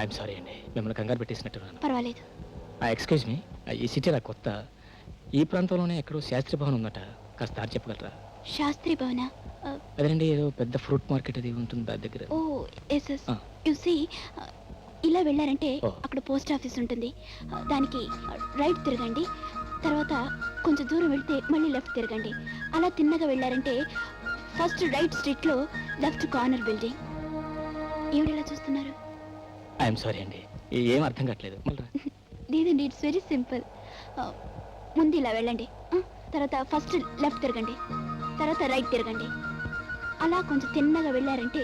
I'm sorry అండి, మిమ్మల్ని కంగారు పెట్టేసినట్టున్నాను. పర్వాలేదు. ఎక్స్క్యూజ్ మీ, ఈ సిటీ నాకు కొత్త. ఈ ప్రాంతంలోనే ఎక్కడో శాస్త్రి భవన్ ఉందట, కాస్త దారి చెప్పగలరా? శాస్త్రి భవన? అదేనండి, ఏదో పెద్ద ఫ్రూట్ మార్కెట్ అది ఉంటుంది దాని దగ్గర. ఓ ఎస్ ఎస్. యు సీ, ఇలా వెళ్ళారంటే ఓ. అక్కడ పోస్ట్ ఆఫీస్ ఉంటుంది. దానికి రైట్ తిరగండి. తర్వాత కొంచెం దూరం వెళ్తే మళ్ళీ లెఫ్ట్ తిరగండి. అలా తిన్నగా వెళ్ళారంటే ఫస్ట్ రైట్ స్ట్రీట్లో లెఫ్ట్ కార్నర్ బిల్డింగ్. ఏమిటి చూస్తున్నారు? ఐఎమ్ సారీ అండి, ఏం అర్థం కావట్లేదు. లేదండి, ఇట్స్ వెరీ సింపుల్. ముందు ఇలా వెళ్ళండి, తర్వాత ఫస్ట్ లెఫ్ట్ తిరగండి, తర్వాత రైట్ తిరగండి. అలా కొంచెం తిన్నగా వెళ్ళారంటే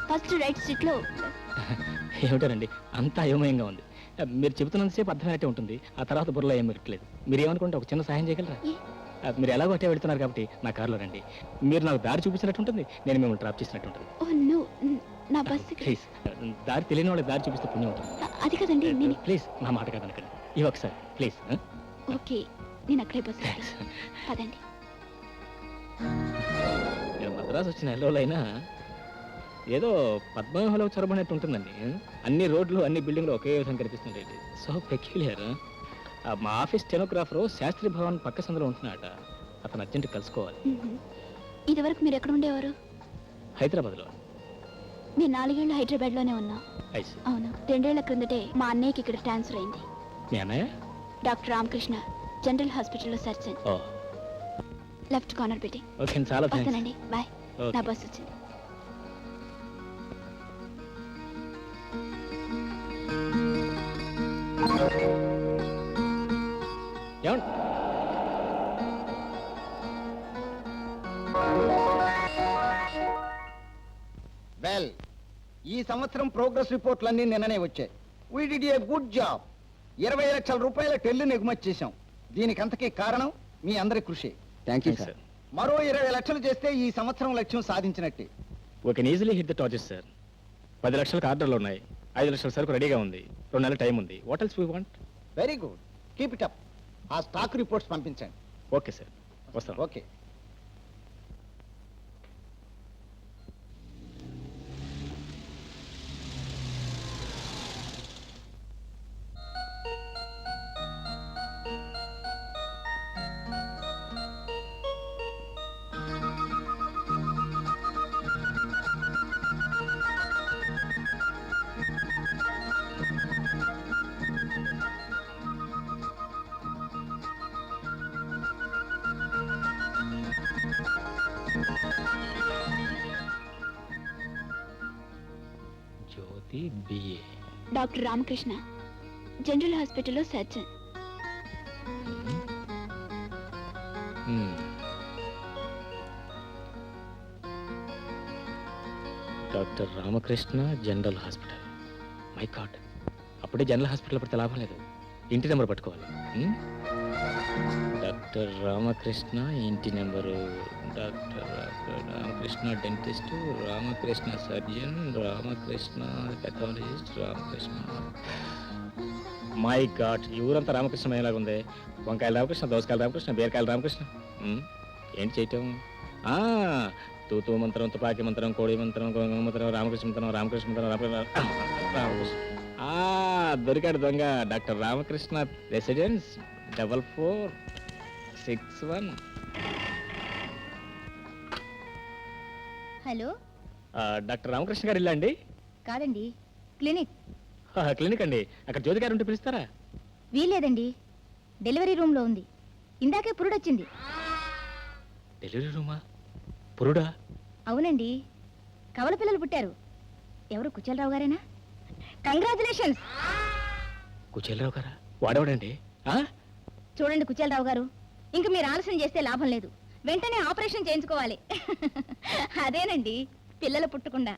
ఫస్ట్ రైట్ స్ట్రీట్లో. ఏమిటారండి, అంతా అయోమయంగా ఉంది. మీరు చెబుతున్నంతసేపు అర్థమైనట్టే ఉంటుంది, ఆ తర్వాత బుర్రలో ఏం మిగట్లేదు. మీరు ఏమనుకుంటే ఒక చిన్న సహాయం చేయగలరా? మీరు ఎలాగో అట్టే వెళ్తున్నారు కాబట్టి నా కారులో రండి. మీరు నాకు దారి చూపించినట్టు ఉంటుంది, నేను మిమ్మల్ని డ్రాప్ చేసినట్టు ఉంటుంది. ఓ నో, నా బస్సు. ప్లీజ్, దారి తెలియని వాళ్ళకి దారి చూపిస్తే పుణ్యం ఉంటుంది. అది కదండి నేను. ప్లీజ్ నా మాట కాదనకండి, ఇవి ఒకసారి ప్లీజ్. ఓకే, నేను అక్కడే బస్సు పదండి. నేను మద్రాసు వచ్చిన ఎల్లోలైనా ఏదో పద్మవ్యూహంలో చొరబడినట్టు ఉంటుందండి. అన్ని రోడ్లు అన్ని బిల్డింగ్లు ఒకే విధంగా కనిపిస్తుంటాయి. So peculiar. మా ఆఫీస్ స్టెనోగ్రాఫరు శాస్త్రి భవన్ పక్క సందులో ఉంటున్నాట. అతను అర్జెంట్ కలుసుకోవాలి. ఇదివరకు మీరు ఎక్కడ ఉండేవారు? హైదరాబాద్లో. నేను 4 ఏళ్ళు హైదరాబాద్లోనే ఉన్నా. ఐసి. అవును, 2 ఏళ్ల క్రిందటే మా అన్నయ్యకి ఇక్కడ ట్రాన్స్ఫర్ అయింది. మీ అన్నయ్య? డాక్టర్ రామకృష్ణ, జనరల్ హాస్పిటల్లో సర్జన్. ఓ, లెఫ్ట్ కార్నర్ బిల్డింగ్. ఓకే, చాలా థాంక్స్. వస్తానండి, బాయ్. నా బస్సు వచ్చింది. వెల్, ఈ సంవత్సరం ప్రోగ్రెస్ రిపోర్ట్లన్నీ నిన్ననే వచ్చాయి. We did a good job. 20 లక్షల రూపాయల టెల్లుని ఎగుమతి చేశాం. దీనికంతకీ కారణం మీ అందరి కృషి. Thank you sir. మరో 20 లక్షలు చేస్తే ఈ సంవత్సరం లక్ష్యం సాధించినట్టే. We can easily hit the target sir. 10 లక్షలకు ఆర్డర్లు ఉన్నాయి, 5 లక్షల సరుకు రెడీగా ఉంది, 2 నెలల టైం ఉంది. What else we want? Very good, keep it up. ఆ స్టాక్ రిపోర్ట్స్ పంపించండి. ఓకే సార్, వస్తాను. ఓకే. జ్యోతి బిఏ. డాక్టర్ రామకృష్ణ, జనరల్ హాస్పిటల్లో surgeon. Doctor Ramakrishna general hospital. My God, అప్పుడే జనరల్ హాస్పిటల్ పడితే లాభం లేదు, ఇంటి నెంబర్ పట్టుకోవాలి. డాక్టర్ రామకృష్ణ ఇంటి number. Doctor Ramakrishna dentist, Ramakrishna surgeon, Ramakrishna pathologist, Ramakrishna. My God, ఈ ఊరంతా రామకృష్ణమయ్యేలాగా ఉంది. వంకాయల రామకృష్ణ, దోసకాయల రామకృష్ణ, బీరకాయల రామకృష్ణ. ఏంటి చేయటం? తూతూ మంత్రం, తుపాకీ మంత్రం, కోడి మంత్రం, గోంగ మంత్రం, రామకృష్ణ మంత్రం, రామకృష్ణ మంత్రం, రామకృష్ణ. దొరికాడు దొంగ. Doctor Ramakrishna residence 4461. Hello, doctor Ramakrishna గారు ఇల్లా అండి? కాదండి, క్లినిక్. క్లినిక్ అండి. అక్కడ జ్యోతి గారు ఉంటే పిలుస్తారా? వీల్లేదండి, డెలివరీ రూమ్లో ఉంది. ఇందాకే పురుడొచ్చింది. డెలివరీ రూమా? పురుడా? అవునండి, కవల పిల్లలు పుట్టారు. ఎవరు, కుచలరావు గారేనా? కంగ్రాచులేషన్స్. కుచేలరావు గారా? వాడేవాడండి? చూడండి కుచలరావు గారు, ఇంక మీరు ఆలస్యం చేస్తే లాభం లేదు. వెంటనే ఆపరేషన్ చేయించుకోవాలి. అదేనండి, పిల్లలు పుట్టకుండా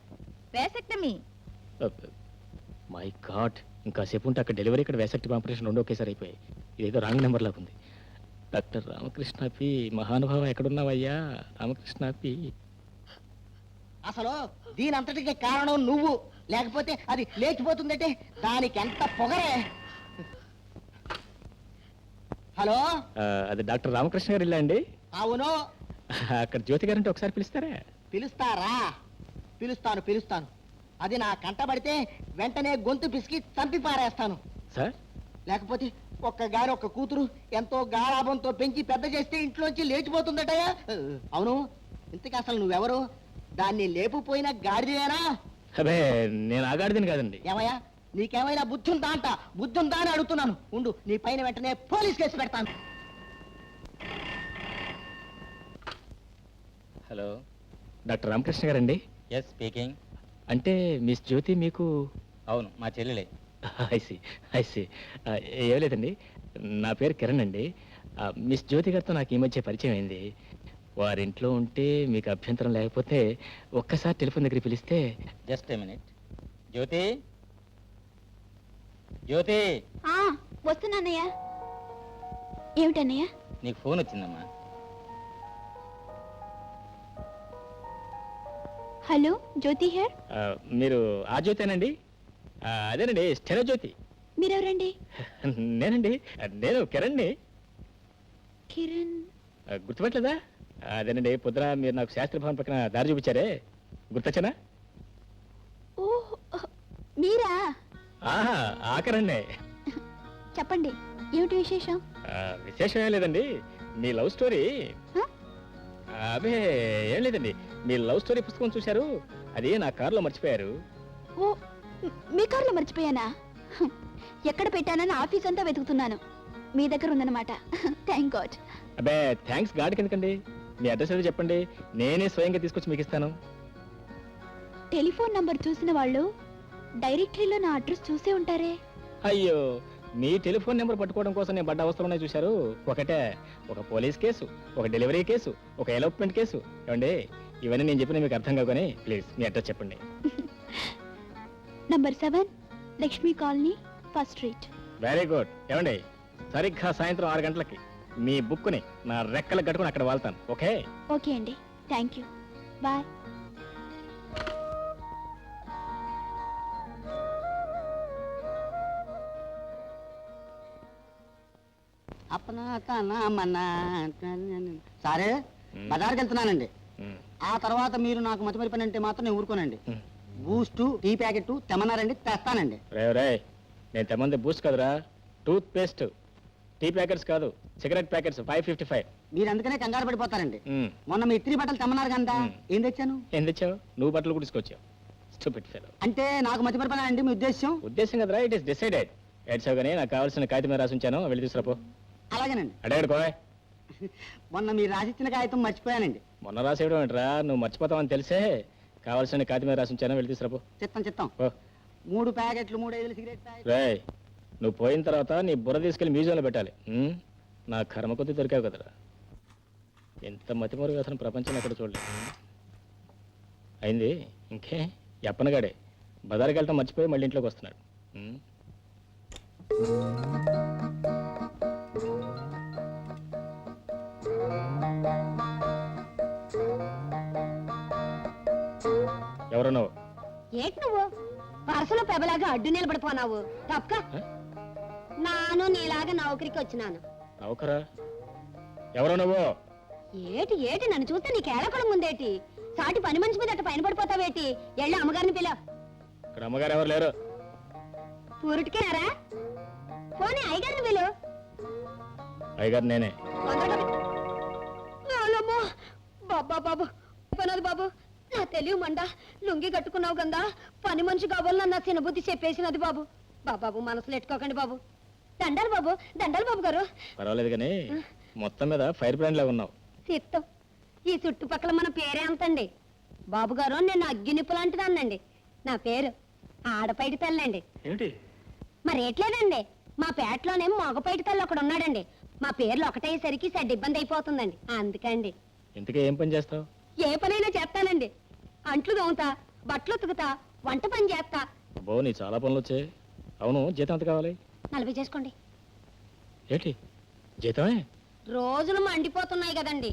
వేసెక్టమీ. మై గాడ్, ఇంకా సేపు ఉంటే అక్కడ డెలివరీ, ఇక్కడ వేసక్టివ్ ఆపరేషన్ రెండు ఒకేసారి అయిపోయాయి. ఇదేదో రాంగ్ నెంబర్ లాగా ఉంది. డాక్టర్ రామకృష్ణ పి, మహానుభావ ఎక్కడున్నావయ్యా? రామకృష్ణ పి. అసలు దీని అంతటికి కారణం నువ్వు, లేకపోతే అది లేచిపోతుందంటే దానికి ఎంత పొగరే. హలో, అది డాక్టర్ రామకృష్ణ గారు ఇల్లా అండి? అవును. అక్కడ జ్యోతి గారు అంటే ఒకసారి పిలుస్తారా? పిలుస్తారా? పిలుస్తాను. అది నా కంటబడితే వెంటనే గొంతు పిసికి చంపి పారేస్తాను. సార్, లేకపోతే ఒక్క గారి ఒక్క కూతురు ఎంతో గారాభంతో పెంచి పెద్ద చేస్తే ఇంట్లోంచి లేచిపోతుందటయా. అవును, ఇంతకీ అసలు నువ్వెవరు? దాన్ని లేపుపోయిన గాడిదేనా? అదే, నేను ఆగాడిదని కాదండి. ఏమయ్యా, నీకేమైనా బుద్ధి ఉందా అంట? బుద్ధి ఉందా అని అడుగుతున్నాను. ఉండు, నీ పైన వెంటనే పోలీస్ కేసు పెడతాను. హలో, డాక్టర్ రామకృష్ణ గారండి? Yes, speaking. అంటే మిస్ జ్యోతి మీకు? అవును, మా చెల్లెలే. ఐసి. ఏం లేదండి, నా పేరు కిరణ్ అండి. మిస్ జ్యోతి గారితో నాకు ఈ మధ్య పరిచయం అయింది. వారింట్లో ఉంటే మీకు అభ్యంతరం లేకపోతే ఒక్కసారి టెలిఫోన్ దగ్గర పిలిస్తే. Just a minute. Jyothi, Jyothi, వస్తున్నానయ్యా. ఏమిటన్నయ్యా? నీకు ఫోన్ వచ్చిందమ్మా. Hello, Jyothi here. మీరు ఆ జ్యోతేనండి? అదేనండి, స్టెనో జ్యోతి. మీరెవరండి? నేనండి, నేను కిరణ్ని. కిరణ్? గుర్తుపట్టలేదా? అదేనండి, పొద్దున మీరు నాకు శాస్త్రి భవన్ పక్కన దారి చూపించారే, గుర్తొచ్చానా? ఓ, మీరా? ఆఖరండి. చెప్పండి, ఏమిటి విశేషం? విశేషం ఏం లేదండి, మీ లవ్ స్టోరీ. అదే, ఏం లేదండి, మీ లవ్ స్టోరీ పుస్తకం చూశారు, అది నా కారులో మర్చిపోయారు. ఓ, మీ కార్లో మర్చిపోయానా? ఎక్కడ పెట్టానని ఆఫీస్ అంతా వెతుకుతున్నాను. మీ దగ్గర ఉందన్నమాట. Thank God. అబ్బే, థ్యాంక్స్ గాడ్కి ఎందుకండి? మీ అడ్రస్ ఏదో చెప్పండి, నేనే స్వయంగా తీసుకొచ్చి మీకు ఇస్తాను. టెలిఫోన్ నంబర్ చూసిన వాళ్ళు డైరెక్టరీలో నా అడ్రస్ చూసే ఉంటారే. అయ్యో, మీ టెలిఫోన్ నెంబర్ పట్టుకోవడం కోసం నేను పడ్డ అవసరం ఉన్నాయి చూశారు. ఒకటే, ఒక పోలీస్ కేసు, ఒక డెలివరీ కేసు, ఒక ఎలోప్మెంట్ కేసు. ఏమండి, ఇవన్నీ నేను చెప్పిన మీకు అర్థం కాగానే ప్లీజ్ మీ అడ్రస్ చెప్పండి. Number 7, Lakshmi colony, first street. Very good. ఏమండి, సరిగ్గా సాయంత్రం 6 గంటలకి మీ బుక్ని నా రెక్కలు కట్టుకుని అక్కడ వాళ్తాను. ఓకే? ఓకే అండి, థ్యాంక్ యూ, బాయ్. సరే, బజార్కి వెళ్తున్నానండి. ఆ తర్వాత మీరు నాకు మతిమరి పని అంటే మాత్రం నేను ఊరుకోనండి. బూస్ట్, టీ ప్యాకెట్ తెమ్మన్నారండి, తెస్తానండి. రే, నేను తెమ్మంది బూస్ట్ కదరా, టూత్ పేస్ట్. టీ ప్యాకెట్స్ కాదు, సిగరెట్ ప్యాకెట్స్ 555. మీరు అందుకనే కంగారు పడిపోతారండి. మొన్న మీ ఇస్త్రీ బట్టలు తెమ్మన్నారు కదా, ఏం తెచ్చాను? ఏం తెచ్చావు? నువ్వు బట్టలు కూడా తీసుకొచ్చావు. Stupid fellow. అంటే నాకు మతిమరి పని అండి మీ ఉద్దేశం? ఉద్దేశం కదరా, ఇట్ ఇస్ డిసైడెడ్. ఏడ్చావు కానీ నాకు కావాల్సిన కాగితం మీద రాసి ఉంచాను, వెళ్ళి తీసుకురాపో. అలాగేనండి. అడగడుకోయ్. మొన్న మీరు రాసిచ్చిన కాగితం మర్చిపోయానండి. మొన్న రాసేయడం ఏంట్రా, నువ్వు మర్చిపోతావని తెలిసే కావాల్సిన కాగితం మీద రాసి ఉంచాను, వెళ్ళి తీసుకురాపో. చిత్తం. ఓ, 3 ప్యాకెట్లు 3 సిగరెట్ ప్యాకెట్. రే నువ్వు పోయిన తర్వాత నీ బుర్ర తీసుకెళ్లి మ్యూజియంలో పెట్టాలి నా కర్మ కొద్ది దొరికావు కదరా. ఎంత మతిమరుగు అసలు ప్రపంచం ఎక్కడ చూడలేదు. అయింది ఇంకే ఎప్పనగాడే బజార్కి వెళ్ళటం మర్చిపోయి మళ్ళీ ఇంట్లోకి వస్తున్నాడు. ఎవరు నువ్వు? ఏంటి నువ్వు వరుసలో పెబలాగా అడ్డు నిలబడిపోనావు తప్పక. నాను నీలాగా నౌకరికి వచ్చినాను. నౌకరా? ఎవరు నువ్వు? ఏటి ఏటి నన్ను చూస్తే నీకు ఏడకడం ఉందేటి? సాటి పని మనిషి మీద అట్ట పైన పడిపోతావేటి? ఎళ్ళి అమ్మగారిని పిల్ల. ఇక్కడ అమ్మగారు ఎవరు లేరు. పూరుటికేనారా? పోనీ అయ్యగారిని పిలు. అయ్యగారు నేనే. బాబా బాబు పనదు బాబు, నా తెలివి మండ లుంగి కట్టుకున్నావు కదా, పని మనిషి కావాలని నా చిన్నబుద్ధి చెప్పేసినది బాబు. బాబాబు మనసులో ఎట్టుకోకండి బాబు. దండాలు బాబు, దండాలు బాబు గారు. పర్వాలేదు కానీ మొత్తం మీద ఫైర్ బ్రాండ్ లాగా ఉన్నావు. చిత్తం. ఈ చుట్టుపక్కల మన పేరే అంతండి. బాబు గారు నేను అగ్గినిప్పు లాంటిదాన్నండి. నా పేరు ఆడపైటి తల్లండి. ఏమిటి? మరేట్లేదండి, మా పేటలోనే మగపైటి తల్లి ఒకడు ఉన్నాడండి. మా పేర్లు ఒకటయ్యేసరికి సెడ్ ఇబ్బంది అయిపోతుందండి, అందుకండి. ఇంతకీ ఏం పని చేస్తావు? ఏ పనైనా చేస్తానండి. అంట్లు తోముతా, బట్టలు ఉతుకుతా, వంట పని చేస్తా. అబ్బో నీ చాలా పనులు వచ్చాయి. అవును జీతం ఎంత కావాలి? 40 చేసుకోండి. ఏంటి జీతమే? రోజులు మండిపోతున్నాయి కదండి,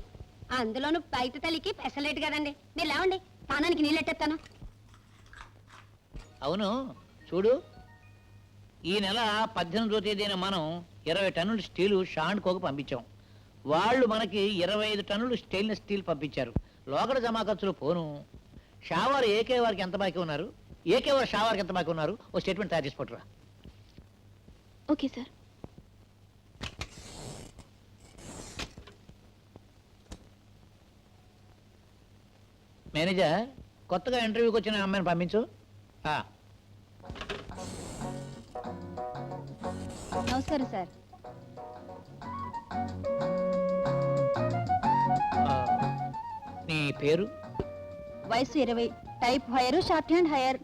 అందులోను బయట తల్లికి పెసలేటు కదండి. మీరు లేవండి, తానానికి నీళ్ళెట్టేస్తాను. అవును చూడు, ఈ నెల 18వ తేదీన మనం 20 టన్నుల స్టీలు షాండ్కోకు పంపించాం. వాళ్ళు మనకి 25 టన్నులు స్టెయిన్లెస్ స్టీల్ పంపించారు. లోకడ జమా ఖర్చులు పోను. షావార్ ఏకే వారికి ఎంత బాకీ ఉన్నారు, ఏకే వారు షావార్కి ఎంత బాకీ ఉన్నారు, ఓ స్టేట్మెంట్ తయారు చేసి పట్టురా. Okay sir. మేనేజర్, కొత్తగా ఇంటర్వ్యూకి వచ్చిన అమ్మాయిని పంపించు. నమస్కారం సార్. నీ పేరు? వయసు 20, type higher, shorthand higher.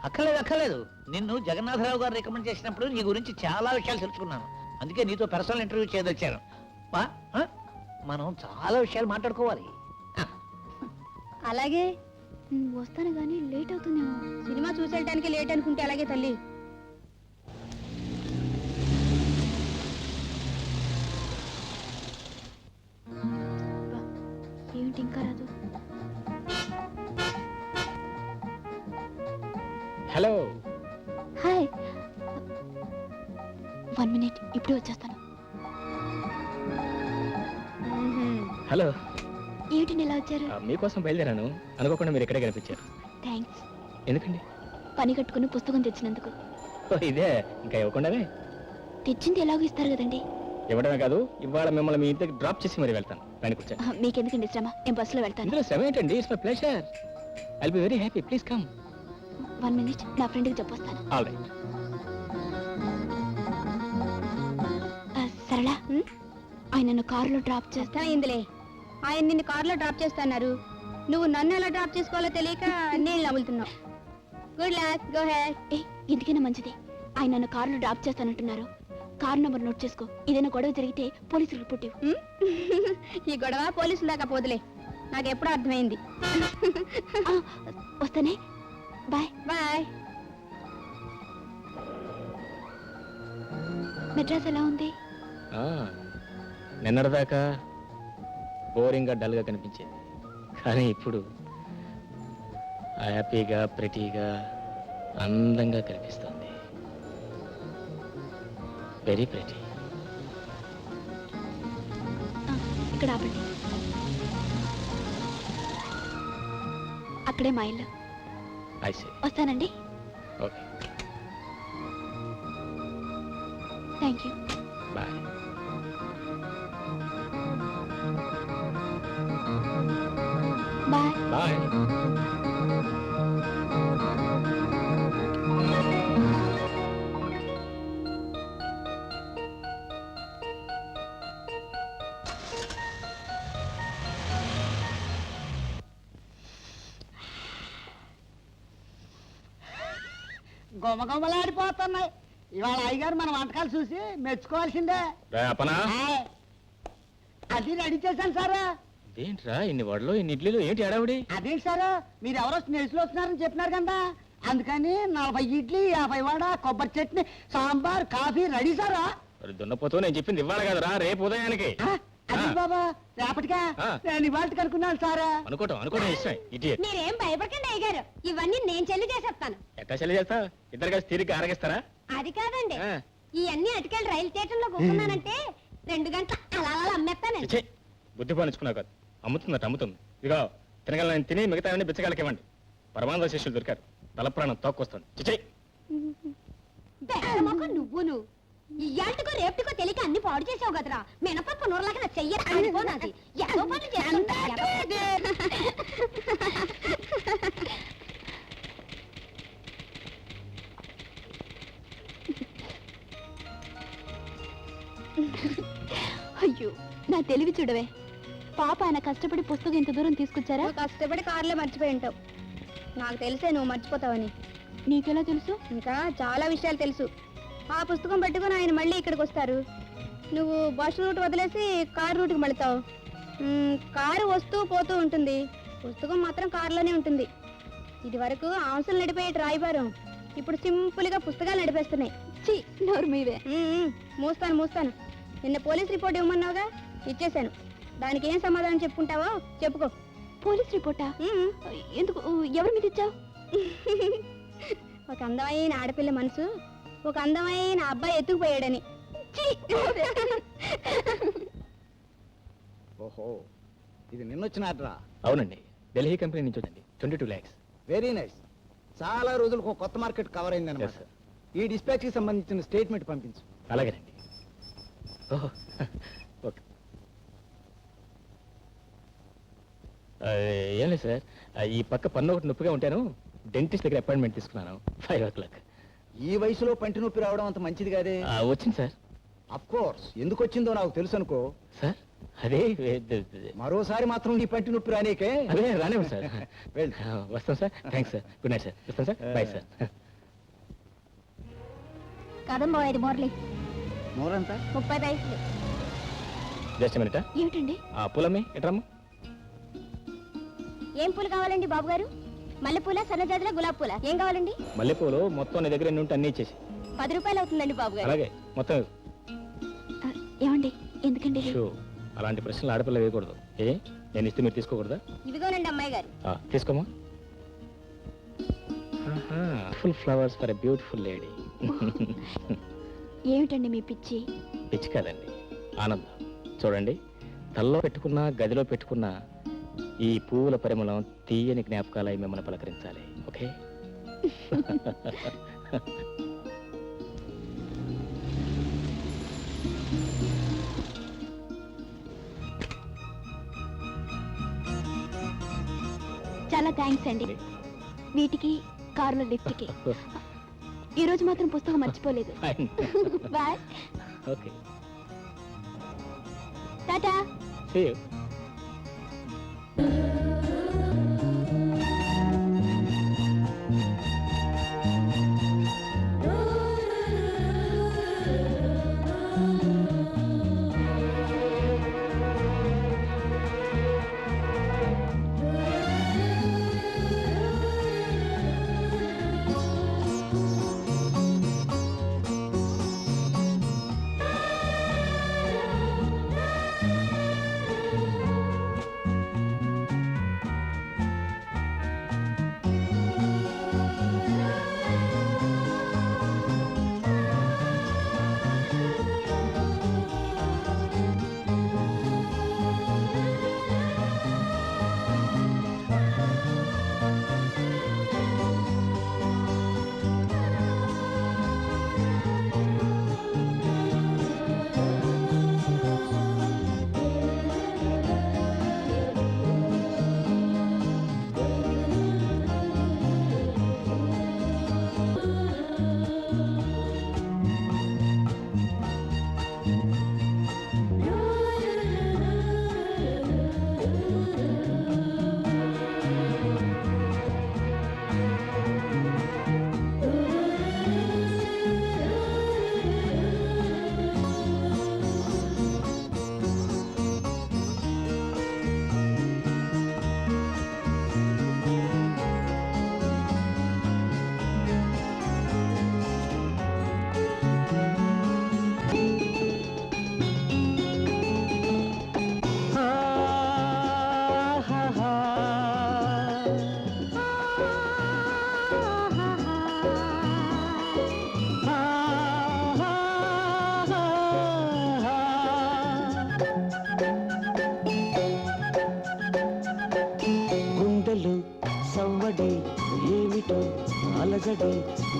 అక్కర్లేదు. నిన్ను జగన్నాథరావు గారు రికమెండ్ చేసినప్పుడు నీ గురించి చాలా విషయాలు తెలుసుకున్నాను. అందుకే నీతో పర్సనల్ ఇంటర్వ్యూ చేయదొచ్చాను. మనం చాలా విషయాలు మాట్లాడుకోవాలి. అలాగే. వస్తాను కానీ లేట్ అవుతుందేమో. సినిమా చూసేయడానికి లేట్ అనుకుంటే అలాగే తల్లి. ఏమిటి ఇంకా రాదు? హలో. హాయ్. 1 మినిట్, ఇప్పుడే వచ్చేస్తాను. హలో. ఏమిటండి ఇలా వచ్చారు? మీకోసం బయలుదేరాను, అనుకోకుండా మీరు ఇక్కడే కనిపించారు. థ్యాంక్స్. ఎందుకండి? పని కట్టుకుని పుస్తకం తెచ్చినందుకు. ఇదే ఇంకా ఇవ్వకుండానే? తెచ్చింది ఎలాగో ఇస్తారు కదండి. ఇవ్వడమే కాదు, ఇవాళ మిమ్మల్ని మీ ఇంటికి డ్రాప్ చేసి మరి వెళ్తాను. పైన కూర్చోండి. మీకెందుకండి శ్రమ, నేను బస్సులో వెళ్తాను. ఇందులో శ్రమ ఏంటండి? It's my pleasure. I will be very happy. Please come. 1 minute, నా ఫ్రెండ్కి చెప్పొస్తాను. All right. సరళ, ఆయన నన్ను కారులో డ్రాప్ చేస్తా. ఇందులే ఆయన నిన్ను కారులో డ్రాప్ చేస్తున్నారు. నువ్వు నన్ను ఎలా డ్రాప్ చేసుకోవాలో తెలియక నేను నవ్వులుతున్నావు. Good luck, go ahead. ఎందుకైనా మంచిది, ఆయన నన్ను కారులో డ్రాప్ చేస్తానంటున్నారు. కారు నంబర్ నోట్ చేసుకో. ఏదైనా గొడవ జరిగితే పోలీసులు రిపోర్ట్ ఇవ్వు. ఈ గొడవ పోలీసుల దాకా పోదులే, నాకు ఎప్పుడు అర్థమైంది. వస్తానే. Bye bye. మెడ్రాస్ ఎలా ఉంది? నిన్నటిదాకా బోరింగ్గా డల్గా కనిపించేది, కానీ ఇప్పుడు హ్యాపీగా ప్రెటీగా అందంగా కనిపిస్తుంది. Very pretty. ఇక్కడ ఆపండి. అక్కడే మా ఇల్లు. I see. వస్తానండి. Okay, thank you. Bye. Bye. Bye. గుమగుమలాడిపోతున్నాయి. ఇవాళ అయ్యగారు మన వంటకాలు చూసి మెచ్చుకోవాల్సిందే. అపనా ఆయ్. అది రెడీ చేశాను సారా. ఏంట్రా ఇన్ని వడలో ఇన్ని ఇడ్లీలు ఏంటి అడావిడి? అదేంటి సారు, మీరు ఎవరో స్నేహితులు వస్తున్నారని చెప్పినారు కదా, అందుకని 40 ఇడ్లీ 50 వడ కొబ్బరి చట్నీ సాంబార్ కాఫీ రెడీ సారా. దున్నపోతూ నేను చెప్పింది ఇవ్వాలి కదరా, రేపు ఉదయానికి. అది బాబా రేపటిగా ఆ. నేను ఇవాళకి అనుకున్నాను సారా. అనుకోవటం ఇష్టం ఇటీ మీరేం భయపడకండి అయ్యగారు, ఇవన్నీ నేను చెల్లి చేసేస్తాను. ఎట్టా చెల్లి చేస్తా? ఇద్దరు కలిసి తిరిగి ఆరగిస్తారా? అది కాదండి, ఆ. ఇవన్నీ అటుకెళ్ళి రైలు స్టేషన్ లో కూర్చున్నానంటే 2 గంటలు అలా అమ్మేస్తానండి. ఛీ, బుద్ధి పోనిచ్చుకున్నావు కాదు, అమ్ముతుంది. ఇదిగో తినగల నేను తిని మిగతా బిచ్చగాళ్ళకి ఇవ్వండి. పరమానంద శిష్యులు దొరికారు, తల ప్రాణం తోక్కొస్తాను. చిచ్చే నువ్వును ఇయాటికో రేపటికో తెలియక అన్ని పాడు చేసావు కదరా. మినపప్పు నూరలాగా నా చెయ్య అనుకోనాది. ఏదో పనులు చేస్తుంటా. అయ్యో నా తెలివి చూడవే. పాప ఆయన కష్టపడి పుస్తకం ఇంత దూరం తీసుకొచ్చారా? నువ్వు కష్టపడి కార్లో మర్చిపోయి ఉంటావు. నాకు తెలిసే నువ్వు మర్చిపోతావని. నీకెలా తెలుసు? ఇంకా చాలా విషయాలు తెలుసు. ఆ పుస్తకం పట్టుకొని ఆయన మళ్ళీ ఇక్కడికి వస్తారు. నువ్వు బస్ రూట్ వదిలేసి కారు రూట్కి మళ్ళతావు. కారు వస్తూ పోతూ ఉంటుంది, పుస్తకం మాత్రం కారులోనే ఉంటుంది. ఇది వరకు ఆంసలు నడిపోయే రాయిబారం ఇప్పుడు సింపుల్గా పుస్తకాలు నడిపేస్తున్నాయి. ఛీ, నోరు మీవే. మూస్తాను. నిన్న పోలీస్ రిపోర్ట్ ఇవ్వమన్నావుగా, ఇచ్చేశాను. దానికి ఏం సమాధానం చెప్పుకుంటావో చెప్పుకో. పోలీస్ రిపోర్టా? ఎందుకు? ఎవరి మీద ఇచ్చావు? ఒక అందమైన ఆడపిల్ల మనసు ఒక అందమైన అబ్బాయి ఎత్తుకుపోయాడని. ఓహో, ఇది నిన్నొచ్చిన ఆర్డరా? అవునండి, ఢిల్లీ కంపెనీ నుంచి వచ్చింది. 22 lakhs. Very nice. చాలా రోజులకు ఒక కొత్త మార్కెట్ కవర్ అయింది Yes, అనమాట. sir. ఈ డిస్పాచ్ కి సంబంధించిన స్టేట్మెంట్ పంపించు. అలాగేనండి. ఓహో, ఓకే. ఏం లేదు సార్, ఈ పక్క పన్ను ఒకటి నొప్పిగా ఉంటాను, డెంటిస్ట్ దగ్గర అపాయింట్మెంట్ తీసుకున్నాను. 5 o'clock. ఈ వయసులో పంటి నొప్పి రావడం అంత మంచిది కాదే. వచ్చింది సార్. అఫ్ కోర్స్, ఎందుకు వచ్చిందో నాకు తెలుసు అనుకో. సార్ అదే మరోసారి మాత్రం నీ పంటి నొప్పి రానీకే. అదే రానివ్వండి సార్. వెళ్ళు. వస్తాం sir. Thanks sir. Good night sir. వస్తాం సార్. Bye sir. కదంబో 5 మోర్లీ నోరంతా 30 పైసలు. Just minute. ఏమిటండి? పూలమ్మి ఎట్రమ్మ? ఏం పూలు కావాలండి బాబు గారు? మల్లెపూల, సన్నజాజుల, గులాబీ పూల, ఏం కావాలండి? మల్లెపూలు మొత్తం నీ దగ్గర ఎన్ని ఉంటే అన్ని ఇచ్చేసి. 10 రూపాయలు అవుతుందండి బాబు గారు. అలాగే మొత్తం. ఏమండి, ఎందుకండి? షూ, అలాంటి ప్రశ్నలు ఆడపిల్ల వేయకూడదు. నేను ఇస్తే మీరు తీసుకోకూడదా? ఇదిగోనండి అమ్మాయి గారు. తీసుకోమా. Full flowers for a beautiful lady. ఏమిటండి మీ పిచ్చి? పిచ్చి కాదండి, ఆనందం. చూడండి, తల్లో పెట్టుకున్నా గదిలో పెట్టుకున్నా ఈ పువ్వుల పరిమళం తీయని జ్ఞాపకాలై మిమ్మల్ని పలకరించాలి. ఓకే? చాలా థ్యాంక్స్ అండి. వీటికి కారులో లిఫ్ట్కి. ఈ రోజు మాత్రం పుస్తకం మర్చిపోలేదు. Bye. Okay, tata. See you.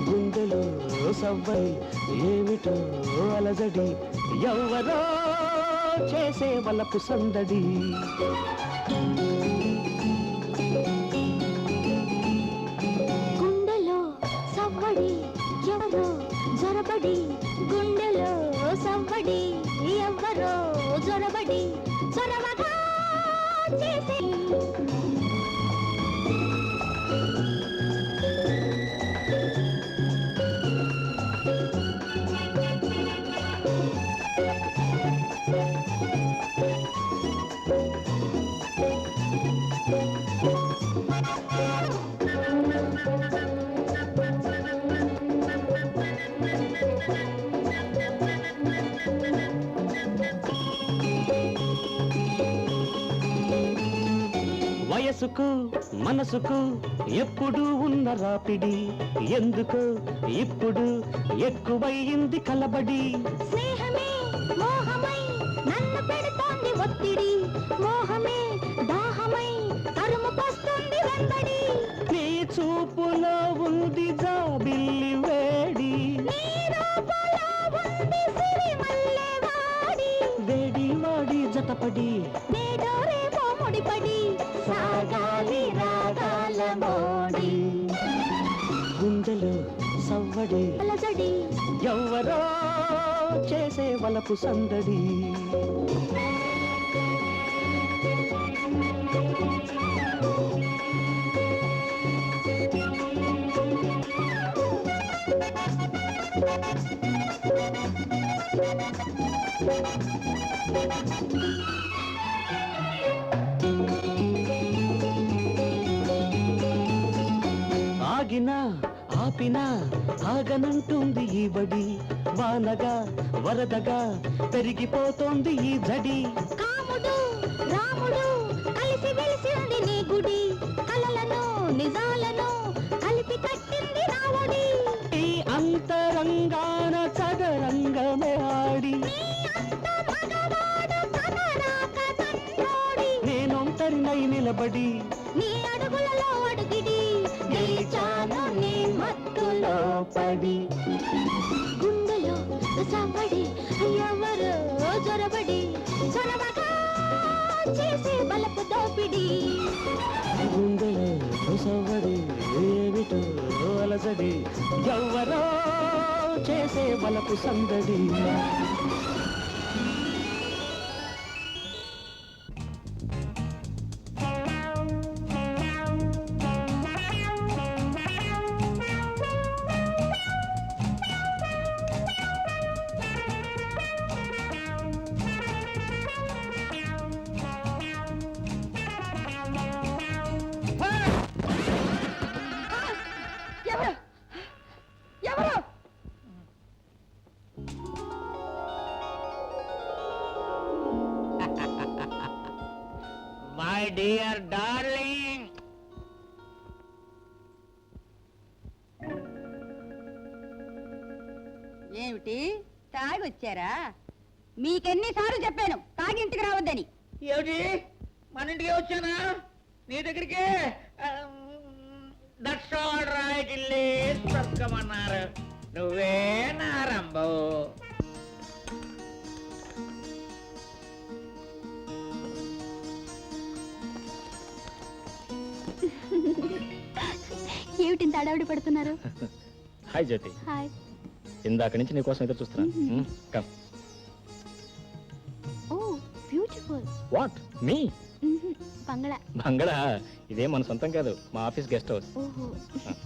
గుండెలో సవ్వడి ఏమిటో అలజడి ఎవరో చేసే వలపు సందడి గుండెలో సవ్వడి ఎవరో జొరబడి గుండెలో సవ్వడి ఎవరో జొరబడి చొరవగా చేసే వయసుకు మనసుకు ఎప్పుడు ఉన్న రాపిడి ఎందుకు ఇప్పుడు ఎక్కువయింది కలబడి స్నేహమే మోహమై నన్ను పెడుతోంది ఒత్తిడి మోహమే దాహమై తరుముకొస్తుంది వెంబడి నీ చూపులో ఉంది జాబిల్లి వేడి నీ రూపులో ఉంది సిరిమల్లె వాడి వేడి వాడి జతపడి నేడో రేపో ముడిపడి సాగాలి రాగాల మోడి గుండెలో సవ్వడి అలజడి ఎవరో చేసే వలపు సందడి ఆగినా ఆపినా ఆగనంటుంది ఈ బడి వానగా వరదగా పెరిగిపోతోంది ఈ జడి కాముడు రాముడు కలిసి వెలిసి ఉంది నీ గుడి కలలను నిజాలను కలిపి కట్టింది రావుడి ఈ అంతరంగాన చదరంగమే ఆడి నేనొంటరినై నిలబడి నీ అడుగులలో అడుగిడి నిలిచాను నీ మత్తులో పడి గుండెలో సవ్వడి ఎవరు జొరబడి చొరవగా చేసే బలపు దోపిడి గుండెలో సవ్వడి ఏమిటో అలసడి ఎవరో చేసే వలపు సందడి ఎవరు ఎవరు మై డియర్ డార్లింగ్, ఏమిటి తాగొచ్చారా? మీకెన్నిసార్లు చెప్పాను తాగింటికి రావద్దని. ఏమిటి మన ఇంటికి వచ్చానా నీ దగ్గరికి? దట్స్ ఆల్ రైట్, ఇల్లే స్వర్గమన్నారు. నువ్వే నా రంబో. ఏమిటి ఇంత అడవిడి పడుతున్నారు? Hi Jyoti, hi. ఇందాక నుంచి నీకోసం ఎదురు చూస్తున్నాను. Come. Oh beautiful. What me? బంగళా. బంగళా? ఇదే మన సొంతం కాదు, మా ఆఫీస్ గెస్ట్ హౌస్. ఓహో,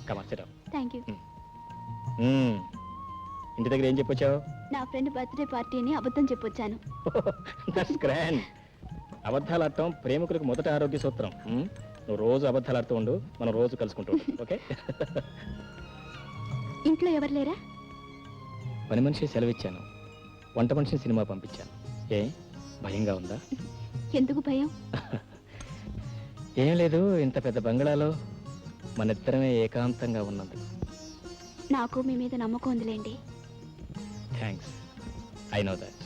కమాచరా. Thank you. ఇంటి దగ్గర ఏం చెప్పొచ్చావు? నా ఫ్రెండ్ బర్త్డే పార్టీని అబద్ధం చెప్పొచ్చాను. That's grand. అబద్ధాలు ఆడటం ప్రేమికులకు మొదటి ఆరోగ్య సూత్రం. నువ్వు రోజు అబద్ధాలు ఆడుతూ ఉండు, మనం రోజు కలుసుకుంటూ ఉండు. ఓకే? ఇంట్లో ఎవరు లేరా? పని మనిషి సెలవిచ్చాను, వంట మనిషిని సినిమా పంపించాను. ఏ భయంగా ఉందా? ఎందుకు భయం? ఏం లేదు, ఇంత పెద్ద బంగళాలో మన ఇద్దరమే ఏకాంతంగా ఉన్నందుకు. నాకు మీ మీద నమ్మకం ఉందిలేండి. Thanks, I know that.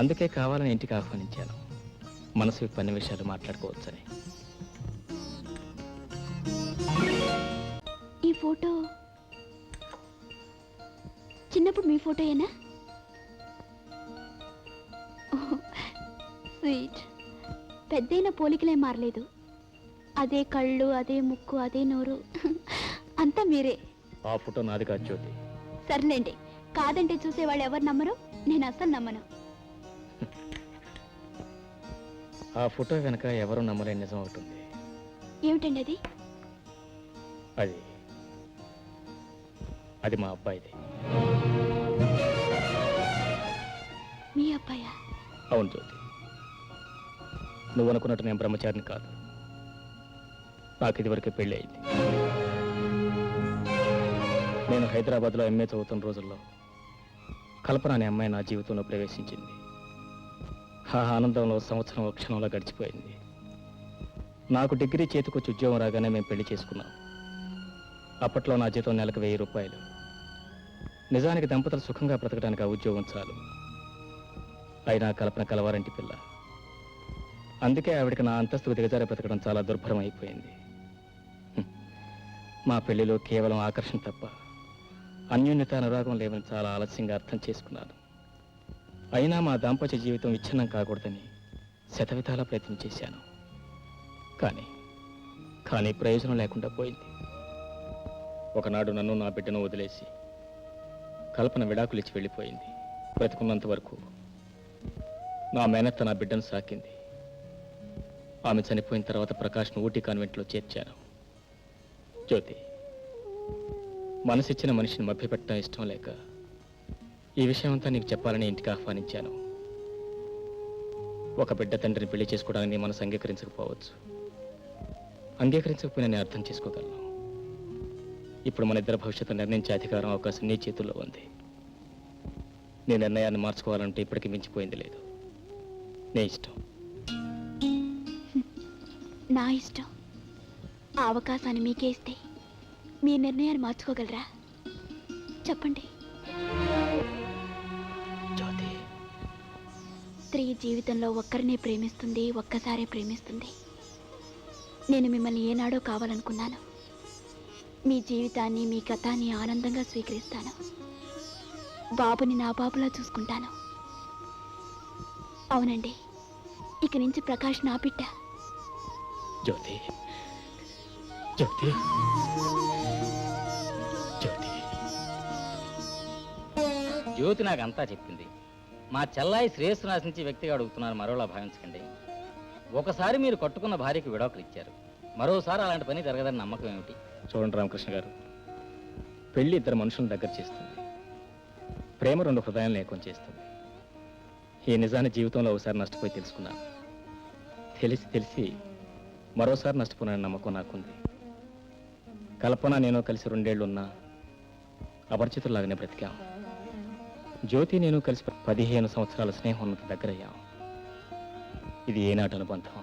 అందుకే కావాలని ఇంటికి ఆహ్వానించాను, మనసు పని విషయాలు మాట్లాడుకోవచ్చని. ఈ ఫోటో చిన్నప్పుడు మీ ఫోటోయేనా? స్వీట్. పెద్దయిన పోలికలే మారలేదు. అదే కళ్ళు, అదే ముక్కు, అదే నోరు. అంతా మీరే. ఆ ఫోటో నాది కాదు జ్యోతి. సర్లేండి, కాదంటే చూసేవాళ్ళు ఎవరు నమ్మరు. నేను అస్సలు నమ్మను. ఆ ఫోటో వెనక ఎవరు నమ్మలేని నిజం ఒకటి ఉంది. ఏమిటండి అది? అది మా అబ్బాయిది. మీ అబ్బాయా? అవును జ్యోతి, నువ్వు అనుకున్నట్టు నేను బ్రహ్మచారిని కాదు. నాకు ఇదివరకే పెళ్ళి అయింది. నేను హైదరాబాద్లో ఎంఏ చదువుతున్న రోజుల్లో కల్పన అనే అమ్మాయి నా జీవితంలో ప్రవేశించింది. ఆ ఆనందంలో సంవత్సరం ఒక క్షణంలో గడిచిపోయింది. నాకు డిగ్రీ చేతికొచ్చి ఉద్యోగం రాగానే మేము పెళ్లి చేసుకున్నాం. అప్పట్లో నా జీతం నెలకు 1000 రూపాయలు. నిజానికి దంపతులు సుఖంగా బ్రతకడానికి ఆ ఉద్యోగం చాలు. అయినా కల్పన కలవారంటి పిల్ల. అందుకే ఆవిడకి నా అంతస్తుకు దిగజారి బ్రతకడం చాలా దుర్భరం అయిపోయింది. మా పెళ్లిలో కేవలం ఆకర్షణ తప్ప అన్యోన్యత అనురాగం లేవని చాలా ఆలస్యంగా అర్థం చేసుకున్నాను. అయినా మా దాంపత్య జీవితం విచ్ఛిన్నం కాకూడదని శతవిధాలా ప్రయత్నం చేశాను. కానీ ప్రయోజనం లేకుండా పోయింది. ఒకనాడు నన్ను నా బిడ్డను వదిలేసి కల్పన విడాకులు ఇచ్చి వెళ్ళిపోయింది. బ్రతుకున్నంత వరకు నా మేనత్త నా బిడ్డను సాకింది. ఆమె చనిపోయిన తర్వాత ప్రకాష్ను ఊటీ కాన్వెంట్లో చేర్చాను. జ్యోతి, మనసిచ్చిన మనిషిని మభ్యపెట్టడం ఇష్టం లేక ఈ విషయం అంతా నీకు చెప్పాలని ఇంటికి ఆహ్వానించాను. ఒక బిడ్డ తండ్రిని పెళ్లి చేసుకోవడానికి నీ మనసు అంగీకరించకపోవచ్చు. అంగీకరించకపోయినా నేను అర్థం చేసుకోగలను. ఇప్పుడు మన ఇద్దరి భవిష్యత్తు నిర్ణయించే అధికారం, అవకాశం నీ చేతుల్లో ఉంది. నీ నిర్ణయాన్ని మార్చుకోవాలంటే ఇప్పటికీ మించిపోయింది లేదు. నీ ఇష్టం. నా ఇష్టం. ఆ అవకాశాన్ని మీకే ఇస్తే మీ నిర్ణయాన్ని మార్చుకోగలరా? చెప్పండి. జ్యోతి, స్త్రీ జీవితంలో ఒక్కరినే ప్రేమిస్తుంది, ఒక్కసారే ప్రేమిస్తుంది. నేను మిమ్మల్ని ఏనాడో కావాలనుకున్నాను. మీ జీవితాన్ని, మీ గతాన్ని ఆనందంగా స్వీకరిస్తాను. బాబుని నా బాబులా చూసుకుంటాను. అవునండి, ఇక నుంచి ప్రకాష్ నా బిడ్డ. జ్యోతి, జ్యోతి, జ్యోతి. జ్యోతి నాకు అంతా చెప్పింది. మా చెల్లాయి శ్రేయస్సు నాశించి వ్యక్తిగా అడుగుతున్నారు, మరోలా భావించకండి. ఒకసారి మీరు కట్టుకున్న భార్యకి విడాకులు ఇచ్చారు, మరోసారి అలాంటి పని జరగదని నమ్మకం ఏమిటి? చూడండి రామకృష్ణ గారు, పెళ్లి ఇద్దరు మనుషులను దగ్గర చేస్తుంది. ప్రేమ 2 హృదయాలను ఏకం చేస్తుంది. ఈ నిజాన్ని జీవితంలో ఒకసారి నష్టపోయి తెలుసుకున్నాను. తెలిసి మరోసారి నష్టపోయిన నమ్మకం నాకుంది. కల్పన నేను కలిసి 2 ఏళ్ళు ఉన్నా అపరిచితుల్లాగానే బ్రతికాం. జ్యోతి నేను కలిసి 15 సంవత్సరాల స్నేహం ఉన్నంత దగ్గరయ్యాం. ఇది ఏనాటి అనుబంధం.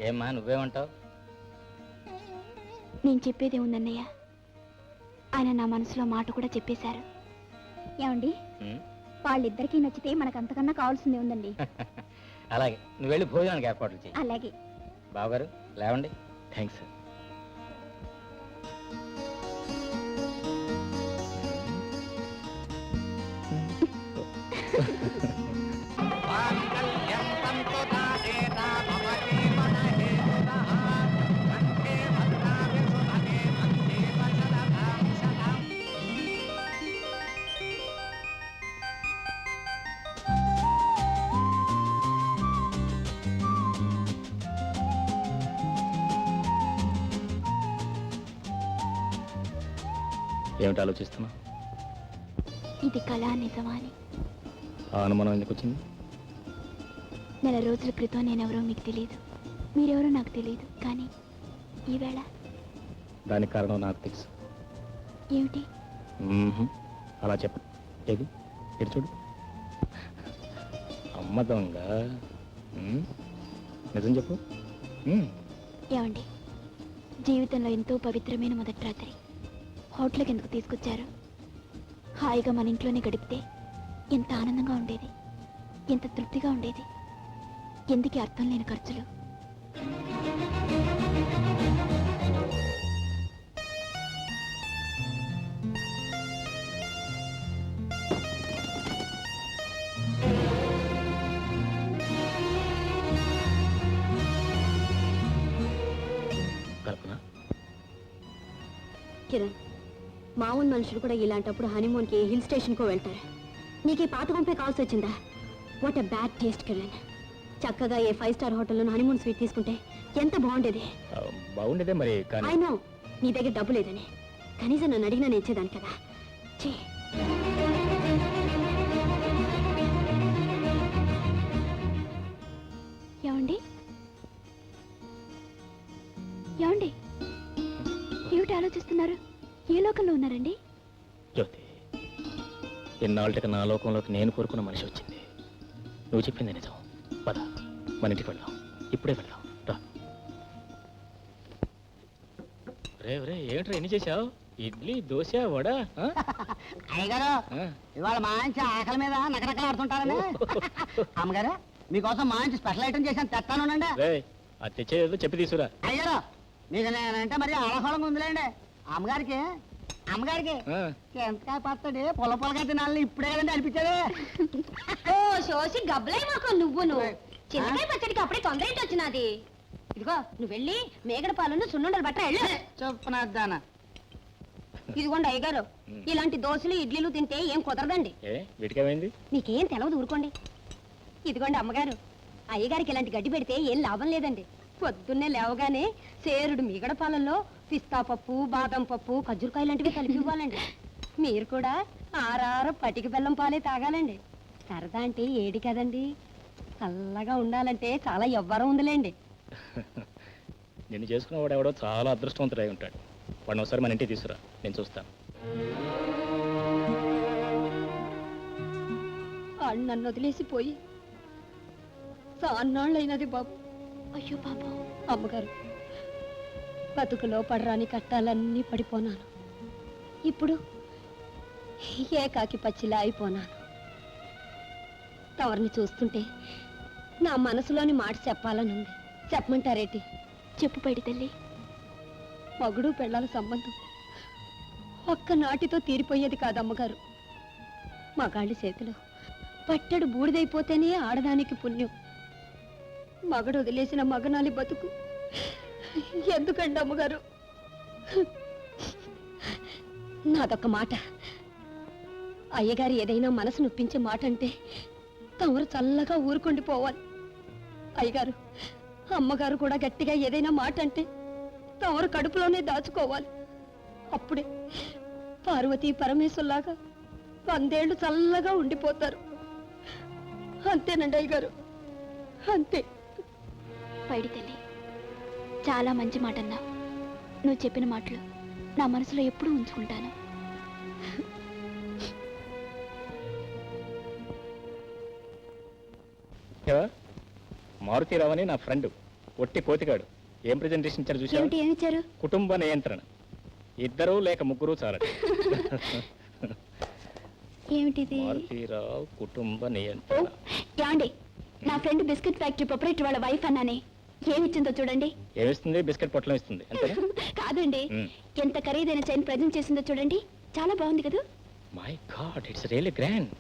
ఏమ్మా, నువ్వేమంటావు? నేను చెప్పేదే ఉందన్నయ్య. ఆయన నా మనసులో మాట కూడా చెప్పేశారు. ఏమండి, వాళ్ళిద్దరికీ నచ్చితే మనకు అంతకన్నా కావాల్సిందే ఉందండి. అలాగే, నువ్వు వెళ్ళి భోజనానికి ఏర్పాట్లు చేయి. అలాగే. బావగారు లేవండి. Thanks sir. ఏమిటి ఆలోచిస్తున్నా? ఇది కళా నిజమా అని. ఆ అనుమానం ఎందుకు వచ్చింది? నెల రోజుల క్రితం నేనెవరో మీకు తెలియదు, మీరెవరో నాకు తెలియదు. కానీ ఈవేళ దానికి కారణం నాకు తెలుసు. ఏమిటి? అలా చెప్ప. ఏది ఇటు చూడు. అమ్మ దొంగ. నిజం చెప్పు. ఏమండి, జీవితంలో ఎంతో పవిత్రమైన మొదటి రాత్రి హోటల్కి ఎందుకు తీసుకొచ్చారు? హాయిగా మన ఇంట్లోనే గడిపితే ఎంత ఆనందంగా ఉండేది, ఎంత తృప్తిగా ఉండేది. ఎందుకు అర్థం లేని ఖర్చులు? మామూలు మనుషులు కూడా ఇలాంటప్పుడు హనీమూన్కి హిల్ స్టేషన్కో వెళ్తారు. నీకు ఈ పాత గుంపే కావాల్సి వచ్చిందా? What a bad taste Kiran. చక్కగా ఏ 5 స్టార్ హోటల్లో హనీమూన్ స్వీట్ తీసుకుంటే ఎంత బాగుండేది. బాగుండేదే మరి, కానీ ఐ నో నీ దగ్గర డబ్బు లేదని, కనీసం నన్ను అడిగినా నేను ఇచ్చేదాన్ని కదా. ఛీ. ఏమండి ఏమండి ఏమిటి ఆలోచిస్తున్నారు? ఏ లోకంలో ఉన్నారండి? జ్యోతి, ఎన్నాళ్ళకి నా లోకంలోకి నేను కోరుకున్న మనిషి వచ్చింది. నువ్వు చెప్పింది నిజం. పద, మన ఇంటికి వెళ్దాం. ఇప్పుడే వెళ్దాం. రా. రే ఏమిట్రా ఎన్ని చేసావు? ఇడ్లీ, దోశ, వడ. అయ్యగారు ఇవాళ మంచి ఆకలి మీద నకరకలాడుతుంటారని. అమ్మగారు మీకోసం మంచి స్పెషల్ ఐటమ్ చేశాను, తెస్తానుండండి. అది తెచ్చేదో చెప్పి తీసుకురా. అయ్యారు మీకు నేనంటే మరి అలహోళంగా ఉందిలేండి. అమ్మగారికి ఎంతకాయ పచ్చడి పొలగా తినాలని ఇప్పుడే కదండి అనిపించేది. ఓ శోషి గబ్బలై మాకు నువ్వును. చింతకాయ పచ్చడికి అప్పుడే తొందర ఏంటి వచ్చినది? ఇదిగో నువ్వు వెళ్ళి మేగడ పాలను సున్నుండలు బట్ట వెళ్ళు. చొప్పున ఇదిగోండి అయ్యగారు, ఇలాంటి దోశలు ఇడ్లీలు తింటే ఏం కుదరదండి. వీటికేమైంది? మీకేం తెలవదు, ఊరుకోండి. ఇదిగోండి అమ్మగారు, అయ్యగారికి ఇలాంటి గడ్డి పెడితే ఏం లాభం లేదండి. పొద్దున్నే లేవగానే సేరుడు మీగడ పాలల్లో పిస్తా పప్పు, బాదం పప్పు, ఖజ్జూరకాయ లాంటివి కలిపి ఇవ్వాలండి. మీరు కూడా ఆరార పటికి బెల్లం పాలే తాగాలండి. సరదా అంటే ఏడి కదండి, చల్లగా ఉండాలంటే చాలా ఎవ్వరం ఉందిలేండి. నిన్ను చేసుకున్నవాడు ఎవడో చాలా అదృష్టవంతుడై ఉంటాడు. వాడిని ఒకసారి మన ఇంటికి తీసుకురా, నేను చూస్తాను. నన్ను వదిలేసిపోయి సాన్నాళ్ళైనది బాబు. అయ్యో బాబు. అమ్మగారు, బతుకులో పడరాని కట్టాలన్నీ పడిపోనాను. ఇప్పుడు ఏకాకి పచ్చిలా అయిపోనాను. తవరిని చూస్తుంటే నా మనసులోని మాట చెప్పాలనుంది. చెప్పమంటారేటి? చెప్పు పైడి తల్లి. మగుడు పెళ్ళాల సంబంధం ఒక్క నాటితో తీరిపోయేది కాదమ్మగారు. మగాళ్ళి చేతిలో పట్టెడు బూడిదైపోతేనే ఆడదానికి పుణ్యం. మగడు వదిలేసిన మగనాలి బతుకు ఎందుకండి అమ్మగారు? నాదొక్క మాట, అయ్యగారు ఏదైనా మనసు నొప్పించే మాట అంటే తమరు చల్లగా ఊరుకుండిపోవాలి. అయ్యగారు, అమ్మగారు కూడా గట్టిగా ఏదైనా మాట అంటే తమరు కడుపులోనే దాచుకోవాలి. అప్పుడే పార్వతీ పరమేశ్వర్లాగా 100 ఏళ్ళు చల్లగా ఉండిపోతారు. అంతేనండి అయ్యగారు, అంతే. పైడి తల్లి, చాలా మంచి మాట అన్నావు. నువ్వు చెప్పిన మాటలు నా మనసులో ఎప్పుడూ ఉంచుకుంటాను. మారుతీరావని నా ఫ్రెండ్, ఒట్టి కోతిగాడు. ఏం ప్రెజెంటేషన్ ఇచ్చారు చూసావా? ఏమిటి ఏమిచ్చారు? కుటుంబ నియంత్రణ. 2 లేక 3 చాలట. ఏమిటిది? మారుతీరావు కుటుంబ నియంత్రణ. యాండి, నా ఫ్రెండ్ బిస్కెట్ ఫ్యాక్టరీ ప్రొపరేటర్ వాళ్ళ వైఫ్ అన్నానే, ఏమిచ్చిందో చూడండి. ఏమిస్తుంది? బిస్కెట్ పొట్లం ఇస్తుంది అంతేనా? కాదండి, ఎంత ఖరీదైన చైన్ ప్రజెంట్ చేసిందో చూడండి. చాలా బాగుంది కదా. My god, it's really grand.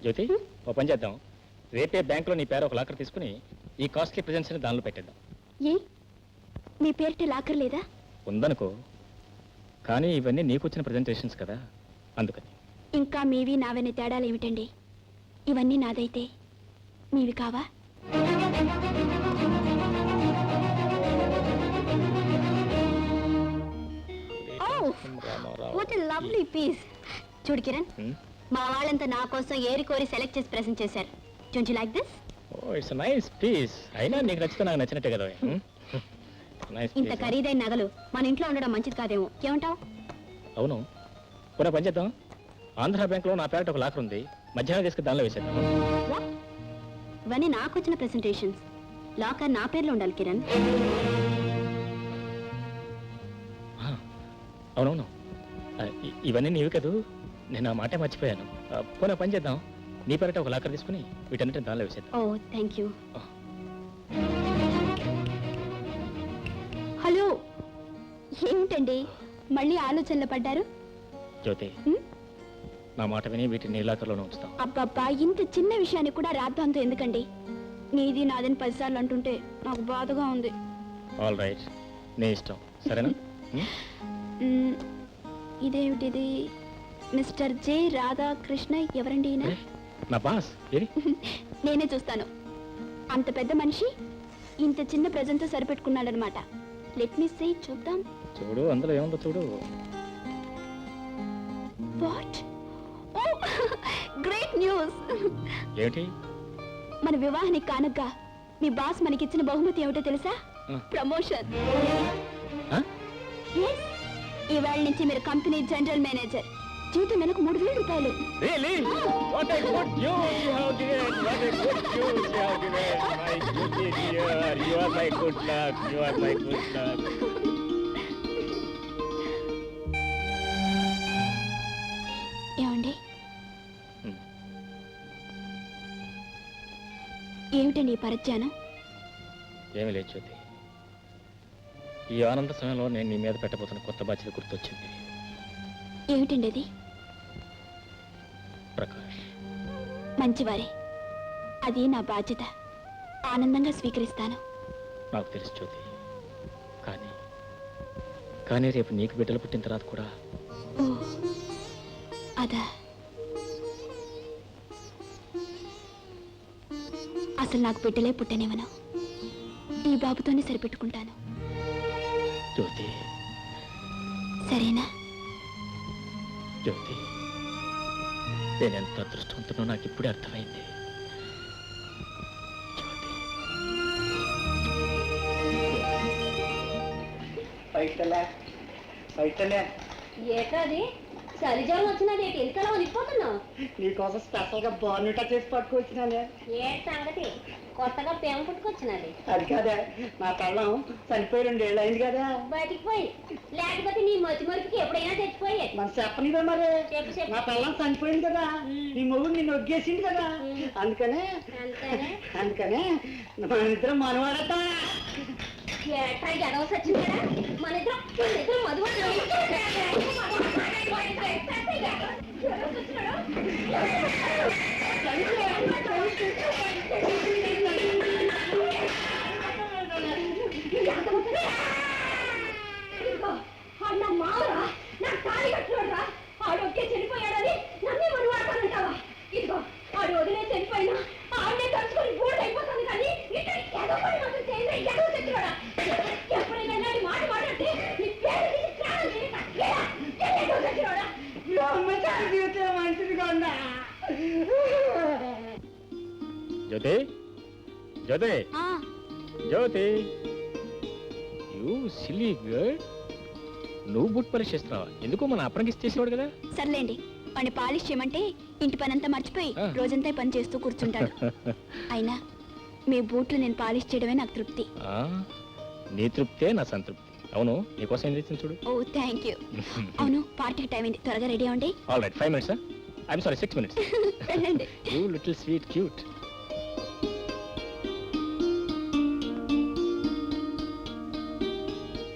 Jyothi, ఓ పని చేద్దాం. రేపే బ్యాంకులో నీ పేరు ఒక లాకర్ తీసుకుని ఈ కాస్ట్లీ ప్రెజెంట్స్ ని దానిలో పెట్టేద్దాం. ఏ, మీ పేరుటి లాకర్ లేదా? ఉందనుకో, కానీ ఇవన్నీ నీకు వచ్చిన ప్రెజెంటేషన్స్ కదా, అందుకని. ఇంకా మీవి నావని తేడాలు ఏమిటండి? ఇవన్నీ నాదైతే మీవి కావా? What a lovely piece. చూడు కిరణ్, మా వాళ్ళంతా నా కోసం ఏరి కోరి సెలెక్ట్ చేసి ప్రెజెంట్ చేశారు. Don't you like this? Oh, it's nice piece. అయినా నీకు నచ్చితే నాకు నచ్చినట్టే కదా. నైస్ ఇంత పీస్. ఖరీదైన నగలు మన ఇంట్లో ఉండడం మంచిది కాదేమో, ఏమంటావు? అవును, పోనీ పని చేద్దాం. ఆంధ్ర బ్యాంక్లో నా పేరు ఒక లాకర్ ఉంది, మధ్యాహ్నం తీసుకు దానిలో వేసేద్దాం. ఇవన్నీ నాకు వచ్చిన ప్రెజెంటేషన్స్. లాకర్ నా పేర్లో ఉండాలి కిరణ్. అవునవును, ఇవన్నీ నీవి కదూ, నేను ఆ మాటే మర్చిపోయాను. పోనీ పని చేద్దాం, నీ పేరట ఒక లాకర్ తీసుకుని వీటన్నిటిని దానిలో వేసేద్దాం. ఓ, థ్యాంక్ యూ. హలో, ఏమిటండి మళ్ళీ ఆలోచనలో పడ్డారు? జ్యోతి, నా మాట విని వీటిని నీ లాకర్లోనే ఉంచుతాం. అబ్బబ్బా, ఇంత చిన్న విషయాన్ని కూడా రాద్దాంతో ఎందుకండి? నీది నాదని 10 సార్లు అంటుంటే నాకు బాధగా ఉంది. ఆల్ రైట్, నీ ఇష్టం, సరేనా? ఇదేమిటిది? మిస్టర్ జె రాధాకృష్ణ ఎవరండి ఈయన? నా బాస్ ఏరి నేనే చూస్తాను. అంత పెద్ద మనిషి ఇంత చిన్న ప్రజెంట్తో సరిపెట్టుకున్నాడనమాట. లెట్ మీ సే, చూద్దాం. చూడు అందులో ఏముందో చూడు. వాట్? Oh great news! ఏమిటి? మన వివాహానికి కానుగ్గా మీ బాస్ మనకిచ్చిన బహుమతి ఏమిటో తెలుసా? ప్రమోషన్. ఇవాళ నుంచి మీరు కంపెనీ జనరల్ మేనేజర్. జీతం నెలకు 3,000 రూపాయలు. Really? What a good news you have given! What a good news you have given! My goodness, dear, you are my good luck. You are my good luck. ఏమండి? ఏమిటండి ఈ పరధ్యానం? ఏమి లేదు జ్యోతి. ఈ ఆనంద సమయంలో నేను నీ మీద పెట్టబోతున్న కొత్త బాధ్యత గుర్తొచ్చింది. ఏమిటండి అది? ప్రకాష్. మంచివారే. అది నా బాధ్యత. ఆనందంగా స్వీకరిస్తాను. నాకు తెలుసు జ్యోతి. కానీ రేపు నీకు బిడ్డలు పుట్టిన తర్వాత కూడా. ఓ అదా? అసలు నాకు బిడ్డలే పుట్టనివ్వను. ఈ బాబుతోనే సరిపెట్టుకుంటాను. జ్యోతి. సరేనా? జ్యోతి, నేనెంత అదృష్టవంతునో నాకు ఇప్పుడే అర్థమైంది. ఏటది చలిజ్వరం వచ్చినది? ఎంతలో వదిలిపోతున్నావు? నీకోసం స్పెషల్ గా బార్నిటా చేసి పట్టుకొచ్చినానే. ఏ సంగతి? కొత్తగా పేమ పుట్టుకొచ్చినది. అది కాదా, నా పెళ్ళం చనిపోయి 2 ఏళ్ళు అయింది కదా. బయటికి పోయి, లేకపోతే నీ మరిపికి ఎప్పుడైనా తెచ్చిపోయి. మన చెప్పనిదా మరి? చెప్పు. నా పెళ్ళం చనిపోయింది కదా, నీ మొగుడు నిన్ను ఒగ్గేసింది కదా. అందుకనే మన ఇద్దరం మనవాడతా. ఎట్లా ఎడవసి వచ్చింది కదా మన ఇద్దరం మధువా అన్న మావరా నా కాలి కట్టుకోడరా. ఆడు ఒకే చనిపోయాడని నన్నే మనువాడతానంటావా? ఇదిగో ఆడు వదిలే చనిపోయినా ఆడనే తలుచుకొని బూడిద అయిపోతుంది. కానీ ఇక్కడ ఏదో పని మాత్రం చేయండి. ఏదో తెచ్చుకోడా. ఎప్పుడైనా ఇలాంటి మాట మాట్లాడితే నీ పేరు తీసి ప్రాణం చేస్తా. ఏదో తెచ్చుకోడా. జీవితం మంచిదిగా ఉందా? జ్యోతి, జ్యోతి, ఆ, జ్యోతి, యూ సిల్లీ గర్ల్. నువ్వు బుట్ పాలిష్ చేస్తున్నావా? ఎందుకో మన అప్రంగిస్ చేసేవాడు కదా. సర్లేండి. వాడిని పాలిష్ చేయమంటే ఇంటి పనంతా మర్చిపోయి ఆ. రోజంతా పని చేస్తూ కూర్చుంటాడు. అయినా మీ బూట్లు నేను పాలిష్ చేయడమే నాకు తృప్తి. ఆ, నీ తృప్తే నా సంతృప్తి. అవును, నీకోసం ఏం చేసింది చూడు. Oh thank you. అవును, పార్టీకి టైం అయింది. త్వరగా రెడీ అవ్వండి. All right, 5 minutes. I'm sorry, 6 minutes. వెళ్ళండి. You little sweet cute.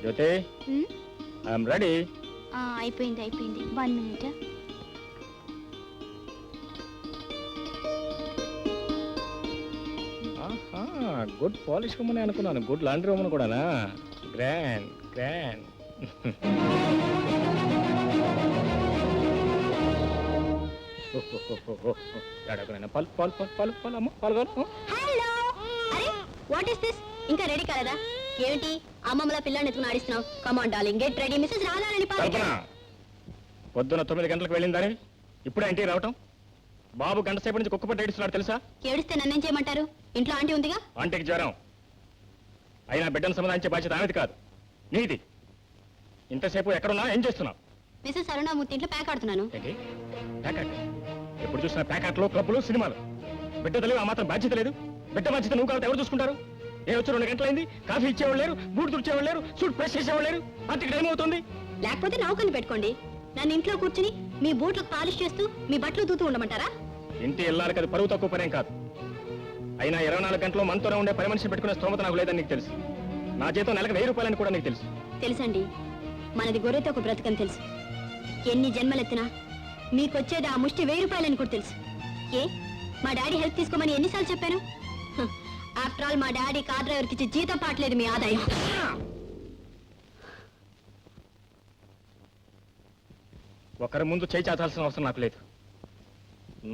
Jyoti, um, I'm ready. అయిపోయింది 1 minute. గుడ్ పాలిష్ రూమ్ అని అనుకున్నాను. గుడ్ లాండ్రీ రూమ్ కూడానా? Grand grand. పాలు పాలు పాలు పాలు పాలు అమ్మ పాలు కాదు. హలో. అరే వాట్ ఇస్ దిస్? ఇంకా రెడీ కాలేదా? ఏమిటి అమ్మమ్మల పిల్లని ఎత్తుకుని ఆడిస్తున్నావు? Come on darling, get ready. Mrs Radharani Kalpana, పొద్దున 9 గంటలకు వెళ్ళిందని ఇప్పుడు ఇంటికి రావటం. బాబు గంట సేపు నుంచి కుక్క పట్టి ఏడుస్తున్నాడు తెలుసా? ఏడిస్తే నన్నేం చేయమంటారు? ఇంట్లో ఆంటీ ఉందిగా. ఆంటీకి జ్వరం. అయినా బిడ్డను సమాధానించే బాధ్యత ఆమెది కాదు, నీది. ఇంతసేపు ఎక్కడున్నా ఏం చేస్తున్నావు? మిస్సెస్ అరుణామూర్తి ఇంట్లో ప్యాక్ ఆడుతున్నాను. ఏంటి ప్యాకెట్? ఎప్పుడు చూసినా ప్యాకెట్లు, క్లబ్బులు, సినిమాలు. బిడ్డ తెలివి ఆ మాత్రం బాధ్యత లేదు. బిడ్డ బాధ్యత నువ్వు కాబట్టి ఎవరు చూసుకుంటారు? ఏ వచ్చి 2 గంటలైంది, కాఫీ ఇచ్చేవాళ్ళు లేరు, బూట్ తుడిచేవాళ్ళు లేరు, సూట్ ప్రెస్ చేసేవాళ్ళు లేరు. అంతకి టైం అవుతుంది. లేకపోతే నౌకర్ని పెట్టుకోండి. నన్ను ఇంట్లో కూర్చుని మీ బూట్లకు పాలిష్ చేస్తూ మీ బట్టలు తూతూ ఉండమంటారా? ఇంటి ఇల్లాలకి అది పరువు తక్కువ పనేం కాదు. అయినా 24 గంటలు మనతోనే ఉండే పని మనిషిని పెట్టుకునే స్తోమత నాకు లేదని నీకు తెలుసు. నా జీతం నెలకు 1000 రూపాయలని కూడా నీకు తెలుసు. తెలుసండి, మనది గొర్రెతో ఒక బ్రతకని తెలుసు. ఎన్ని జన్మలెత్తినా మీకొచ్చేది ఆ ముష్టి 1000 రూపాయలని కూడా తెలుసు. ఏ మా డాడీ హెల్ప్ తీసుకోమని ఎన్నిసార్లు చెప్పాను? ఆఫ్టర్ ఆల్ మా డాడీ కార్ డ్రైవర్కి ఇచ్చే జీతం పాటలేదు మీ ఆదాయం. ఒకరి ముందు చేయి చాచాల్సిన అవసరం నాకు లేదు.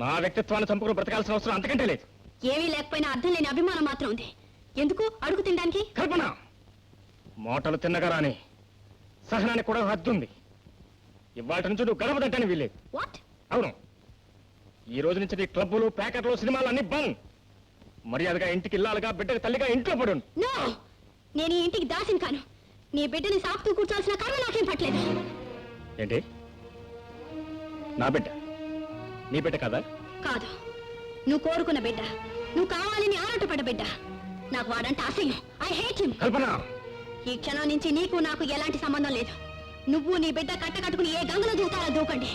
నా వ్యక్తిత్వాన్ని చంపుకుని బ్రతకాల్సిన అవసరం అంతకంటే లేదు. ఏమీ లేకపోయినా అర్థం లేని అభిమానం మాత్రం ఉంది. ఎందుకు అడుగు తినడానికి? కల్పన, మాటలు తిన్నగా రాని సహనానికి కూడా హద్దుంది. ఇవాటి నుంచి నువ్వు గడప తింటాను వీల్లేదు. వాట్? అవును, ఈ రోజు నుంచి నీ క్లబ్బులు, ప్యాకెట్లు, సినిమాలు అన్ని బంద్. మర్యాదగా ఇంటికి ఇల్లాలుగా, బిడ్డకి తల్లిగా ఇంట్లో పడు. నో, నేను ఈ ఇంటికి దాసిని కాను. నీ బిడ్డని సాకుతూ కూర్చోాల్సిన కారణం నాకేం పట్టలేదు. ఏంటి? నా బిడ్డ నీ బిడ్డ కదా? కాదు, నువ్వు కోరుకున్న బిడ్డ, నువ్వు కావాలని ఆరాటపడ్డ బిడ్డ. నాకు వాడంటే అసహ్యం. I hate him. కల్పన, ఈ క్షణం నుంచి నీకు నాకు ఎలాంటి సంబంధం లేదు. నువ్వు నీ బిడ్డ కట్టుకుని ఏ గంగలో దూకాలో దూకండి.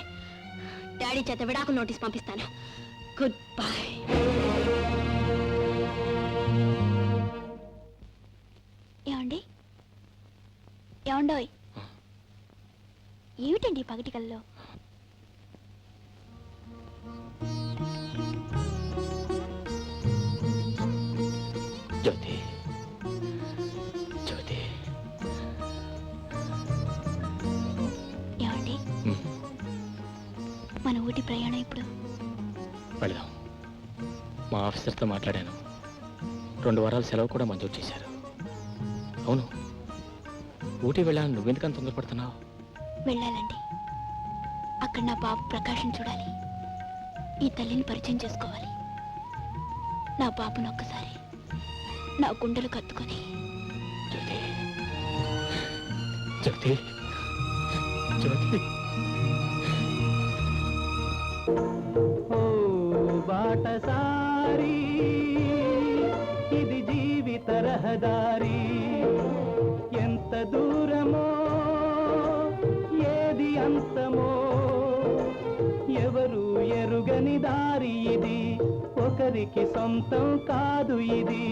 డాడీ చేత విడాకులు నోటీస్ పంపిస్తాను. Good bye. ఏమండి? ఏమండోయ్? ఏమిటండి పగటి కల్లో? జ్యోతి, జ్యోతి. ఏమండి, మన ఊటి ప్రయాణం ఇప్పుడు? వెళదాం. మా ఆఫీసర్తో మాట్లాడాను. 2 వారాల సెలవు కూడా మంజూరు చేశారు. అవును, ఊటీ వెళ్ళాను. నువ్వెందుకని తొందరపడుతున్నావు? వెళ్ళాలండి. అక్కడ నా బాబు ప్రకాశం చూడాలి. ఈ తల్లిని పరిచయం చేసుకోవాలి. నా బాబును ఒక్కసారి నా గుండెలు కత్తుకొని. జ్యోతి, జ్యోతి, జ్యోతి. ఓ బాటసారి, ఇది జీవిత రహదారి. ఎంత దూరమో, ఏది అంతమో, ఎవరు ఎరుగని దారి ఇది. ఒకరికి సొంతం కాదు ఇది.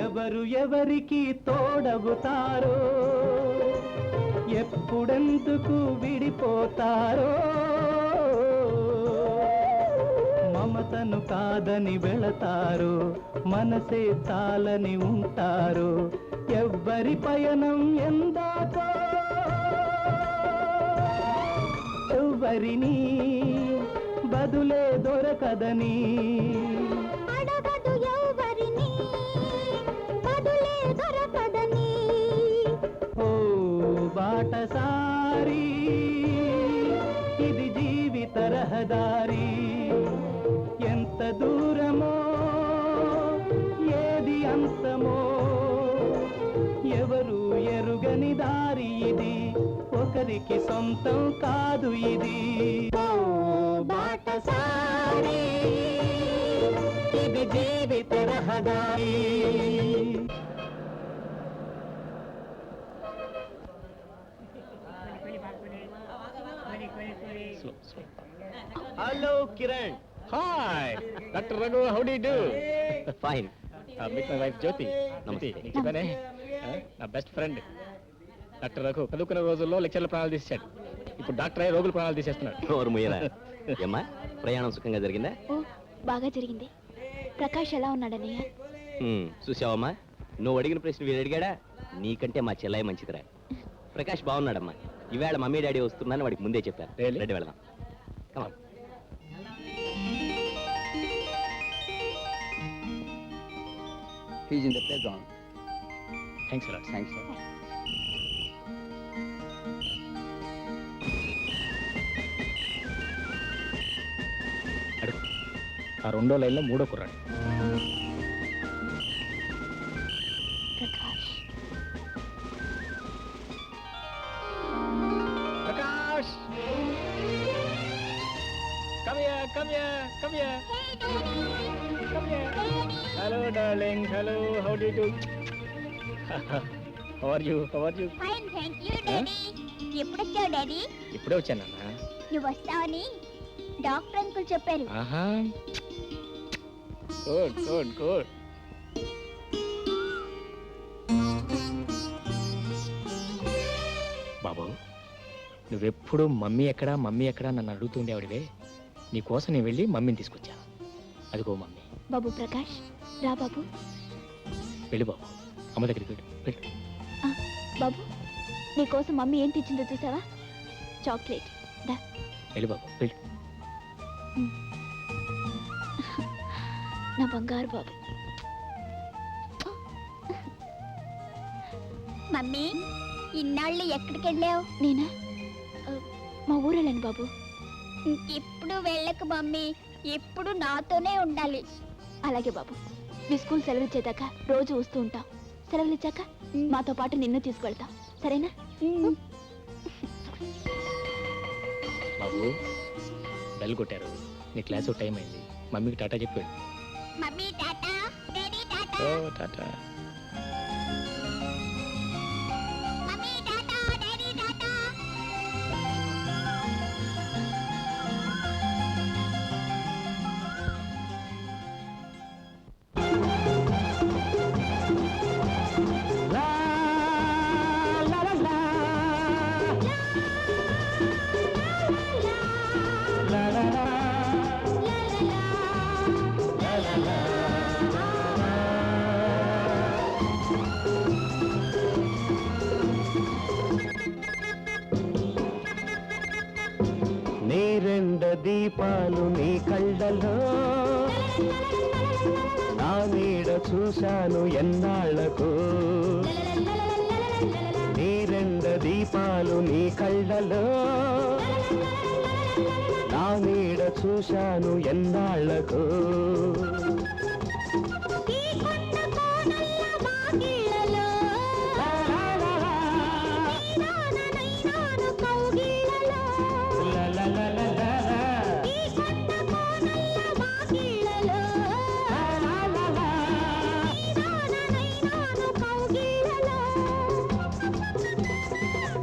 ఎవరు ఎవరికి తోడవుతారో, ఎప్పుడెందుకు విడిపోతారో, మమతను కాదని వెళతారు, మనసే చాలని ఉంటారు. ఎవ్వరి పయనం ఎందాకో, ఎవ్వరిని బదులే దొరకదని. ఓ బాటసారి, ఇది జీవిత రహదారి. ఎంత దూరమో, ఏది అంతమో, ఎవరు ఎరుగని దారి ఇది. ఒకరికి సొంతం కాదు ఇది. ఓ బాటసారి, ఇది జీవిత రహదారి. Hello Kiran. Hi doctor Raghu, how do you do? Fine. Meet my wife Jyothi. నమస్తే. చెప్పానే, నా బెస్ట్ ఫ్రెండ్ డాక్టర్ రఘు. చదువుకున్న రోజుల్లో లెక్చర్ల ప్రాణాలు తీసాడు. ఇప్పుడు డాక్టర్ అయ్యి రోగుల ప్రాణాలు తీసేస్తున్నాడు. నోరు ముయ్యరా. ఏమ్మా, ప్రయాణం సుఖంగా జరిగిందా? ఓ, బాగా జరిగింది. ప్రకాష్ ఎలా ఉన్నాడన్నయ్య? చూసావమ్మా, నువ్వు అడిగిన ప్రశ్న వీడు అడిగాడా? నీకంటే మా చెల్లాయి మంచిదిరా. ప్రకాష్ బాగున్నాడమ్మా. ఈవేళ మమ్మీ డాడీ వస్తున్నాను వాడికి ముందే చెప్పాను. Really? రెడీ వెళదాం. కమాన్. He's in the playground. Thanks a lot. Thanks, sir. అడుగు. ఆ 2వ లైన్లో 3వ కుర్రాడు. Prakash. Prakash, come here, come here, come here. Come here. Hello, darling. Hello, how do you do? How are you? How are you? Fine, thank you daddy. ఎప్పుడు వచ్చావు daddy? ఇప్పుడే వచ్చాను నాన్న. నువ్వు వస్తావని డాక్టర్ అంకుల్ చెప్పారు. ఆహా, గుడ్ గుడ్ గుడ్. బాబు నువ్వెప్పుడు మమ్మీ ఎక్కడా నన్ను అడుగుతుండేవాడివే నీకోసం నేను వెళ్ళి మమ్మీని తీసుకొచ్చా. అదిగో మమ్మీ. బాబు ప్రకాష్ రా బాబు. వెళ్ళు బాబు, అమ్మ దగ్గరికి వెళ్ళు. వెళ్ళు. బాబు నీకోసం మమ్మీ ఏం తెచ్చిందో చూసావా? చాక్లెట్. దా. వెళ్ళు బాబు, వెళ్ళు. నా బంగారు బాబు. మమ్మీ ఇన్నాళ్ళు ఎక్కడికి వెళ్ళావు? నేనా మా ఊరెళ్ళాను బాబు. ఇప్పుడు వెళ్ళకు మమ్మీ, ఎప్పుడు నాతోనే ఉండాలి. అలాగే బాబు, మీ స్కూల్ సెలవు ఇచ్చేదాకా రోజు వస్తూ ఉంటాం. సెలవులు ఇచ్చాక మాతో పాటు నిన్ను తీసుకెళ్తాం, సరేనా? బాబు బెల్ కొట్టారు, నీ క్లాసు టైం అయింది. మమ్మీకి టాటా చెప్పి వెళ్ళు. Mummy tata, daddy tata. Oh tata. Mummy tata, daddy tata. లా, లా, లా, లా. లా, లా, లా. లా, లా, లా. నీ రెండు దీపాలు నీ కళ్ళలో నా నీడ చూశాను ఎన్నాళ్లకు. నీ రెండు దీపాలు నీ కళ్ళలో నా నీడ చూశాను ఎన్నాళ్లకు.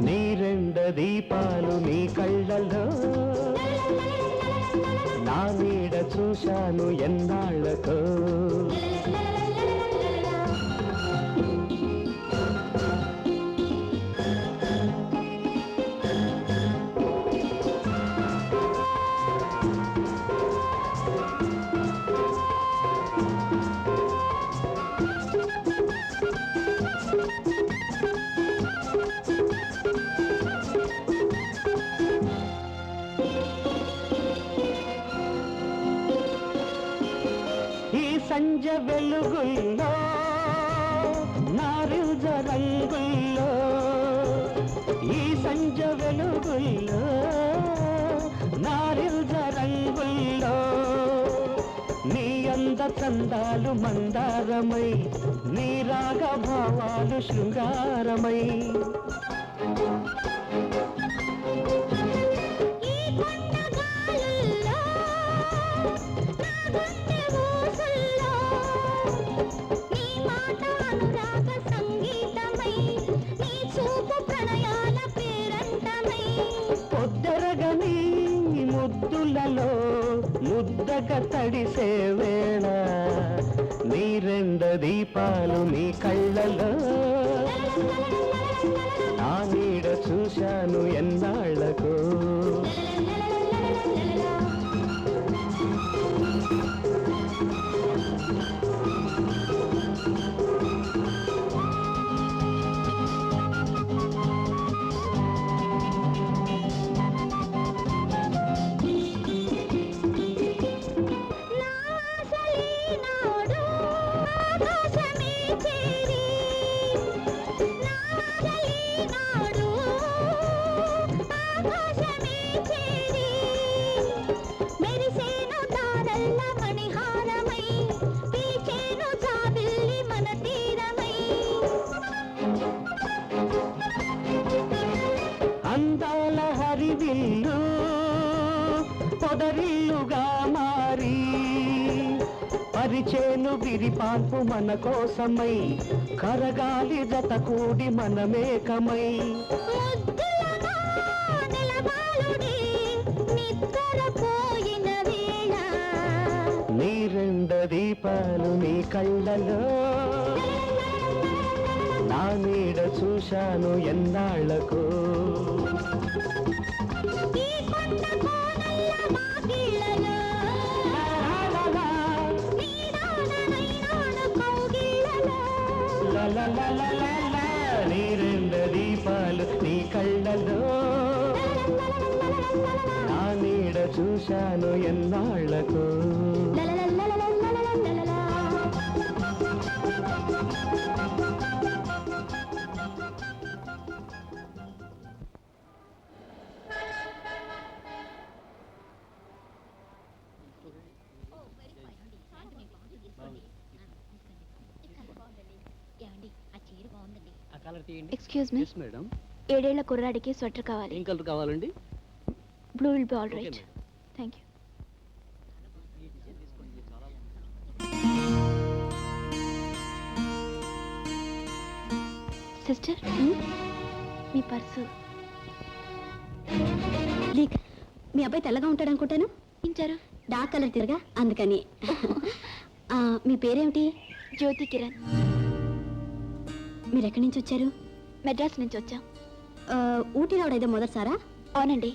నీ రెండు దీపాలు నీ కళ్ళలో నా నీడ చూశాను ఎన్నాళ్లకు. ఈ సంజ వెలుగుల్లో నారింజ రంగుల్లో, ఈ సంజ వెలుగుల్లో నారింజ రంగుల్లో నీ అంద చందాలు మందారమై, నీ రాగ భావాలు శృంగారమై. పొద్దరగని ముద్దులలో ముద్దగా తడిసే వేళ నీ రెండు దీపాలు నీ కళ్ళలో నా నీడ చూశాను ఎన్నాళ్లకు. అందాల హరివిల్లు పొదరిల్లుగా మారి పరిచేను విరిపాన్పు మన కోసమై, కరగాలి జత కూడి మనమేకమై. నీ రెండు దీపాలు నీ కళ్ళలో నా నీడ చూశాను ఎన్నాళ్లకు. చూశాను ఎన్నాళ్లకు. లలలలలలలలలలలా. ఎక్స్క్యూజ్ మీ, మేడం 7 ఏళ్ల కుర్రాడికి స్వెటర్ కావాలి. ఏం కలర్ కావాలండి? Blue will be all right. Thank you. Sister, మీ పర్సు. లీక్. మీ అబ్బాయి తెల్లగా ఉంటాడు అనుకుంటాను. ఇంచారు డార్క్ కలర్ తిరగా అందుకని. మీ పేరేమిటి? జ్యోతి కిరణ్. మీరు ఎక్కడి నుంచి వచ్చారు? మెడ్రాస్ నుంచి వచ్చాం. ఊటీ రావడం ఇదే మొదటిసారా? అవునండి,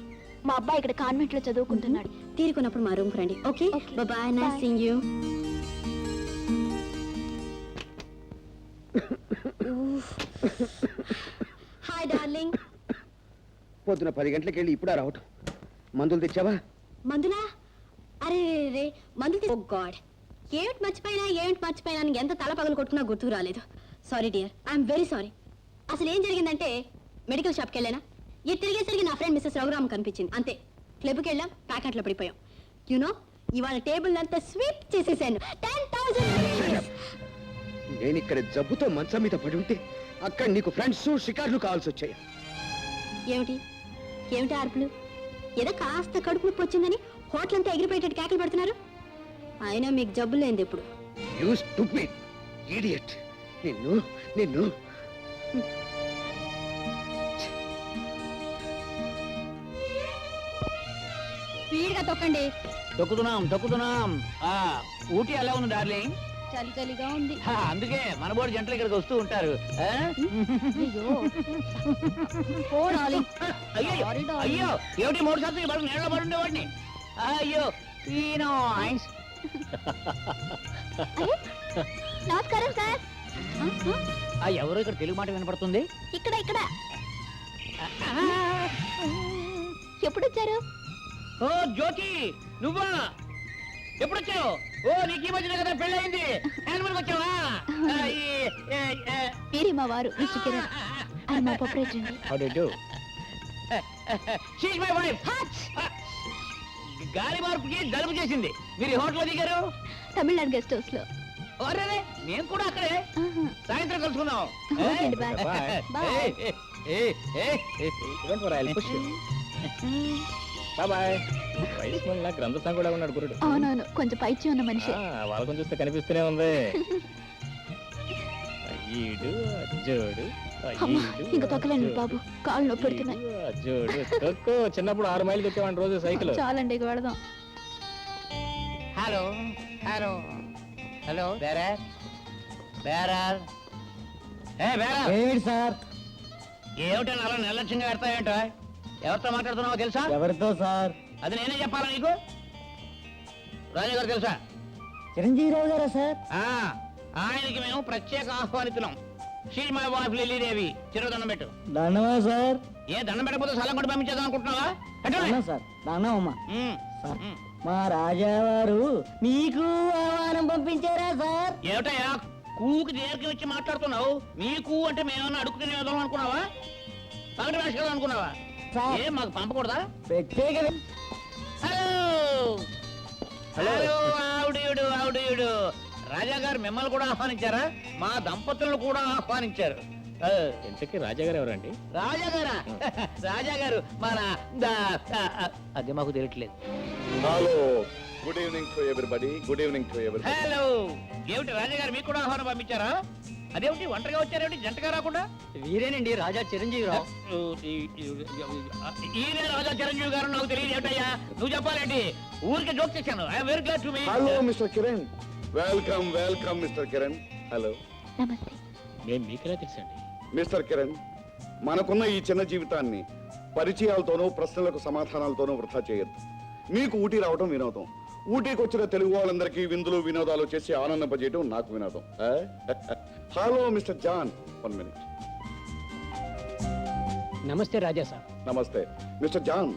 మా అబ్బాయి ఇక్కడ కాన్వెంట్ లో చదువుకుంటున్నాడు. తీరుకున్నప్పుడు మా రూమ్ రండి. Okay, bye. Nice seeing you. Hi darling. పొద్దున 10 గంటలకు వెళ్ళి ఇప్పుడు రావటం. మందులు తెచ్చావా? మందులా? అరే రే, మందులు. ఓ గాడ్, ఏమిటి మర్చిపోయినా అని ఎంత తల పగలు కొట్టుకున్నా గుర్తుకు రాలేదు. Sorry dear, I'm very sorry. అసలు ఏం జరిగిందంటే మెడికల్ షాప్కి వెళ్ళానా, ఇది తిరిగేసరికి నా ఫ్రెండ్ మిస్సెస్ రఘురామ్ కనిపించింది. అంతే, క్లబ్కి వెళ్ళాం, ప్యాకెట్లో పడిపోయాం. యునో, ఇవాళ టేబుల్ అంతా స్వీప్ చేసేసాను. 10,000. నేను ఇక్కడ జబ్బుతో మంచం మీద పడి ఉంటే అక్కడ నీకు ఫ్రెండ్స్ షికార్లు కావాల్సి వచ్చాయి. ఏమిటి అరుపులు? ఏదో కాస్త కడుపు నొప్పి వచ్చిందని హోటల్ అంతా ఎగిరిపోయేటట్టు కేకలు పెడుతున్నారు. అయినా మీకు జబ్బు లేనిది ఎప్పుడు? You stupid idiot. నిన్ను స్పీడ్గా తొక్కండి. తొక్కుతున్నాం. ఊటీ ఎలా ఉంది డార్లింగ్? చలి చలిగా ఉంది. అందుకే మన బోర్డు జంటలు ఇక్కడికి వస్తూ ఉంటారు. అయ్యో ఏమిటి 3 శాతం బడుగు నీళ్ళ పడి ఉండేవాడిని. అయ్యో నమస్కారం సార్. ఎవరు ఇక్కడ తెలుగు మాట వినపడుతుంది? ఇక్కడ ఎప్పుడు వచ్చారు? ఓ జ్యోతి, నువ్వా? ఎప్పుడొచ్చావు? ఓ నీకు ఈ మధ్యన కదా పెళ్ళయింది. వచ్చావా? మీరే మా వారు మిస్టర్ కిరణ్. ఆయన మా ప్రొపరేటర్ అండి. How do you do? She's my wife. గాలి మార్పుకి జలుబు చేసింది. మీరు హోటల్లో దిగారు? తమిళనాడు గెస్ట్ హౌస్ లో. ఒరేరే, నేను కూడా అక్కడే. సాయంత్రం కలుసుకుందాం. Okay, bye. Bye. Don't worry, I'll push you. Bye. వయసు మళ్ళీ నాకు గ్రంథస్థం కూడా ఉన్నాడు గురుడు. అవునవును, కొంచెం పైచి ఉన్న మనిషి. వాళ్ళకొని చూస్తే కనిపిస్తూనే ఉంది. అయ్యడు అజ్జోడు. ఇంకా తొక్కలేండి బాబు, కాళ్ళు నొప్పి పెడుతున్నాయి. అజ్జోడు తొక్కు. చిన్నప్పుడు 6 మైళ్ళు తొక్కేవాడి రోజు సైకిల్. చాలండి, ఇక వెళదాం. Hello hello hello bearer bearer sir ఏమిటో అలా నిర్లక్ష్యంగా పెడతావేంటో? ఎవరితో మాట్లాడుతున్నావో తెలుసా? ఎవరితో సార్? అది నేనే చెప్పాలా నీకు? రాజు గారు తెలుసా? చిరంజీవిరావు గారా సార్? ఆయనకి మేము ప్రత్యేక ఆహ్వానితున్నాం. She my wife Lillydevi. చిరుదండం పెట్టు. దండమా సార్? ఏ దండం పెట్టకపోతే సలం కూడా పంపించేద్దాం అనుకుంటున్నావా? పెట్టండి. సార్ దండమ్మా. ఉమ్. మా రాజావారు మీకు ఆహ్వానం పంపించారా సార్? ఏమిటయ్యా కూకి దేనికి వచ్చి మాట్లాడుతున్నావు? నీకు అంటే మేమన్నా అడుక్కునే విధానం అనుకున్నావా? పగటి వేషకాలు అనుకున్నావా? ఏం మాకు పంపకూడదా? ప్రత్యేక హలో హలో ఆవిడీయుడు రాజా గారు మిమ్మల్ని కూడా ఆహ్వానించారా? మా దంపతులను కూడా ఆహ్వానించారు. ఇంతకీ రాజాగారు ఎవరండి? రాజాగారా? రాజాగారు మన అదే మాకు తెలియట్లేదు. Hello, good evening to everybody. Good evening to everybody. Hello, ఏమిటి రాజాగారు మీకు కూడా ఆహ్వానం పంపించారా? అదేమిటి ఒంటరిగా వచ్చారేమిటి, జంటగా రాకుండా? వీరేనండి రాజా చిరంజీవిరావు. ఈయన రాజా చిరంజీవి గారు. నాకు తెలియదు ఏమిటయ్యా, నువ్వు చెప్పాలేంటి? ఊరికి జోక్ చేశాను. I'm very glad to meet. Hello mister Kiran. Welcome mister Kiran. Hello. నమస్తే. మేము మీకెలా తెలుసండి? మిస్టర్ కిరణ్, మనకున్న ఈ చిన్న జీవితాన్ని పరిచయాలతోనూ ప్రశ్నలకు సమాధానాలతోనూ వృధా చేయొద్దు. మీకు ఊటీ రావడం వినోదం. ఊటీకి వచ్చిన తెలుగు వాళ్ళందరికీ విందులు వినోదాలు చేసి ఆనందింపజేయడం నాకు వినోదం. Hello mister John, 1 minute. నమస్తే రాజా సార్. నమస్తే మిస్టర్ జాన్.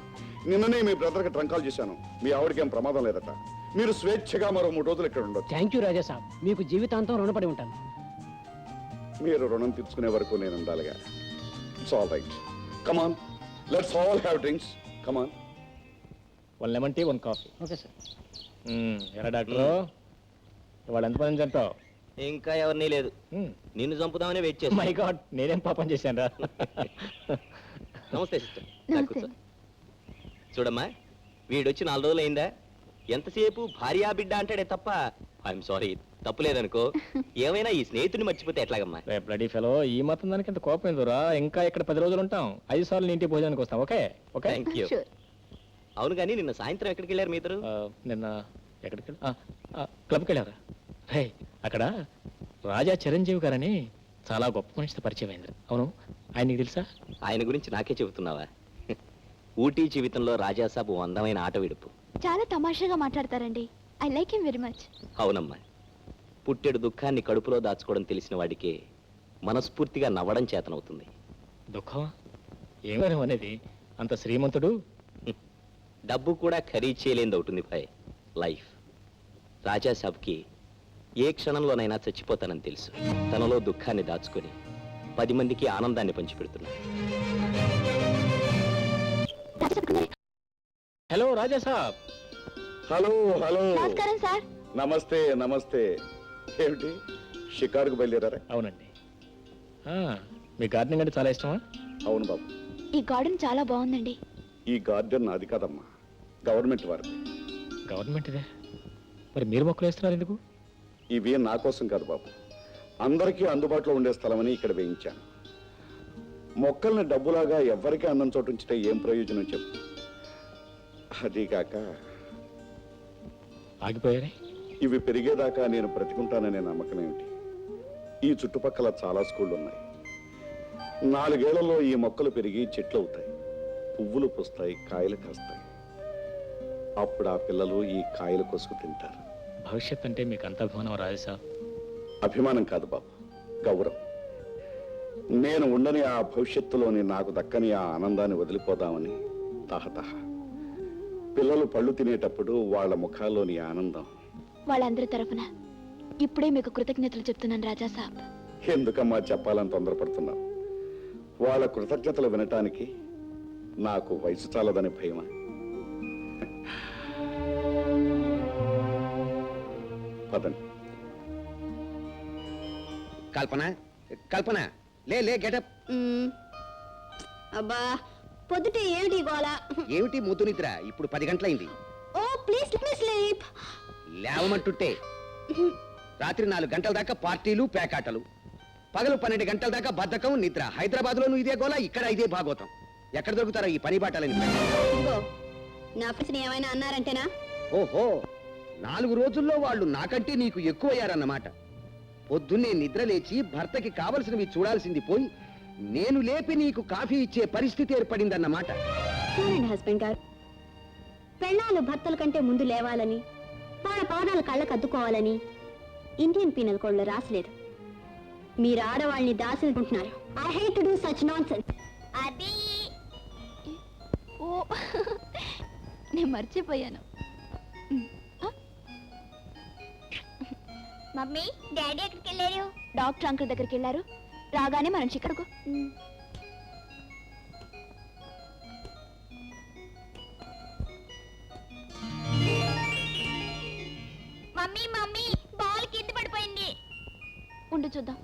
నిన్ననే మీ బ్రదర్కి ట్రంకాల్ చేశాను. మీ ఆవిడకి ఏం ప్రమాదం లేదట. మీరు స్వేచ్ఛగా మరో 3 రోజులు ఇక్కడ ఉండొచ్చు. థ్యాంక్ యూ రాజా సాబ్, మీకు జీవితాంతం రుణపడి ఉంటాను. మీరు రుణం తీర్చుకునే వరకు నేను ఉండాలిగా. It's all right. Come on, let's all have drinks. Come on. 1 lemon tea 1 coffee. Okay sir. ఎరా డాక్టర్, ఇవాళ ఎంత పని చంపావు? ఇంకా ఎవరినీ లేదు, నిన్ను చంపుదామని వెయిట్ చేస్తా. మై గాడ్, నేనేం పాపం చేశాను రా. నమస్తే సిస్టర్. నమస్తే. చూడమ్మా, వీడొచ్చి 4 రోజులు అయిందా? ఎంతసేపు భార్యా బిడ్డ అంటాడే తప్ప ఐఎమ్ సారీ తప్పులేదనుకో. ఏమైనా ఈ స్నేహితుడిని మర్చిపోతే ఎట్లాగమ్మా? రే బ్లడీ ఫెలో, ఈ మాత్రం దానికి ఎంత కోపం ఎందురా? ఇంకా ఇక్కడ 10 రోజులు ఉంటాం. 5 సార్లు నీ ఇంటికి భోజనానికి వస్తాం. Okay okay. Thank you. Sure. అవును కానీ నిన్న సాయంత్రం ఎక్కడికి వెళ్ళారు మీ ఇద్దరు? నిన్న ఎక్కడికి క్లబ్కి వెళ్ళారా? రే, అక్కడ రాజా చిరంజీవి గారని చాలా గొప్ప మనిషితో పరిచయం అయింది. అవును, ఆయన నీకు తెలుసా? ఆయన గురించి నాకే చెబుతున్నావా? ఊటీ జీవితంలో రాజాసాబు అందమైన ఆట విడుపు. చాలా తమాషాగా మాట్లాడతారండి. I like him very much. అవునమ్మా, పుట్టెడు దుఃఖాన్ని కడుపులో దాచుకోవడం తెలిసిన వాడికి మనస్ఫూర్తిగా నవ్వడం చేతనవుతుంది. దుఃఖం ఏమని అనేది? అంత శ్రీమంతుడు. డబ్బు కూడా ఖరీదు చేయలేనిది అవుతుంది భాయ్, లైఫ్. రాజాసాబ్కి ఏ క్షణంలోనైనా చచ్చిపోతానని తెలుసు. తనలో దుఃఖాన్ని దాచుకొని 10 మందికి ఆనందాన్ని పంచిపెడుతున్నాడు. Hello Raja Saab. Hello hello. నమస్కారం సార్. నమస్తే నమస్తే. ఏమిటి షికారుకు బయలుదేరారా? అవునండి. మీ గార్డెనింగ్ అంటే చాలా ఇష్టమా? అవును బాబు. ఈ గార్డెన్ చాలా బాగుందండి. ఈ గార్డెన్ నాది కాదమ్మా, గవర్నమెంట్ వారిది. గవర్నమెంట్ ఇదే, మరి మీరు మొక్కలు వేస్తున్నారు ఎందుకు? ఇవి నా కోసం కాదు బాబు, అందరికీ అందుబాటులో ఉండే స్థలమని ఇక్కడ వేయించాను. మొక్కల్ని డబ్బులాగా ఎవ్వరికీ అందం చోటు ఉంచితే ఏం ప్రయోజనం చెప్పు. అదీగాక ఆగిపోయారే. ఇవి పెరిగేదాకా నేను బ్రతికుంటాననే నమ్మకం ఏమిటి? ఈ చుట్టుపక్కల చాలా స్కూళ్ళు ఉన్నాయి. 4 ఏళ్లలో ఈ మొక్కలు పెరిగి చెట్లు అవుతాయి, పువ్వులు పూస్తాయి, కాయలు కాస్తాయి. అప్పుడు ఆ పిల్లలు ఈ కాయలు కోసుకు తింటారు. భవిష్యత్ అంటే మీకు అంత అభిమానం రాజా సాబ్? అభిమానం కాదు బాబు, గౌరవం. నేను ఉండని ఆ భవిష్యత్తులోని నాకు దక్కని ఆ ఆనందాన్ని వదిలిపోదామని తహతహ. పిల్లలు పళ్ళు తినేటప్పుడు వాళ్ళ ముఖాల్లోని ఆనందం. వాళ్ళందరి తరఫున ఇప్పుడే మీకు కృతజ్ఞతలు చెప్తున్నాను రాజా సాబ్. ఎందుకమ్మా చెప్పాలని తొందరపడుతున్నావు? వాళ్ళ కృతజ్ఞతలు వినటానికి నాకు వయసు చాలదని భయమా? పదండి. కల్పన, కల్పన, లే లే గెటప్. అబ్బా, పొద్దుటే ఏమిటి గోల? ఏమిటి ముద్దు నిద్ర? ఇప్పుడు 10 గంటలైంది. ఓ ప్లీజ్ లెట్ మీ స్లీప్. లేవమంటుంటే రాత్రి 4 గంటల దాకా పార్టీలు పేకాటలు, పగలు 12 గంటల దాకా బద్ధకం నిద్ర. హైదరాబాద్ లోను ఇదే గోల, ఇక్కడ ఇదే భాగవతం. ఎక్కడ దొరుకుతారో ఈ పని బాటలని? ఇదిగో, నా ఫ్రెండ్స్ ఏమైనా అన్నారంటేనా? ఓహో, 4 రోజుల్లో వాళ్ళు నాకంటే నీకు ఎక్కువయ్యారన్నమాట. పొద్దున్నే నిద్ర లేచి భర్తకి కావలసినవి చూడాల్సింది పోయి నేను లేపి నీకు కాఫీ ఇచ్చే పరిస్థితి ఏర్పడిందన్నమాట. చూడండి హస్బెండ్ గారు, పెళ్ళాలు భర్తల కంటే ముందు లేవాలని, వాళ్ళ పాదాలు కళ్ళకు అద్దుకోవాలని ఇండియన్ పీనల్ కోడ్లో రాసలేదు. మీరు ఆడవాళ్ళని దాసుకుంటున్నారు. I hate to do such nonsense. అది ఓ నేను మర్చిపోయాను. మమ్మీ, డాడీ ఎక్కడికి వెళ్ళారు? డాక్టర్ అంకుల్ దగ్గరికి వెళ్ళారు. రాగానే మనం చిక్కడుకో. మమ్మీ మమ్మీ, బాల్ కింద పడిపోయింది. ఉండు చూద్దాం.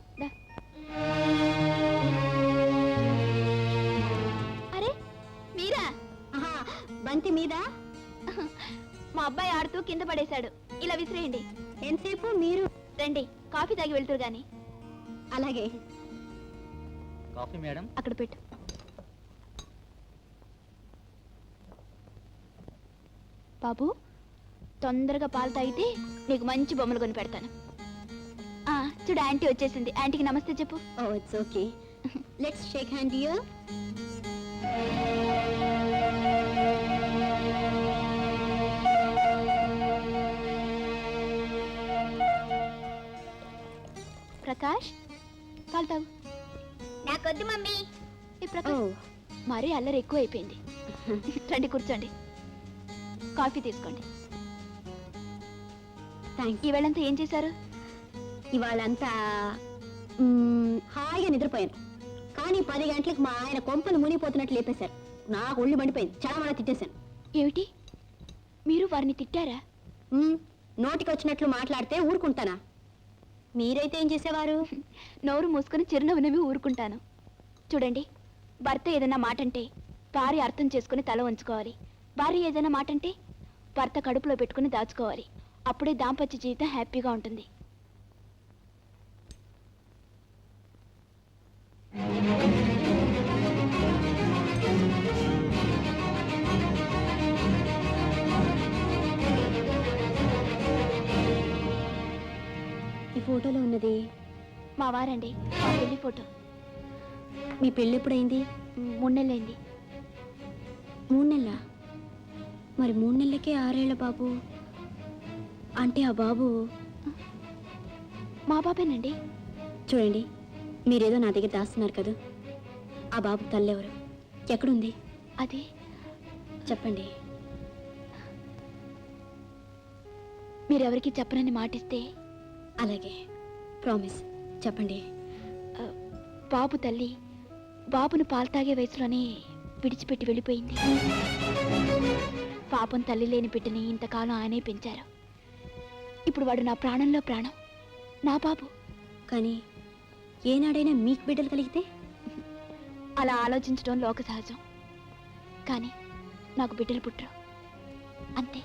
అరే మీరా? బంతి మీద మా అబ్బాయి ఆడుతూ కింద పడేశాడు. ఇలా విసిరేయండి. ఎంతసేపు మీరు? రండి, కాఫీ తాగి వెళ్తురు గాని. అలాగే. Coffee madam. అక్కడ పెట్టు. బాబు, తొందరగా పాలు తాగితే నీకు మంచి బొమ్మలు కొని పెడతాను. చూడు, ఆంటీ వచ్చేసింది. ఆంటీకి నమస్తే చెప్పు. Oh it's okay. Let's shake hand here. Prakash, పాలు తాగు. నాకొద్దు మమ్మీ. ప్రకాష్, మరీ అల్లరి ఎక్కువ అయిపోయింది. రండి కూర్చోండి, కాఫీ తీసుకోండి. థ్యాంక్స్. ఈవేళంతా ఏం చేశారు? ఇవాళంతా హాయిగా నిద్రపోయాను. కానీ 10 గంటలకు మా ఆయన కొంపలు మునిగిపోతున్నట్లు లేపేశారు. నాకు ఒళ్ళు మండిపోయింది. చాలా తిట్టేశాను. ఏమిటి, మీరు వారిని తిట్టారా? నోటికి వచ్చినట్లు మాట్లాడితే ఊరుకుంటానా? మీరైతే ఏం చేసేవారు? నోరు మూసుకొని చిరునవ్వు నవ్వి ఊరుకుంటాను. చూడండి, భర్త ఏదైనా మాటంటే భార్య అర్థం చేసుకుని తల వంచుకోవాలి. భార్య ఏదైనా మాటంటే భర్త కడుపులో పెట్టుకుని దాచుకోవాలి. అప్పుడే దాంపత్య జీవితం హ్యాపీగా ఉంటుంది. ఈ ఫోటోలో ఉన్నది మా వారండి, మా పెళ్లి ఫోటో. మీ పెళ్ళి ఎప్పుడైంది? 3 నెలలైంది. 3 నెలల? మరి 3 నెలలకే 6 ఏళ్ల బాబు అంటే ఆ బాబు మా బాబేనండి. చూడండి, మీరేదో నా దగ్గర దాస్తున్నారు కదా. ఆ బాబు తల్లెవరు? ఎక్కడుంది? అది చెప్పండి. మీరెవరికి చెప్పనని మాటిస్తే. అలాగే, ప్రామిస్. చెప్పండి. బాబు తల్లి బాబును పాలు తాగే వయసులోనే విడిచిపెట్టి వెళ్ళిపోయింది. పాపం తల్లి లేని బిడ్డని ఇంతకాలం ఆయనే పెంచారు. ఇప్పుడు వాడు నా ప్రాణంలో ప్రాణం, నా బాబు. కానీ ఏనాడైనా మీకు బిడ్డలు కలిగితే? అలా ఆలోచించడం లోక సహజం. కానీ నాకు బిడ్డలు పుట్టరు, అంతే.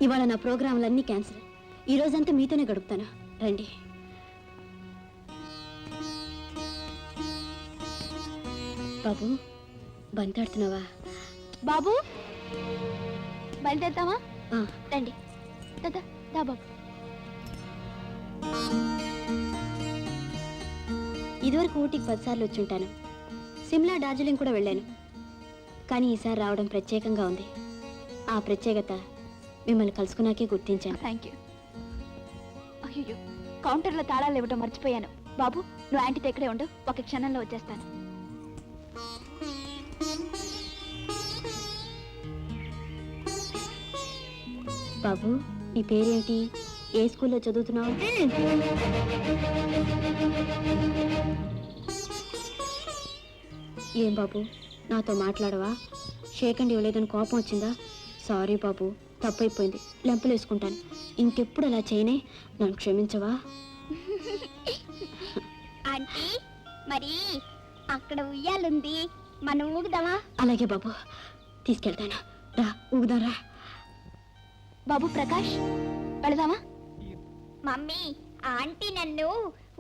ఇవాళ నా ప్రోగ్రాంలన్నీ క్యాన్సిల్. ఈ రోజంతా మీతోనే గడుపుతాను. రండి. బాబు, బంతాడుతున్నావా? బాబు, బయలుదేరుతావా? ఆ, రండి. దా బాబు. ఇదివరకు ఊటీకి 10 సార్లు వచ్చి ఉంటాను. సిమ్లా, డార్జిలింగ్ కూడా వెళ్ళాను. కానీ ఈసారి రావడం ప్రత్యేకంగా ఉంది. ఆ ప్రత్యేకత మిమ్మల్ని కలుసుకున్నాకే గుర్తించాను. Thank you. అయ్యో, కౌంటర్లో తాళాలు ఇవ్వడం మర్చిపోయాను. బాబు, నువ్వు ఆంటీతో ఇక్కడే ఉండు, ఒక క్షణంలో వచ్చేస్తాను. బాబు, నీ పేరేంటి? ఏ స్కూల్లో చదువుతున్నావు? ఏం బాబు, నాతో మాట్లాడవా? షేక్ అండ్ ఇవ్వలేదని కోపం వచ్చిందా? సారీ బాబు, తప్పైపోయింది. లెంపలు వేసుకుంటాను. ఇంకెప్పుడు అలా చేయనే. నన్ను క్షమించవా? ఆంటీ, మరి అక్కడ ఉయ్యాలుంది, మనం ఊగుదామా? అలాగే బాబు, తీసుకెళ్తాను. రా, ఊగుదారా. బాబు ప్రకాష్, వెళదామా? మమ్మీ, ఆంటీ నన్ను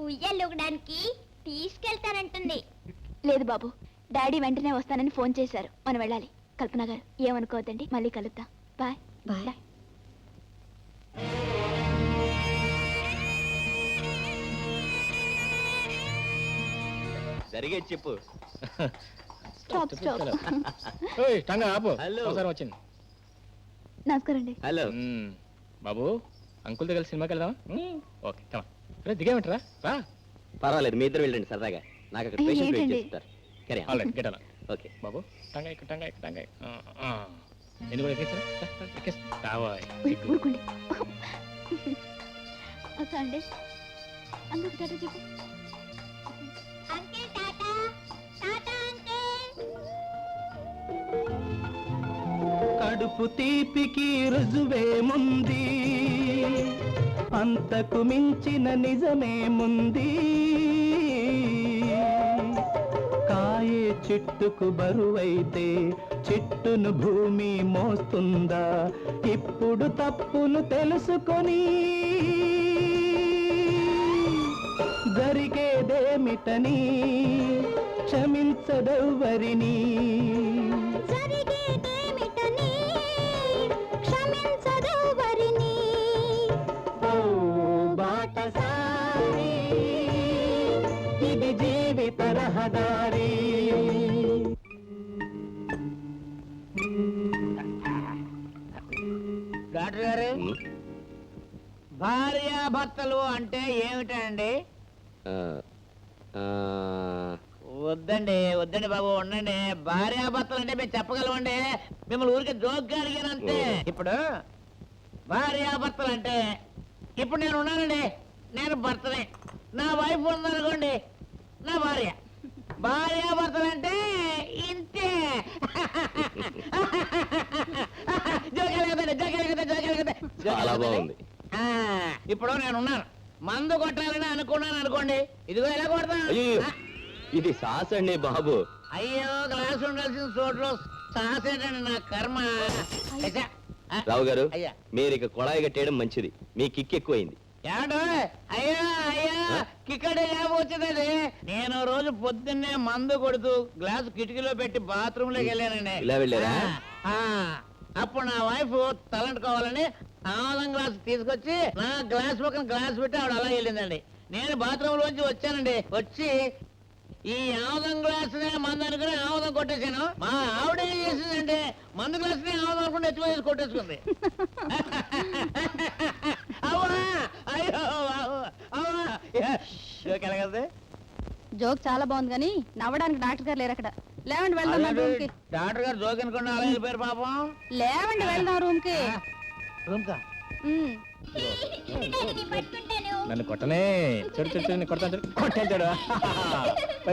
ఉయ్యాలూగడానికి తీసుకెళ్తానంటుంది. లేదు బాబు, డాడీ వెంటనే వస్తానని ఫోన్ చేశారు. మనం వెళ్ళాలి. కల్పన గారు, ఏమనుకోవద్దండి. మళ్ళీ కలుద్దాం. బాయ్. బాయ్. జరిగే చెప్పు. Stop stop. ఓయ్, టంగా ఆపు. హలో. ఒకసారి వచ్చింది. నమస్కారం అండి. హలో. బాబు, అంకుల్తో కలిసి సినిమాకి వెళ్దామా? ఓకే, కమా. రే, దిగేమంటారా? రా. పర్వాలేదు, మీ ఇద్దరు వెళ్ళండి సరదాగా. నాకు అక్కడ అయ్యో, పేషెంట్ వెయిట్ ఏంటండి? చేస్తారు. కరే ఆల్రైట్, గెట్ అలా. ఓకే. బాబు, టంగా ఎక్కు, టంగా ఎక్కు, టంగా ఎక్కు. ఎందుకు కూడా ఎక్కేసా? ఎక్కేసి రావా. ఊరుకోండి. వస్తా అండి. అందరికి టాటా చెప్పు. Uncle Tata, Tata uncle. కడుపు తీపికి రుజువేముంది, అంతకు మించిన నిజమేముంది. కాయే చెట్టుకు బరువైతే చెట్టును భూమి మోస్తుందా? ఇప్పుడు తప్పును తెలుసుకొని జరిగేదేమిటని క్షమించదెవ్వరిని. జరిగేదేమిటని క్షమించదెవ్వరిని. ఓ బాటసారి, ఇది జీవిత రహదారి. డాక్టర్ గారు, భార్యాభర్తలు అంటే ఏమిటండి? వద్దండి వద్దండి బాబు ఉండండి. భార్యాభర్తలు అంటే మేము చెప్పగలమండి. మిమ్మల్ని ఊరికే జోక్గా అడిగాను అంతే. ఇప్పుడు భార్యాభర్తలు అంటే ఇప్పుడు నేను ఉన్నానండి, నేను భర్తనే, నా వైఫ్ ఉందనుకోండి నా భార్య. భార్యాభర్తలు అంటే ఇంతే. జోకాలి కదండి, జోకాలి కదా, జోకాలి కదా. చాలా బాగుంది. ఇప్పుడు నేను ఉన్నాను, మందు కొట్టాలని అనుకున్నాను అనుకోండి, ఇదిగో ఎలా కొడతా. అయ్యో, ఇది సాస్ అండి బాబు. అయ్యో గ్లాస్ ఉండాల్సిన చోట్లో సాస్ ఏంటండి, నా కర్మ. ఛ, రావు గారు, అయ్యా. మీరు ఇక కొళాయి కట్టేయడం మంచిది, మీ కిక్ ఎక్కువైంది. ఏమండో అయ్యా అయ్యా కిక్కడే వచ్చింది. నేను రోజు పొద్దున్నే మందు కొడుతూ గ్లాసు కిటికీలో పెట్టి బాత్రూమ్ లోకి వెళ్ళానండి. ఇలా వెళ్ళారా? ఆ, అప్పుడు నా వైఫ్ తలంటుకోవాలని ఆమదం గ్లాస్ తీసుకొచ్చి నా గ్లాస్ పక్కన గ్లాస్ పెట్టి ఆవిడ అలా వెళ్ళిందండి. నేను బాత్రూమ్ లోంచి వచ్చానండి, వచ్చి ఈ ఆమదం గ్లాస్ మందు అనుకుని ఆమదం కొట్టేశాను. మా ఆవిడ ఏం చేసిందంటే మందు గ్లాస్ ని ఆమదం అనుకుంటే ఎత్తువేసి కొట్టేసుకుంది. జోక్ చాలా బాగుంది కానీ నవ్వడానికి డాక్టర్ గారు లేరు అక్కడ. లేవండి వెళ్దాం మన రూమ్ కి. డాక్టర్ గారు జోక్ అనుకున్నా అలా వెళ్ళిపోయారు పాపం. లేవండి వెళ్దాం రూమ్ కి. రూమ్ కా పట్టుకుంటాను. నన్ను కొట్టనే. చూడు చూడు చూడు, కొడతాను చూడు, కొట్టాను చూడు.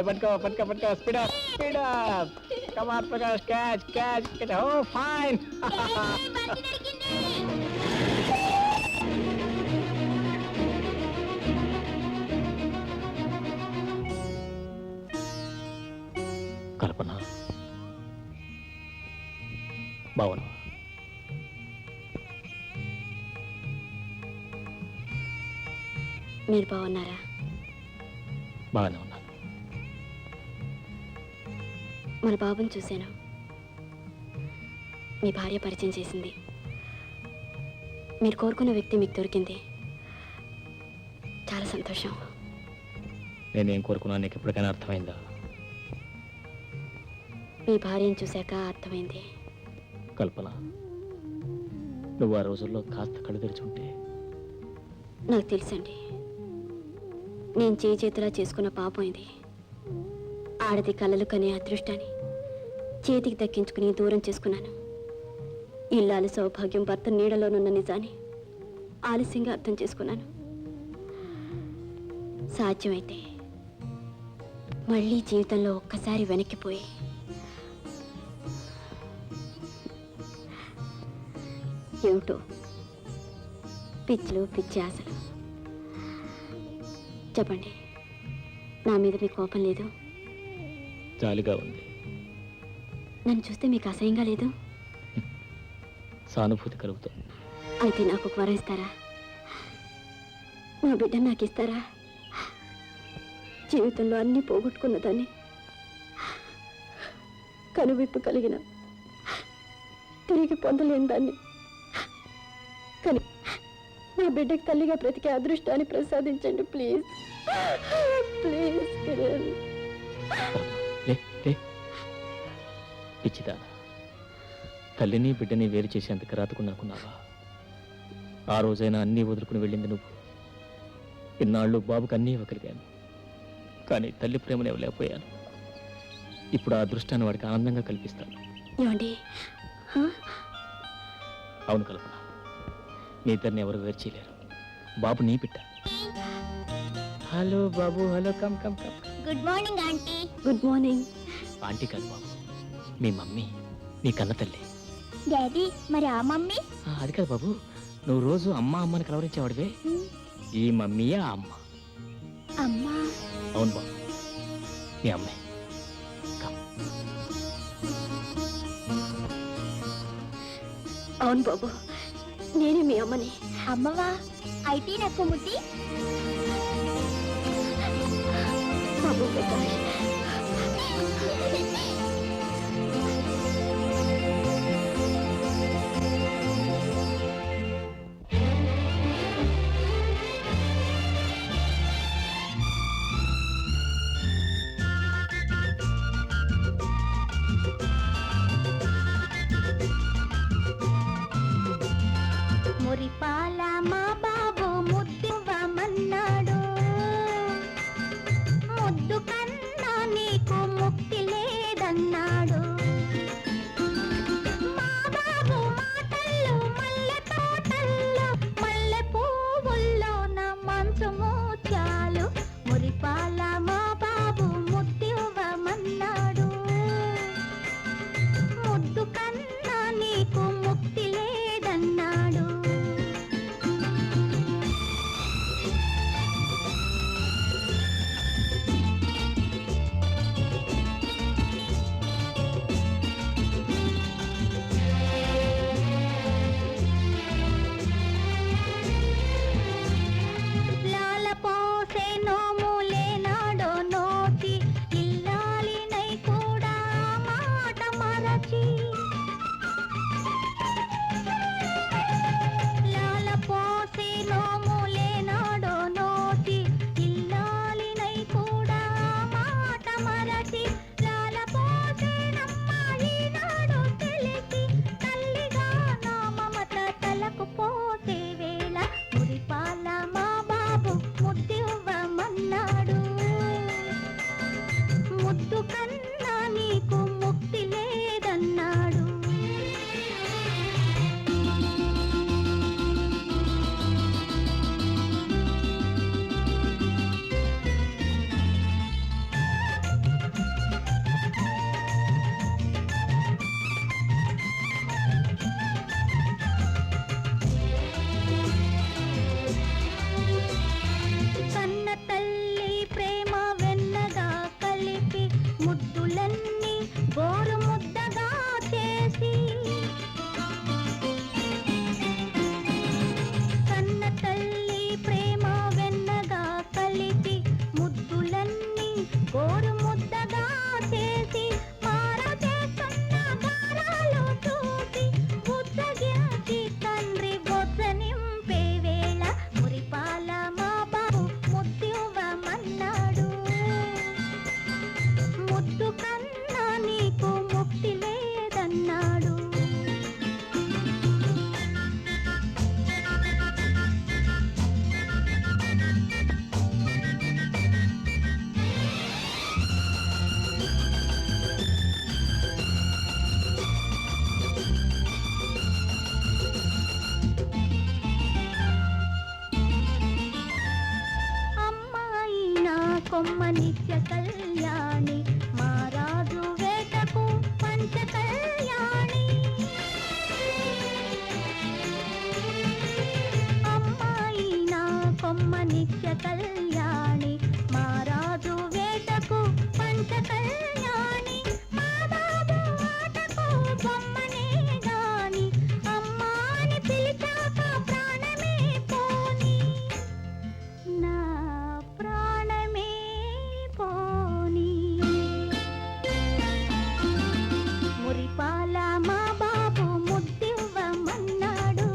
పట్టుకో పట్టుకో పట్టుకో, speed up speed up. Come on Prakash, catch catch catch. Oh fine. Kalpana, బావును. మీరు బాగున్నారా? బాగానే ఉన్నాను. మన బాబుని చూశాను, మీ భార్య పరిచయం చేసింది. మీరు కోరుకున్న వ్యక్తి మీకు దొరికింది. చాలా సంతోషం. నేనేం కోరుకున్నా నీకు ఎప్పటికైనా అర్థమైందా? మీ భార్యను చూశాక అర్థమైంది. కల్పన, నువ్వు ఆ రోజుల్లో కాస్త కళ్ళు తెరిచుంటే. నాకు తెలుసండి, నేను చేతులా చేసుకున్న పాపం ఇది. ఆడది కలలు కనే అదృష్టాన్ని చేతికి దక్కించుకుని దూరం చేసుకున్నాను. ఇల్లాలి సౌభాగ్యం భర్త నీడలోనున్న నిజాన్ని ఆలస్యంగా అర్థం చేసుకున్నాను. సాధ్యమైతే మళ్ళీ జీవితంలో ఒక్కసారి వెనక్కిపోయి ఏమిటో పిచ్చులు పిచ్చి ఆశలు. చెప్పండి, నా మీద మీకు కోపం లేదు? జాలిగా ఉంది. నన్ను చూస్తే మీకు అసహ్యంగా లేదు? సానుభూతి కలుగుతుంది. అయితే నాకు ఒక వరం ఇస్తారా? నా బిడ్డ నాకు ఇస్తారా? జీవితంలో అన్నీ పోగొట్టుకున్న దాన్ని, కనువిప్పు కలిగిన తిరిగి పొందలేని దాన్ని, కానీ నా బిడ్డకి తల్లిగా బ్రతికే అదృష్టాన్ని ప్రసాదించండి ప్లీజ్. ప్లీజ్ కిరణ్. పిచ్చిదానా, తల్లిని బిడ్డని వేరు చేసేంత రాతుకున్నాకున్నావా? ఆ రోజైనా అన్నీ వదులుకుని వెళ్ళింది నువ్వు. ఇన్నాళ్ళు బాబుకు అన్నీ ఇవ్వగలిగాను, కానీ తల్లి ప్రేమను ఇవ్వలేకపోయాను. ఇప్పుడు ఆ అదృష్టాన్ని వాడికి ఆనందంగా కల్పిస్తాను. ఏమండి? అవును కల్పన, మీ ఇద్దరిని ఎవరు వేరు చేయలేరు. బాబు నీ బిడ్డ. హలో బాబు, hello, come come come. Good morning aunty. Good morning. Aunty కాదు బాబు, మీ మమ్మీ, నీ కన్న తల్లి. డాడీ, మరి ఆ మమ్మీ? అది కాదు బాబు, నువ్వు రోజు అమ్మ అమ్మని కలవరించేవాడివే, ఈ మమ్మీయే ఆ అమ్మ. అమ్మా? అవును బాబు, మీ అమ్మాయి. అవును బాబు, నేనే మీ అమ్మని. అమ్మవా? అయితే నాకు ముద్ది. బాబు ప్రకాష్. మురిపాల మా బాబు ముద్దువమన్నాడు, ముద్దు కన్నా మన్నాడు మా బాబు మాటల్లో మల్లె తోటల్లో మల్లె పువ్వుల్లోన మంచు ముత్యాలు మురిపాల మా బాబు ముద్దివ్వమన్నాడు ముద్దు కన్నా నీకు ముక్తి లేదన్నాడు లాల పోసే నోములేనాడో నోటి ఇల్లాలినై కూడా మాట మరచి లాల పోసే నోములేనాడో నోటి ఇల్లాలినై కూడా మాట మరచి లాల పోసేనమ్మా ఈనాడు తెలిసి తల్లిగా నా మమత తలకు పోసే వేళ మురిపాల మా బాబు ముద్దివ్వమన్నాడు ముద్దు కన్నా నీకు ముక్తి లేదన్నాడు కన్న తల్లి ప్రేమ వెన్నగా కలిపి ముద్దులన్నీ గోరు ముద్దగా చేసి కన్న తల్లి ప్రేమ వెన్నగా కలిపి ముద్దులన్నీ గోరు ముద్దగా చేసి మారా చేస్తున్న గారాలు చూసి బుద్ధగించి తండ్రి బొత్స నింపే వేళ మురిపాల మా బాబు ముద్దివ్వమన్నాడు ముద్దు కన్నా నీకు ముక్తి లేదన్నాడు అమ్మాయి నా కొమ్మ నిత్య కళ్యాణి మా రాజు వేటకు పంచ కళ్యాణి అమ్మాయి నా కొమ్మ నిత్య కళ్యాణి మా రాజు వేటకు పంచ కళ్యాణి మా బాబు ఆటకు బొమ్మనే గాని అమ్మాని పిలిచాక ప్రాణమే పోని నా ప్రాణమే పోని మురిపాల మా బాబు ముద్దివ్వమన్నాడు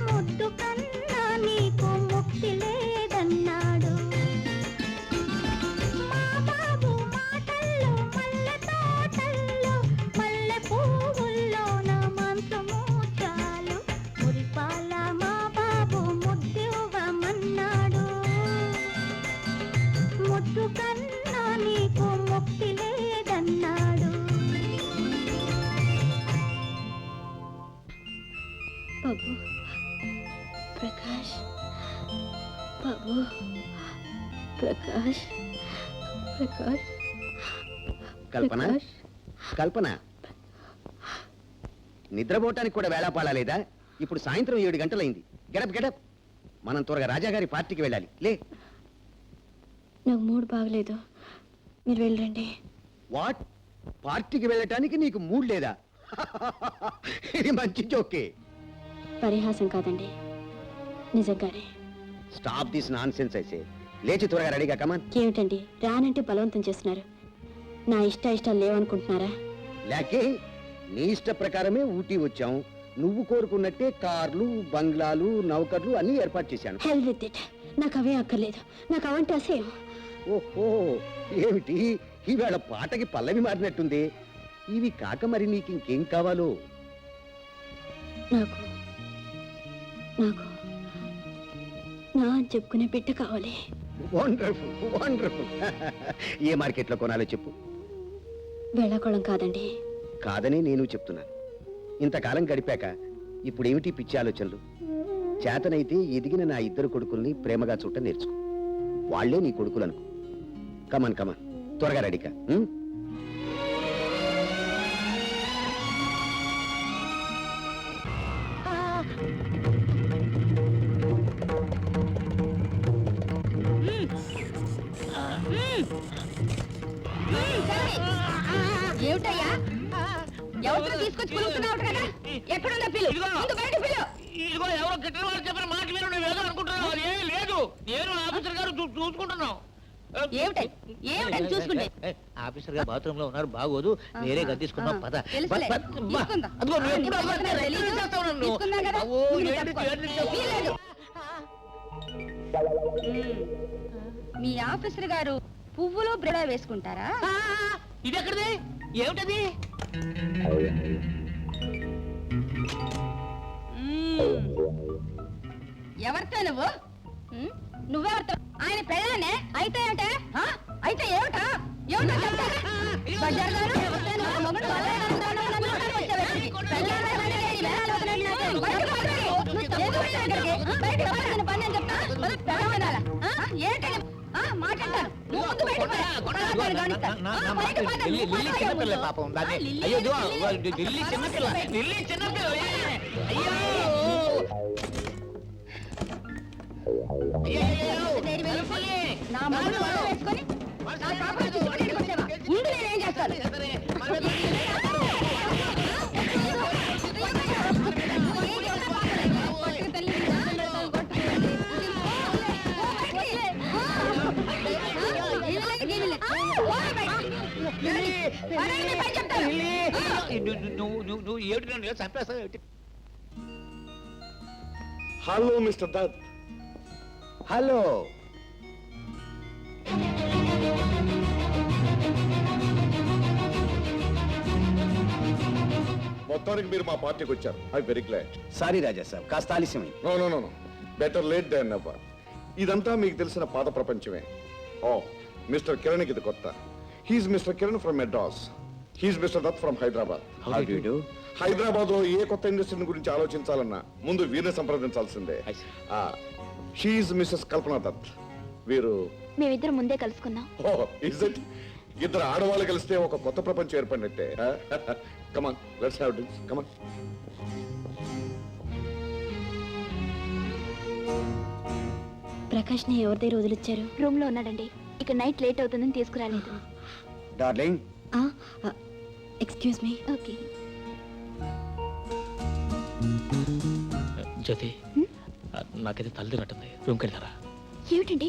ముద్దు కన్నా నీకు ముక్తి లేదన్నాడు మా బాబు మాటల్లో మల్లె తోటల్లో మల్లె పువ్వుల్లోన మంచు ముత్యాలు మురిపాల మా బాబు ముద్దివ్వమన్నాడు ముద్దు కన్నా నీకు ముక్తి లేదన్నాడు బాబు ప్రకాష్ బాబు ప్రకాష్ ప్రకాష్ కల్పన ప్రకాష్. కల్పన నిద్రపోవటానికి కూడా వేళాపాలా లేదా? ఇప్పుడు సాయంత్రం 7 గంటలైంది. గెడప్ గెడప్, మనం త్వరగా రాజాగారి పార్టీకి వెళ్ళాలి. లే. నాకు మూడు బాగలేదు, మీరు వెళ్ళండి. వాట్? పార్టీకి వెళ్ళటానికి నీకు మూడ్ లేదా? ఇది మంచి జోకే. పరిహాసం కాదండి, నిజంగానే. స్టాప్ దిస్ నాన్ సెన్స్ అయితే. లేచి త్వరగా రెడీగా కమాన్. ఏమిటండి రానంటే బలవంతం చేస్తున్నారు? నా ఇష్టాలు లేవనుకుంటున్నారా? లేకే నీ ఇష్ట ప్రకారమే ఊటీ వచ్చాం. నువ్వు కోరుకున్నట్టే కార్లు, బంగ్లాలు, నౌకర్లు అన్ని ఏర్పాటు చేశాను. హెల్ విత్ ఇట్, నాకు అవే అక్కర్లేదు. నాకు అవంటే అసేయం. ఓహో, ఏమిటి ఈవేళ పాటకి పల్లవి మారినట్టుంది. ఇవి కాక మరి నీకు ఇంకేం కావాలో? నాకు నాకు నా అని చెప్పుకునే బిడ్డ కావాలి. Wonderful wonderful. ఏ మార్కెట్లో కొనాలో చెప్పు. వెళ్ళకోళం కాదండి. కాదని నేను చెప్తున్నాను. ఇంతకాలం గడిపాక ఇప్పుడేమిటి పిచ్చి ఆలోచనలు? చేతనైతే ఎదిగిన నా ఇద్దరు కొడుకుల్ని ప్రేమగా చూడటం నేర్చుకో. వాళ్లే నీ కొడుకులు అనుకో. కమాన్ కమాన్, త్వరగా రెడీకా. ఏమిటయ్యా ఎవరితో తీసుకొచ్చి పిలుస్తున్నావు కదా? ఎక్కడున్నా పిలు, ముందు బయట పిలు. ఇదిగో ఎవరో గిట్టిన వాళ్ళు చెప్పిన మాట విను, నువ్వు ఏదో అనుకుంటున్నావు. అది ఏమీ లేదు. నేను ఆఫీసర్ గారు చూసుకుంటున్నాం. ఏమిటని చూసుకుంటే ఆఫీసర్ గారు బాత్రూమ్ లో ఉన్నారు, బాగోదు. వేరే గది తీసుకున్నాం, పద. తెలుసులే, తీసుకుందాం. తీసుకుందాం కదా? నువ్వు తప్పుకో. వీలేదు. మీ ఆఫీసర్ గారు పువ్వులో బ్రెడ వేసుకుంటారా? ఇది ఎక్కడిది? ఏమిటది? ఎవరితో నువ్వు? నువ్వెవరితో? ఆయన పెళ్ళానే అయితే ఏమిటా? అయితే ఏమిటా? ఏమిటా చెప్తారా? బజార్ గారు వస్తాను, మొగుడు వాళ్ళని అంటాను, నన్ను పట్టుకొని వచ్చావేంటి? పెళ్ళానే పని లేదు, వేళాలు వదలండి నాకు. బయటకు పదండి. ఎందుకు వచ్చావు ఇక్కడికి? బయటకు పద, నేను పని అని చెప్తా. పెళ్ళం వినాలా? ఏంటని మాట్లాడతాను. నువ్వు ముందు బయటకు పద. పదార్థాలు గమనిస్తా. బయటకు పద. చిన్నపిల్ల పాపం దాన్ని. అయ్యో ఢిల్లీ చిన్నపిల్ల, ఢిల్లీ చిన్నపిల్ల. అయ్యో నా మొగుడు వల వేసుకొని నా కాపురం చూసుకొని ఇక్కడికి వచ్చావా? ముందు నేనేం చేస్తాను? నువ్వు ఏమిటి నన్ను చంపేస్తావు ఏమిటి? Hello mister Dutt. హలో. మొత్తానికి మీరు మా పార్టీకి వచ్చారు. I very glad. Sorry Raja సాబ్, కాస్త ఆలస్యమైంది. No no no no, better late than never. ఇదంతా మీకు తెలిసిన పాత ప్రపంచమే. ఓ మిస్టర్ కిరణ్ ఇది కొత్త. He's mister Kiran from Madras. He's mister Dutt from Hyderabad. How do you do? Hyderabad లో ఏ కొత్త ఇండస్ట్రీ గురించి ఆలోచించాలన్నా ముందు వీరిని సంప్రదించాల్సిందే. షీఈ్ మిస్సెస్ కల్పనా దత్. వీరు మేమిద్దరం ముందే కలుసుకున్నాం. Is it? ఇద్దరు ఆడవాళ్ళు కలిస్తే ఒక కొత్త ప్రపంచం ఏర్పడినట్టే. కమాన్, లెట్స్ హావ్ డ్రింక్స్. కమాన్. ప్రకాష్ ని ఎవరి దగ్గర వదిలిచ్చారు? రూమ్ లో ఉన్నాడండి. ఇక నైట్ లేట్ అవుతుందని తీసుకురాలేదు. డార్లింగ్. Excuse me. ఓకే. జ్యోతి, నాకైతే తల్లినట్టుంది. రూమ్కి వెళ్తారా? ఏమిటండి,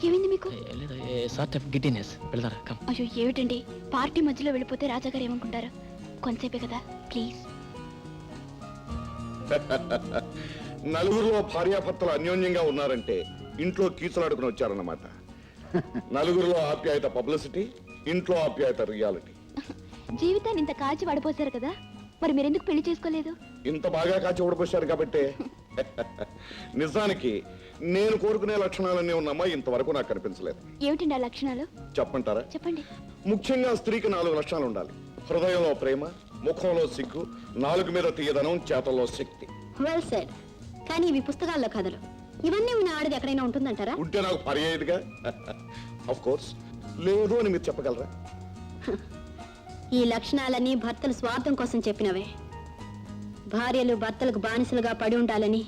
ఏమైంది మీకు? లేదా సార్ట్ ఆఫ్ గిడ్డినెస్. వెళ్తారా? కమ్. అయ్యో ఏమిటండి, పార్టీ మధ్యలో వెళ్ళిపోతే రాజాగారు ఏమనుకుంటారు? కొంతసేపే కదా, ప్లీజ్. నలుగురులో భార్యాభర్తలు అన్యోన్యంగా ఉన్నారంటే ఇంట్లో కీచులాడుకుని వచ్చారన్నమాట. నలుగురిలో ఆప్యాయత పబ్లిసిటీ, ఇంట్లో ఆప్యాయత రియాలిటీ. జీవితాన్ని ఇంత కాచి వడపోసారు కదా, మరి మీరెందుకు పెళ్లి చేసుకోలేదు? ఇంత బాగా కాచి ఊడపోశారు కాబట్టి. నిజానికి నేను కోరుకునే లక్షణాలన్నీ ఉన్నమ్మా, ఇంతవరకు నాకు కనిపించలేదు. ఏమిటండి ఆ లక్షణాలు? చెప్పంటారా? చెప్పండి. ముఖ్యంగా స్త్రీకి 4 లక్షణాలు ఉండాలి. హృదయంలో ప్రేమ, ముఖంలో సిగ్గు, నాలుగు మీద తీయదనం, చేతల్లో శక్తి. Well said. కానీ ఇవి పుస్తకాల్లో కథలు. ఇవన్నీ ఉన్న ఆడది ఎక్కడైనా ఉంటుందంటారా? ఉంటే నాకు పర్యాయదుగా. ఆఫ్ కోర్స్ లేదు అని మీరు చెప్పగలరా? ఈ లక్షణాలన్నీ భర్తలు స్వార్థం కోసం చెప్పినవే. భార్యలు భర్తలకు బానిసలుగా పడి ఉండాలని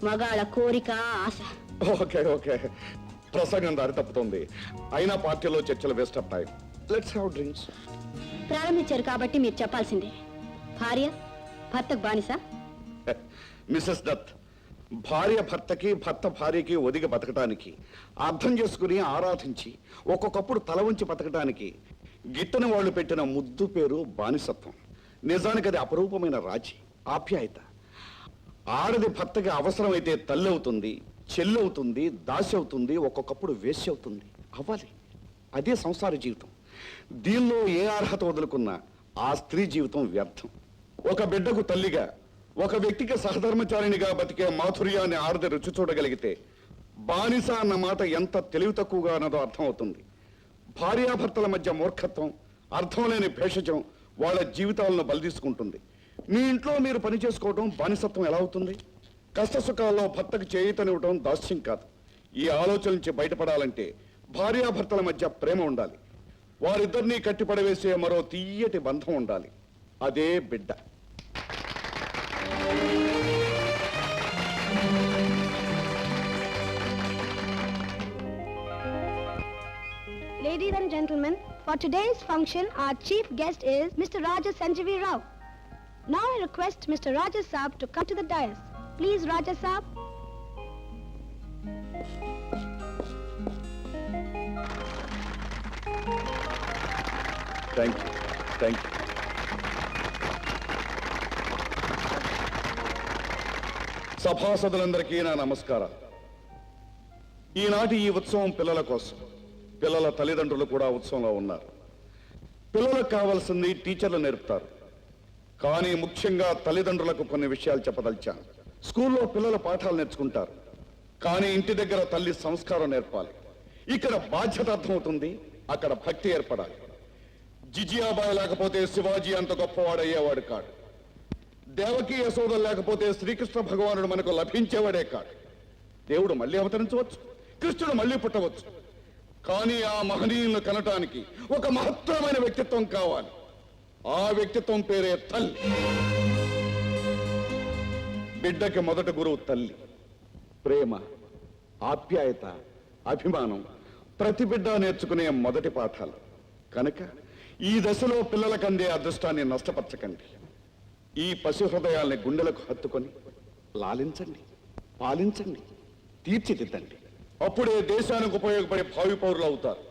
మగాళ్ళ కోరిక, ఆశ. ఓకే ఓకే, ప్రసంగం దారి తప్పుతుంది. అయినా పార్టీలో చర్చలు waste of time. Let's have drinks. ప్రారంభించారు కాబట్టి మీరు చెప్పాల్సిందే. భార్య భర్తకు బానిస. మిసెస్ దత్, భార్య భర్తకి, భర్త భార్యకి ఒదిగి బతకటానికి, అర్థం చేసుకుని ఆరాధించి ఒక్కొక్కప్పుడు తల ఉంచి బతకటానికి గిట్టని వాళ్ళు పెట్టిన ముద్దు పేరు బానిసత్వం. నిజానికి అది అపరూపమైన రాజీ, ఆప్యాయత. ఆడది భర్తకి అవసరమైతే తల్లి అవుతుంది, చెల్లి అవుతుంది, దాసి అవుతుంది, ఒక్కొక్కప్పుడు వేశ్య అవుతుంది. అవ్వాలి. అదే సంసార జీవితం. దీనిలో ఏ అర్హత వదులుకున్నా ఆ స్త్రీ జీవితం వ్యర్థం. ఒక బిడ్డకు తల్లిగా, ఒక వ్యక్తికి సహధర్మచారిణిగా బతికే మాధుర్యాన్ని ఆడది రుచి చూడగలిగితే బానిస అన్న మాట ఎంత తెలివి తక్కువగా అన్నదో అర్థమవుతుంది. భార్యాభర్తల మధ్య మూర్ఖత్వం, అర్థం లేని భేషజం వాళ్ళ జీవితాలను బలితీసుకుంటుంది. మీ ఇంట్లో మీరు పని చేసుకోవడం బానిసత్వం ఎలా అవుతుంది? కష్ట సుఖాల్లో భర్తకు చేయూతనివ్వడం దాస్యం కాదు. ఈ ఆలోచన నుంచి బయటపడాలంటే భార్యాభర్తల మధ్య ప్రేమ ఉండాలి. వారిద్దరినీ కట్టిపడవేసే మరో తీయటి బంధం ఉండాలి. అదే బిడ్డ. Ladies and gentlemen, for today's function, our chief guest is Mr. Raja Sanjeevi Rao. Now I request Mr. Raja Saab to come to the dais. Please, Raja Saab. Thank you, thank you. సభాసదులందరికీ నా నమస్కారం. ఈనాటి ఈ ఉత్సవం పిల్లల కోసం. పిల్లల తల్లిదండ్రులు కూడా ఉత్సవంలో ఉన్నారు. పిల్లలకు కావాల్సింది టీచర్లు నేర్పుతారు, కానీ ముఖ్యంగా తల్లిదండ్రులకు కొన్ని విషయాలు చెప్పదలిచాను. స్కూల్లో పిల్లలు పాఠాలు నేర్చుకుంటారు, కానీ ఇంటి దగ్గర తల్లి సంస్కారం నేర్పాలి. ఇక్కడ బాధ్యత అర్థమవుతుంది, అక్కడ భక్తి ఏర్పడాలి. జిజియాబాయి లేకపోతే శివాజీ అంత గొప్పవాడయ్యేవాడు కాడు. దేవకీ యశోదలు లేకపోతే శ్రీకృష్ణ భగవానుడు మనకు లభించేవాడే కాడు. దేవుడు మళ్ళీ అవతరించవచ్చు, కృష్ణుడు మళ్ళీ పుట్టవచ్చు, కానీ ఆ మహనీయులను కనటానికి ఒక మహత్తరమైన వ్యక్తిత్వం కావాలి. ఆ వ్యక్తిత్వం పేరే తల్లి. బిడ్డకి మొదటి గురువు తల్లి. ప్రేమ, ఆప్యాయత, అభిమానం ప్రతి బిడ్డ నేర్చుకునే మొదటి పాఠాలు. కనుక ఈ దశలో పిల్లలకు అందే అదృష్టాన్ని నష్టపరచకండి. ఈ పశు హృదయాల్ని గుండెలకు హత్తుకొని లాలించండి, పాలించండి, తీర్చిదిద్దండి. అప్పుడే దేశానికి ఉపయోగపడే భావి పౌరులు అవుతారు.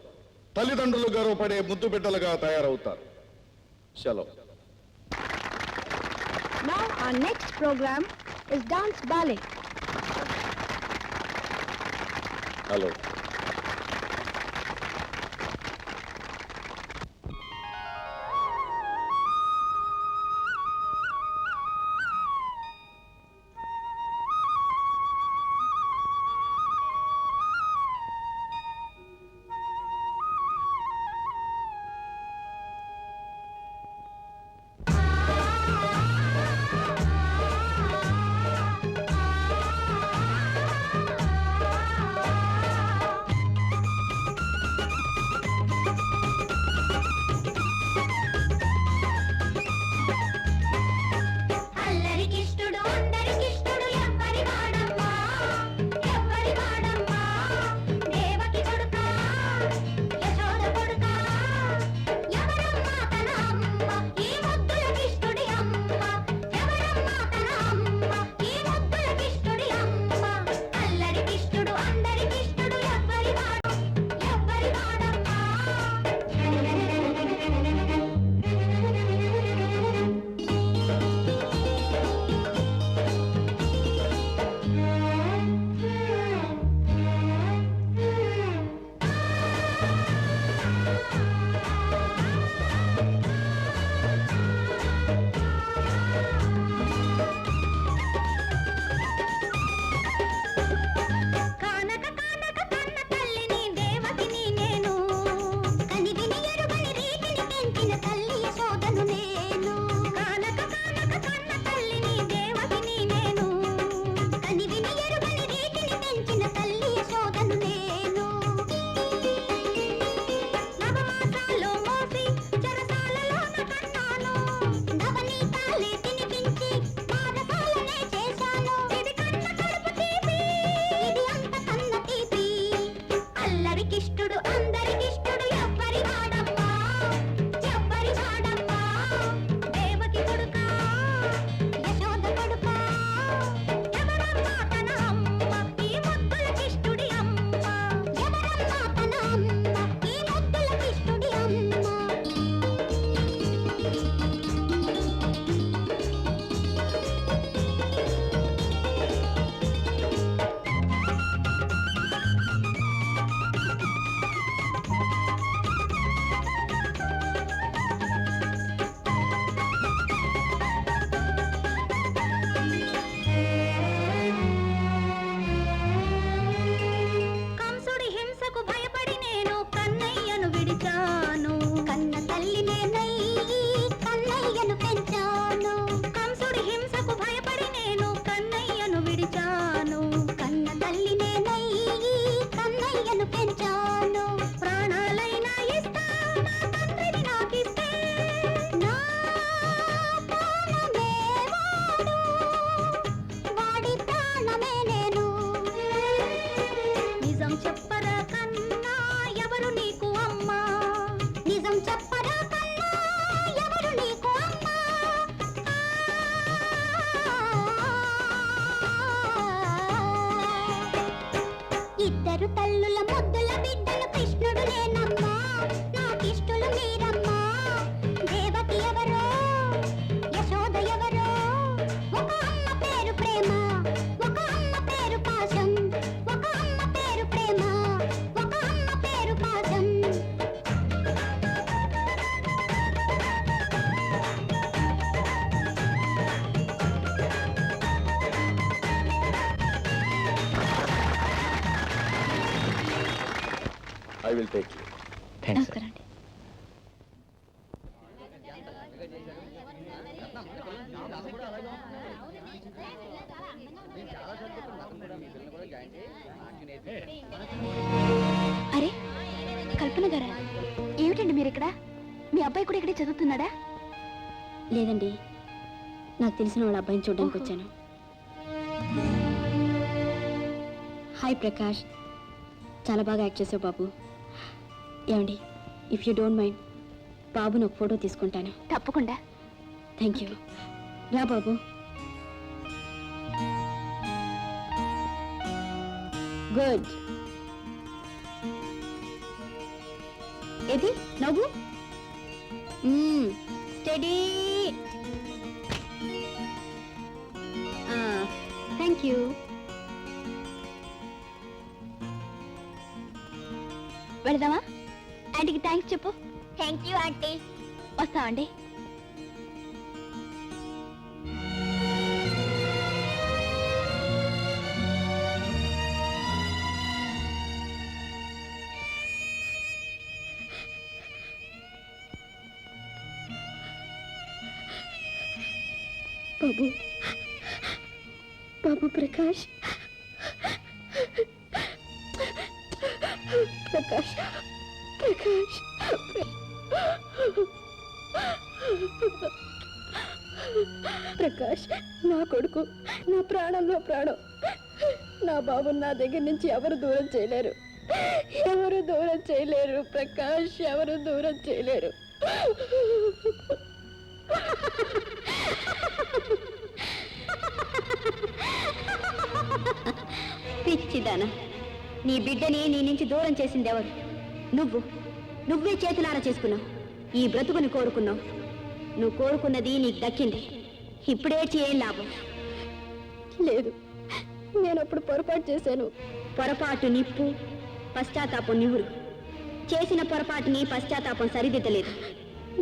తల్లిదండ్రులు గర్వపడే ముద్దు బిడ్డలుగా తయారవుతారు. సెలవు. Now our next program is dance ballet. Hello. I will take you. Thanks నమస్కారం అండి. అరే కల్పన గారా, ఏమిటండి మీరు ఇక్కడ? మీ అబ్బాయి కూడా ఇక్కడే చదువుతున్నాడా? లేదండి, నాకు తెలిసిన వాళ్ళ అబ్బాయిని చూడడానికి వచ్చాను. హాయ్ ప్రకాష్, చాలా బాగా యాక్ట్ చేసావు బాబు. ఏమండి, ఇఫ్ యూ డోంట్ మైండ్ బాబుని ఒక ఫోటో తీసుకుంటాను. తప్పకుండా. Thank you. రా బాబు. గుడ్. ఏది నవ్వు? స్టడీ. Thank you. వెళదామా? ఆంటీకి థ్యాంక్స్ చెప్పు. Thank you aunty. వస్తామండి. బాబు, బాబు ప్రకాష్, ప్రకాష్, ప్రకాష్, ప్రకాష్ నా కొడుకు, నా ప్రాణంలో ప్రాణం. నా బాబు నా దగ్గర నుంచి ఎవరు దూరం చేయలేరు, ఎవరు దూరం చేయలేరు ప్రకాష్, ఎవరు దూరం చేయలేరు. పిచ్చిదానా, నీ బిడ్డని నీ నుంచి దూరం చేసింది ఎవరు? నువ్వే చేతులారా చేసుకున్నావు. ఈ బ్రతుకుని కోరుకున్నావు. నువ్వు కోరుకున్నది నీకు దక్కింది. ఇప్పుడేడ్చి ఏం లాభం? లేదు, నేను అప్పుడు పొరపాటు చేశాను. పొరపాటు నిప్పు, పశ్చాత్తాపం నివురు. చేసిన పొరపాటుని పశ్చాత్తాపం సరిదిద్దలేదు.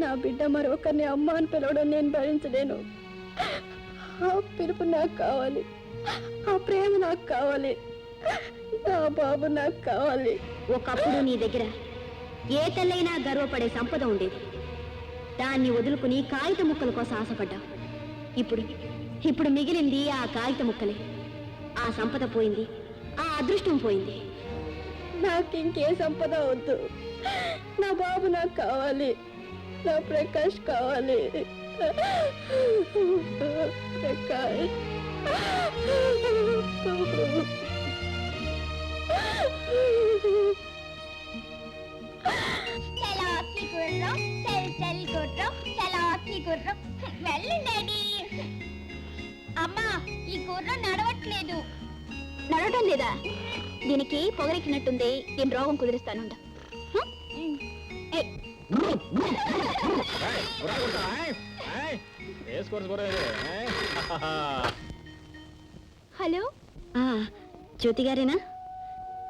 నా బిడ్డ మరొకరిని అమ్మ అని పిలవడం నేను భరించలేను. ఆ పిలుపు నాకు కావాలి, ఆ ప్రేమ నాకు కావాలి, నా బాబు నాకు కావాలి. ఒకప్పుడు నీ దగ్గర ఏ తల్లైనా గర్వపడే సంపద ఉండేది. దాన్ని వదులుకుని కాగిత ముక్కల కోసం ఆశపడ్డావు. ఇప్పుడు మిగిలింది ఆ కాగిత ముక్కలే. ఆ సంపద పోయింది, ఆ అదృష్టం పోయింది. నాకు ఇంకే సంపద వద్దు. నా బాబు నాకు కావాలి, నా ప్రకాష్ కావాలి. ప్రకాష్, చలాకీ గుర్రం, చల్ గుర్రం, చలాకీ గుర్రం. వెళ్ళు డాడీ. అమ్మా, ఈ గుర్రం నడవట్లేదు. నడవటం లేదా? దీనికి పొగరెక్కినట్టుంది. దీని రోగం కుదిరిస్తానుండ. హలో, జ్యోతి గారేనా?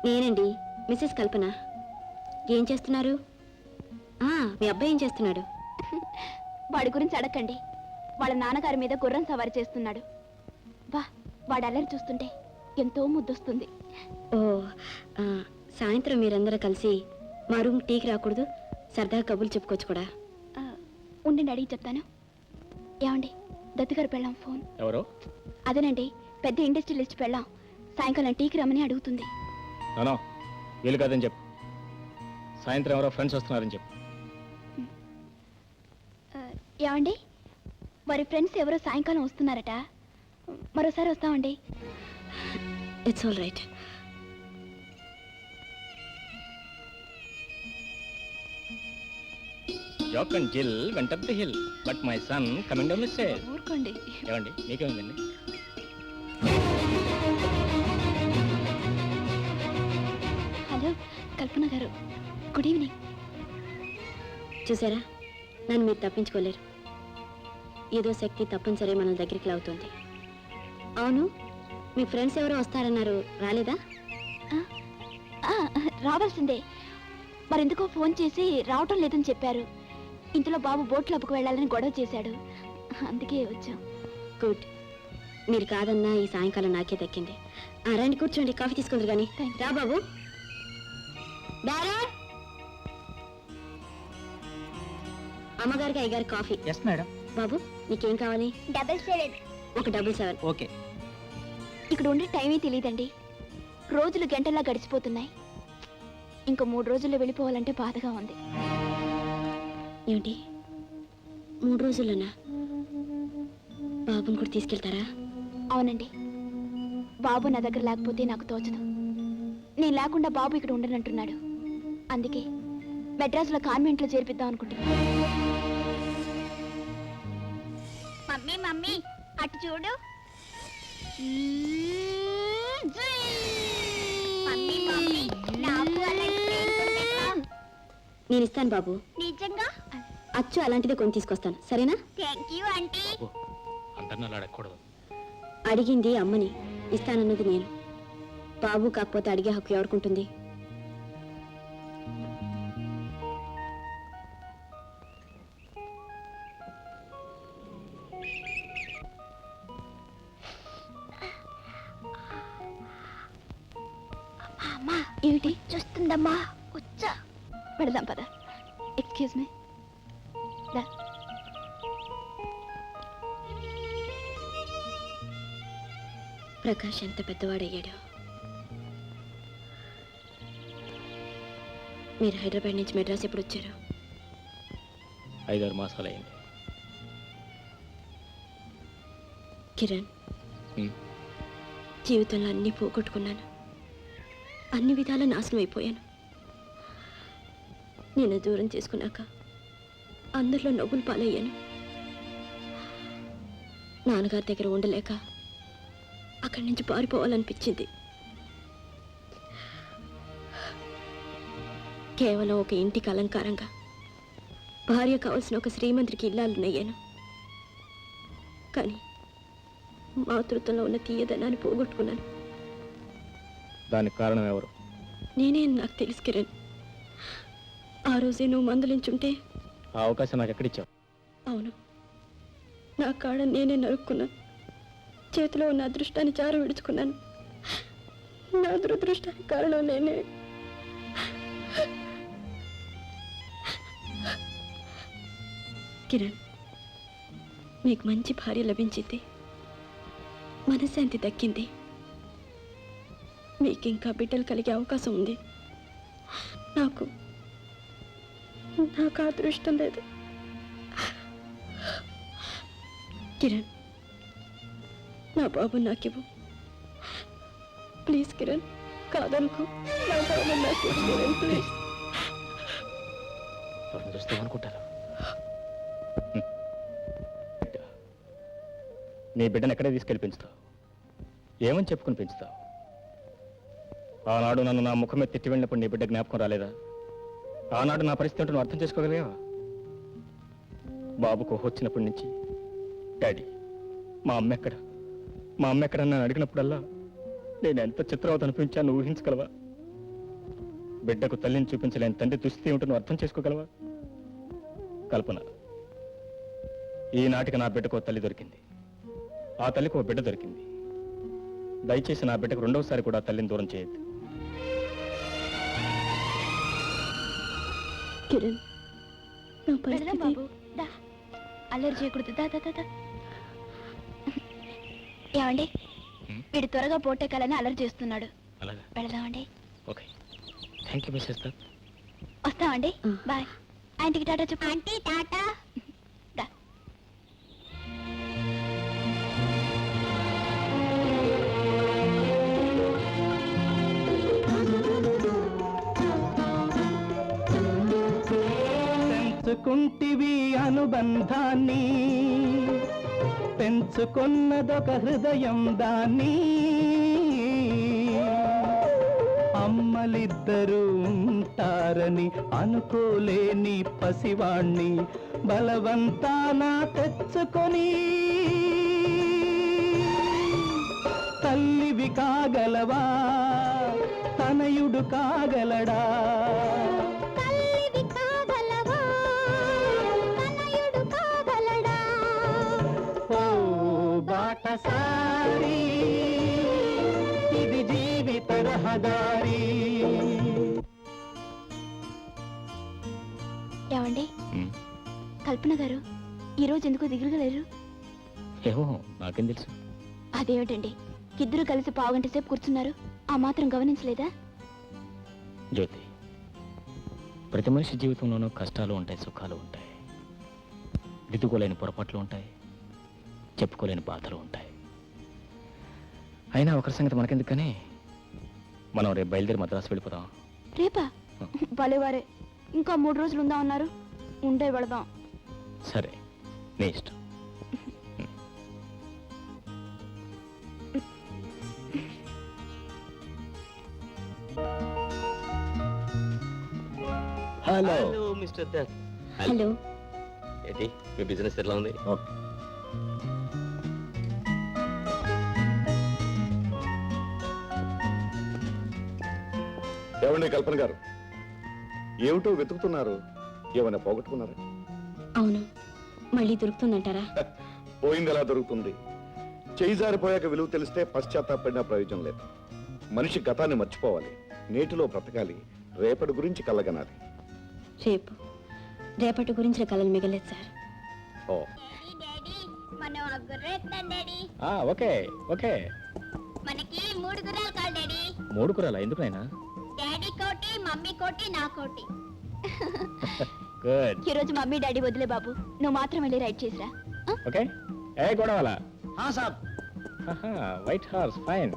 నేనండి, మిసెస్ కల్పన. ఏం చేస్తున్నారు? మీ అబ్బాయి ఏం చేస్తున్నాడు? వాడి గురించి అడగండి. వాళ్ళ నాన్నగారి మీద గుర్రం సవారి చేస్తున్నాడు. వా, వాడు అల్లరి చూస్తుంటే ఎంతో ముద్దొస్తుంది. ఓ, సాయంత్రం మీరందరూ కలిసి మా రూమ్ టీకి రాకూడదు? సరదాగా కబుర్లు చెప్పుకోవచ్చు కూడా. ఉండండి, అడిగి చెప్తాను. ఏమండి, దత్తుగారు పెళ్ళాం ఫోన్. ఎవరో? అదేనండి, పెద్ద ఇండస్ట్రియలిస్ట్ పెళ్ళాం. సాయంకాలం టీకి రమ్మని అడుగుతుంది. నో, వీలు కాదని చెప్పు. సాయంత్రం ఎవరో ఫ్రెండ్స్ వస్తున్నారని చెప్పు. ఏమండి, వారి ఫ్రెండ్స్ ఎవరో సాయంకాలం వస్తున్నారట. మరోసారి వస్తామండి. It's all right. Jock and Jill went up the hill, but my son coming down the stairs. ఊరుకోండి. ఏమండి, మీకేమైందండి? హలో కల్పన గారు, గుడ్ ఈవినింగ్. చూసారా, నన్ను మీరు తప్పించుకోలేరు. ఏదో శక్తి తప్పనిసరి మన దగ్గరికి లాగుతుంది. అవును, మీ ఫ్రెండ్స్ ఎవరో వస్తారన్నారు, రాలేదా? రావాల్సిందే. మరెందుకో ఫోన్ చేసి రావటం లేదని చెప్పారు. ఇంతలో బాబు బోట్ క్లబ్కు వెళ్ళాలని గొడవ చేశాడు. అందుకే వచ్చాం. గుడ్. మీరు కాదన్నా ఈ సాయంకాలం నాకే దక్కింది. రండి, కూర్చోండి, కాఫీ తీసుకుందరు కానీ. రా బాబు. అమ్మగారికి అయ్యగారి కాఫీ. Yes madam. బాబు నీకేం కావాలి? ఒక 777. ఓకే. ఇక్కడ ఉండే టైమే తెలియదండి. రోజులు గంటలా గడిచిపోతున్నాయి. ఇంకో 3 రోజుల్లో వెళ్ళిపోవాలంటే బాధగా ఉంది. ఏమిటి 3 రోజుల్లోనా? బాబుని కూడా తీసుకెళ్తారా? అవునండి. బాబు నా దగ్గర లేకపోతే నాకు తోచదు. నేను లేకుండా బాబు ఇక్కడ ఉండనంటున్నాడు. అందుకే మెడ్రాస్లో కాన్వెంట్లో చేర్పిద్దాం అనుకుంటున్నాను. మమ్మీ మమ్మీ అటు చూడు. నేను ఇస్తాను బాబు. నిజంగా? అచ్చు అలాంటిదే కొని తీసుకొస్తాను, సరేనా? Thank you aunty. అందరిని అలా అడగకూడదు. అడిగింది అమ్మని, ఇస్తానన్నది నేను. బాబు కాకపోతే అడిగే హక్కు ఎవరికుంటుంది? అమ్మా ఏమిటి చూస్తుందమ్మా? వచ్చా పెడదాం పద. Excuse me. ప్రకాష్ ఎంత పెద్దవాడయ్యాడు. మీరు హైదరాబాద్ నుంచి మెడ్రాస్ ఎప్పుడు వచ్చారు? 5-6 మాసాలు అయింది. కిరణ్, హ్మ్. జీవితంలో అన్నీ పోగొట్టుకున్నాను. అన్ని విధాల నాశనం అయిపోయాను. నేను దూరం చేసుకున్నాక అందరిలో నవ్వులు పాలయ్యాను. నాన్నగారి దగ్గర ఉండలేక అక్కడి నుంచి పారిపోవాలనిపించింది. కేవలం ఒక ఇంటికి అలంకారంగా భార్య కావలసిన ఒక శ్రీమంతుడికి ఇల్లాలునయ్యాను. కానీ మాతృత్వంలో ఉన్న తీయదనాన్ని పోగొట్టుకున్నాను. దానికి కారణం ఎవరు? నేనే నాకు తెలుసు కిరణ్. ఆ రోజే నువ్వు మందలించుంటే. ఆ అవకాశం నాకు ఎక్కడిచ్చావు? అవును, నా కాడ నేనే నరుక్కున్నాను. చేతిలో ఉన్న అదృష్టాన్ని జార విడుచుకున్నాను. నా దురదృష్టానికి కారణం నేనే. కిరణ్, మీకు మంచి భార్య లభించింది, మనశ్శాంతి దక్కింది, మీకు ఇంకా బిడ్డలు కలిగే అవకాశం ఉంది. నాకు అదృష్టం లేదు. కిరణ్, నా బాబు నాకివ్వు ప్లీజ్. కిరణ్ కాదనుకో, నా బాబు నాకు కిరణ్ ప్లీజ్. ఎవరిని చూస్తామనుకుంటారు? నీ బిడ్డను ఎక్కడే తీసుకెళ్ళి పెంచుతావు? ఏమని చెప్పుకుని పెంచుతావు? ఆనాడు నన్ను నా ముఖం మీద తిట్టి వెళ్ళినప్పుడు నీ బిడ్డ జ్ఞాపకం రాలేదా? ఆనాడు నా పరిస్థితి ఏంటో నువ్వు అర్థం చేసుకోగలిగావా? బాబుకు వచ్చినప్పటి నుంచి డాడీ మా అమ్మ ఎక్కడ, మా అమ్మ ఎక్కడ నన్ను అడిగినప్పుడల్లా నేను ఎంత చిత్రవత అనిపించాను ఊహించగలవా? బిడ్డకు తల్లిని చూపించలేని తండ్రి దుస్థితి ఏమిటో నువ్వు అర్థం చేసుకోగలవా? కల్పన, ఈనాటికి నా బిడ్డకు తల్లి దొరికింది, ఆ తల్లికి ఓ బిడ్డ దొరికింది. దయచేసి నా బిడ్డకు రెండవసారి కూడా తల్లిని దూరం చేయొద్దు. కిరణ్, నా వెళ్దాం పరిస్థితి. బాబు, దా. అల్లరి చేయకూడదు. దా దా దా దా. ఏమండి, వీడు త్వరగా పోటెక్కాలని అల్లరి చేస్తున్నాడు. అలాగా? వెళదామండి. Okay, thank you Mrs Dutt. వస్తామండి. బాయ్. ఆంటీకి టాటా చెప్పు. ఆంటీ టాటా. దా. పెంచుకుంటివి అనుబంధాన్ని, పెంచుకున్నదొక హృదయం దాన్ని. అమ్మలిద్దరూ ఉంటారని అనుకోలేని పసివాణ్ణి బలవంతాన తెచ్చుకొని తల్లివి కాగలవా, తనయుడు కాగలడా? బాటసారి ఇది జీవిత రహదారి. ఏమండి, కల్పన గారు ఈరోజు ఎందుకో దిగులుగా లేరు? ఏమో నాకేం తెలుసు. అదేమిటండి, ఇద్దరు కలిసి పావుగంట సేపు కూర్చున్నారు, ఆ మాత్రం గమనించలేదా? జ్యోతి, ప్రతి మనిషి జీవితంలోనూ కష్టాలు ఉంటాయి, సుఖాలు ఉంటాయి, దిద్దుకోలేని పొరపాట్లు ఉంటాయి, చెప్పుకోలేని బాధలు ఉంటాయి. అయినా ఒకరి సంగతి మనకెందుకు కానీ మనం రేపు బయలుదేరి మద్రాసు వెళ్ళిపోదాం. రేపా? భలేవారే, ఇంకా 3 రోజులు ఉందా ఉన్నారు. ఉండే వెళదాం. సరే, నీ ఇష్టం. హలో. మిస్టర్ దత్. హలో. ఏంటి మీ బిజినెస్ ఎట్లా ఉంది? ఏమండి కల్పన గారు, ఏమిటో వెతుకుతున్నారు? ఏమైనా పోగొట్టుకున్నారా? అవును, మళ్ళీ దొరుకుతుందంటారా? పోయింది ఎలా దొరుకుతుంది? చేయి జారిపోయాక విలువ తెలిస్తే పశ్చాత్తాపడినా ప్రయోజనం లేదు. మనిషి గతాన్ని మర్చిపోవాలి, నేటిలో బ్రతకాలి, రేపటి గురించి కలగనాలి. రేపటి గురించిన కళలు మిగలేదు సార్. ఓ, ఓకే ఓకే. మనకి 3 గుర్రాలు కావాలి డాడీ. 3 కురాలా? ఎందుకు నాయనా? డాడీ కోటి, మమ్మీ కోటి, నా కోటి. గుడ్. ఈరోజు మమ్మీ డాడీ వదిలే బాబు, నువ్వు మాత్రం వెళ్ళి రైడ్ చేసిరా. ఓకే. ఏ గొడవలా? हाँ साहब। White horse, fine.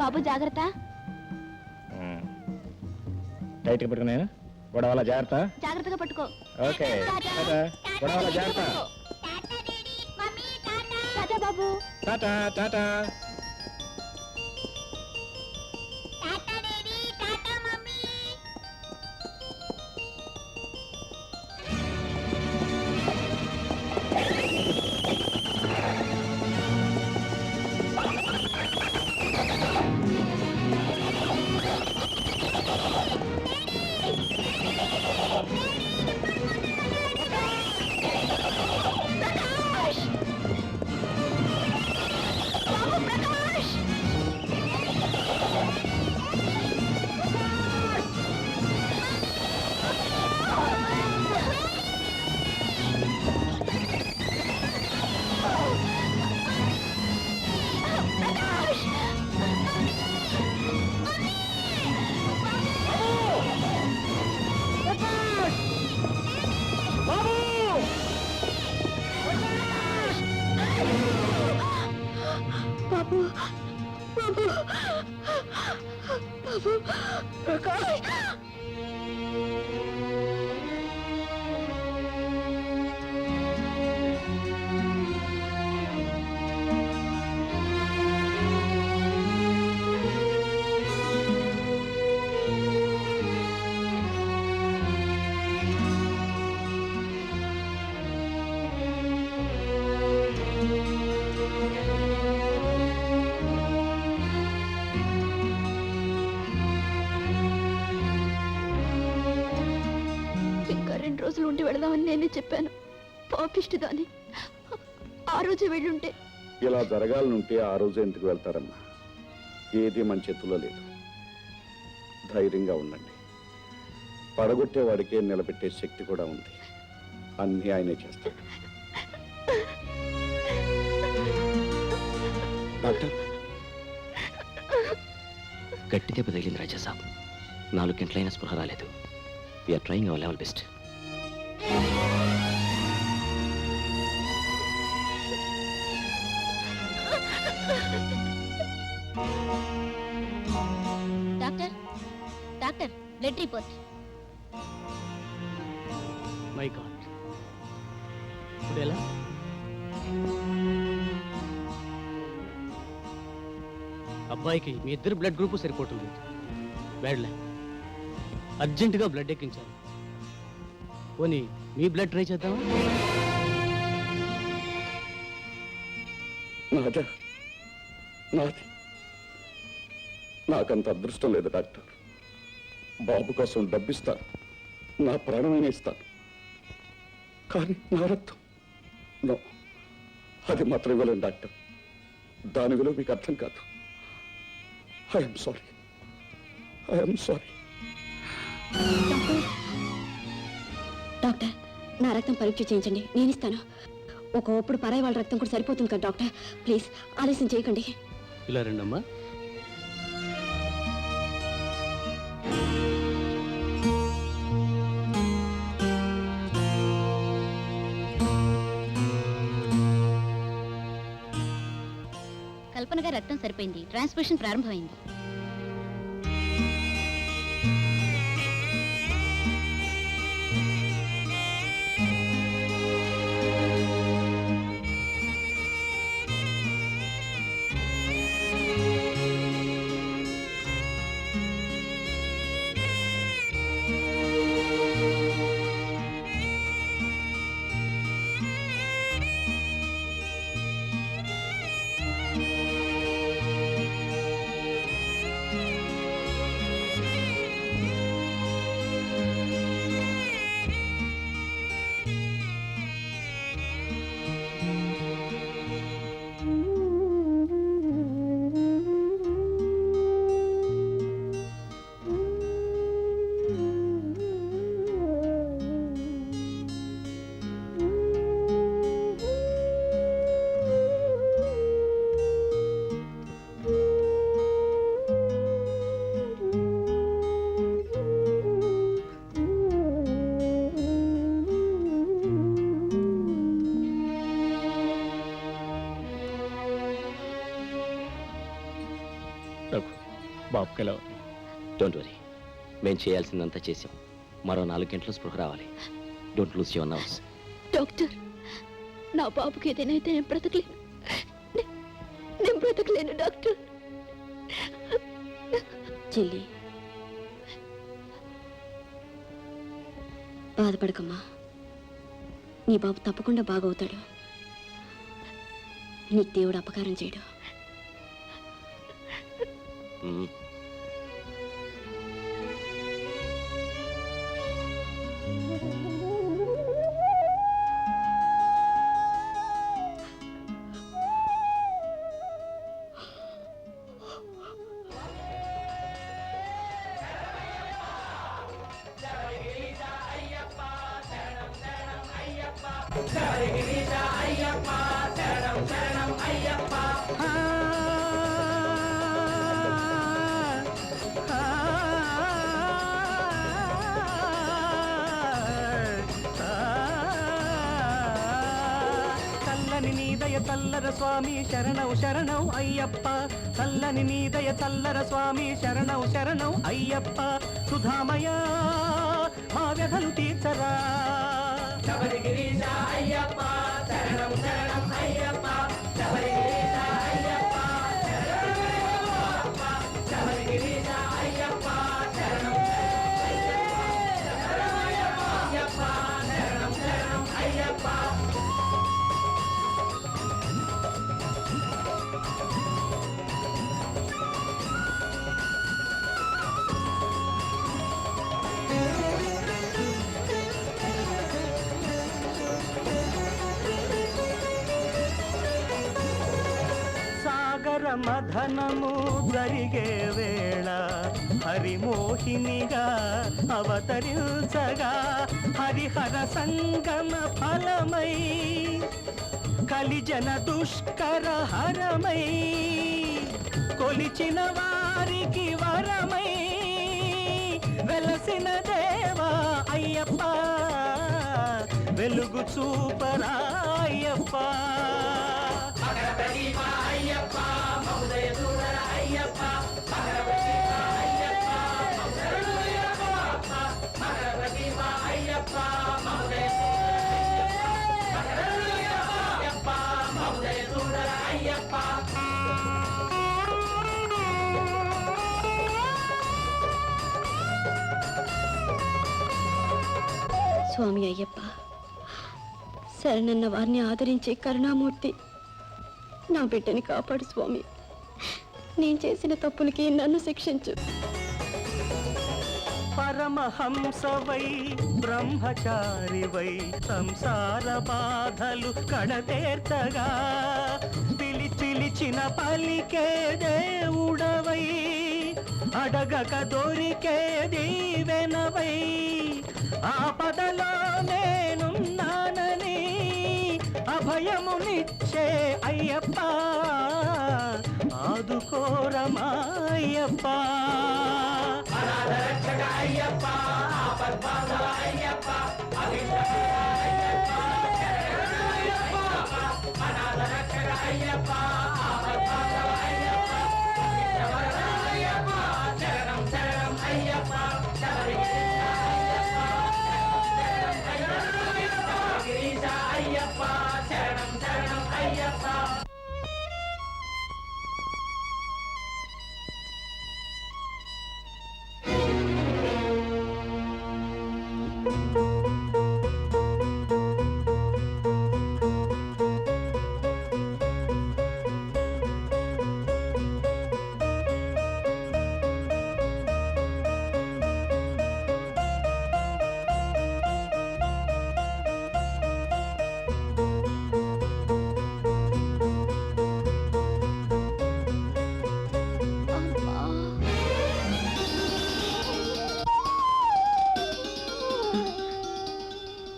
బాబు జాగ్రత్త. టైట్గా పట్టుకున్నాయన. గొడవల జాగ్రత్త. జాగ్రత్తగా పట్టుకో. ఓకే. గొడవల జాగ్రత్త. Tata daddy, mummy tata. Tata బాబు. Tata tata. Tata daddy, tata mummy. బాబు బాబు బాబు ప్రకాష్. ఇంకా 2 రోజులు ఉండి వెళదామని నేనే చెప్పాను. పాపిష్టిదాన్ని. ఆ రోజు వెళ్ళుంటే. ఇలా జరగాలనుంటే ఆ రోజు ఎందుకు వెళ్తారమ్మా? ఏది మన చేతుల్లో లేదు. ధైర్యంగా ఉండండి. పడగొట్టే వాడికే నిలబెట్టే శక్తి కూడా ఉంది. అన్నీ ఆయనే చేస్తాడు. డాక్టర్, గట్టి దెబ్బ తగిలింది రాజా సాబ్. 4 గంటలైనా స్పృహ రాలేదు. We're trying our level best. Doctor, doctor, blood report. My god, ఇప్పుడు ఎలా? అబ్బాయికి మీ ఇద్దరు బ్లడ్ గ్రూప్ సరిపోతుంది. బ్యాడ్లే, అర్జెంటుగా బ్లడ్ ఎక్కించాలి. పోనీ మీ బ్లడ్ ట్రై చేద్దామా? నాదా? నాది. నాకంత అదృష్టం లేదు డాక్టర్. బాబు కోసం డబ్బిస్తాను, నా ప్రాణమైన ఇస్తాను, కానీ నా రక్తం నో, అది మాత్రం ఇవ్వలేను డాక్టర్. దాని విలువ మీకు అర్థం కాదు. I'm sorry. డాక్టర్, డాక్టర్, నా రక్తం పరీక్ష చేయించండి, నేను ఇస్తాను. ఒకప్పుడు పరాయి వాళ్ళ రక్తం కూడా సరిపోతుంది కదా డాక్టర్. ప్లీజ్ ఆలస్యం చేయకండి. ఇలా రండమ్మా. కల్పనగా రక్తం సరిపోయింది, ట్రాన్స్ఫ్యూషన్ ప్రారంభమైంది. బాబుకి ఎలా ఉంది? డోంట్ వరీ, మేము చేయాల్సిందంతా చేసాం. మరో 4 గంటలు స్పృహ రావాలి. Don't lose your nerves. Doctor, నా బాబుకి ఏదైనా అయితే నేను బ్రతకలేను. నేను బ్రతకలేను డాక్టర్. చెల్లి, బాధపడకమ్మా. నీ బాబు తప్పకుండా బాగవుతాడు. నీకు దేవుడు అపకారం చేయడు. చల్లని నీదయ తల్లర స్వామి శరణం శరణం అయ్యప్ప. చల్లని నీదయ తల్లర స్వామి శరణం శరణం అయ్యప్ప. సుధామయ మా వ్యధలు తీర్చరా. అయ్యప్ప శరణం శరణం అయ్యప్ప. అయ్యప్ప అయ్యప్ప శరణం శరణం అయ్యప్ప. మధనము జరిగే వేళ హరిమోహినిగా అవతరించగా హరిహర సంగమ ఫలమై కలిజన దుష్కర హరమై కొలిచిన వారికి వరమై వెలసిన దేవా అయ్యప్ప. వెలుగు చూపరా అయ్యప్ప. అయ్యప్ప మహోదయ దూర అయ్యప్ప. అయ్యప్ప అయ్యప్ప మహోదయ అయ్యప్ప మహోదయ దూర అయ్యప్ప. స్వామి అయ్యప్ప, శరణన్న వారిని ఆదరించే కరుణామూర్తి, నా బిడ్డని కాపాడు స్వామి. నేను చేసిన తప్పులకి నన్ను శిక్షించు. పరమహంసవై బ్రహ్మచారివై సంసార బాధలు కడతేర్చగా పిలిచిన పలికే దేవుడవై అడగక దొరికే దీవెనవై ఆపదలోనే కాపాడుకోరమాయ్యప్ప.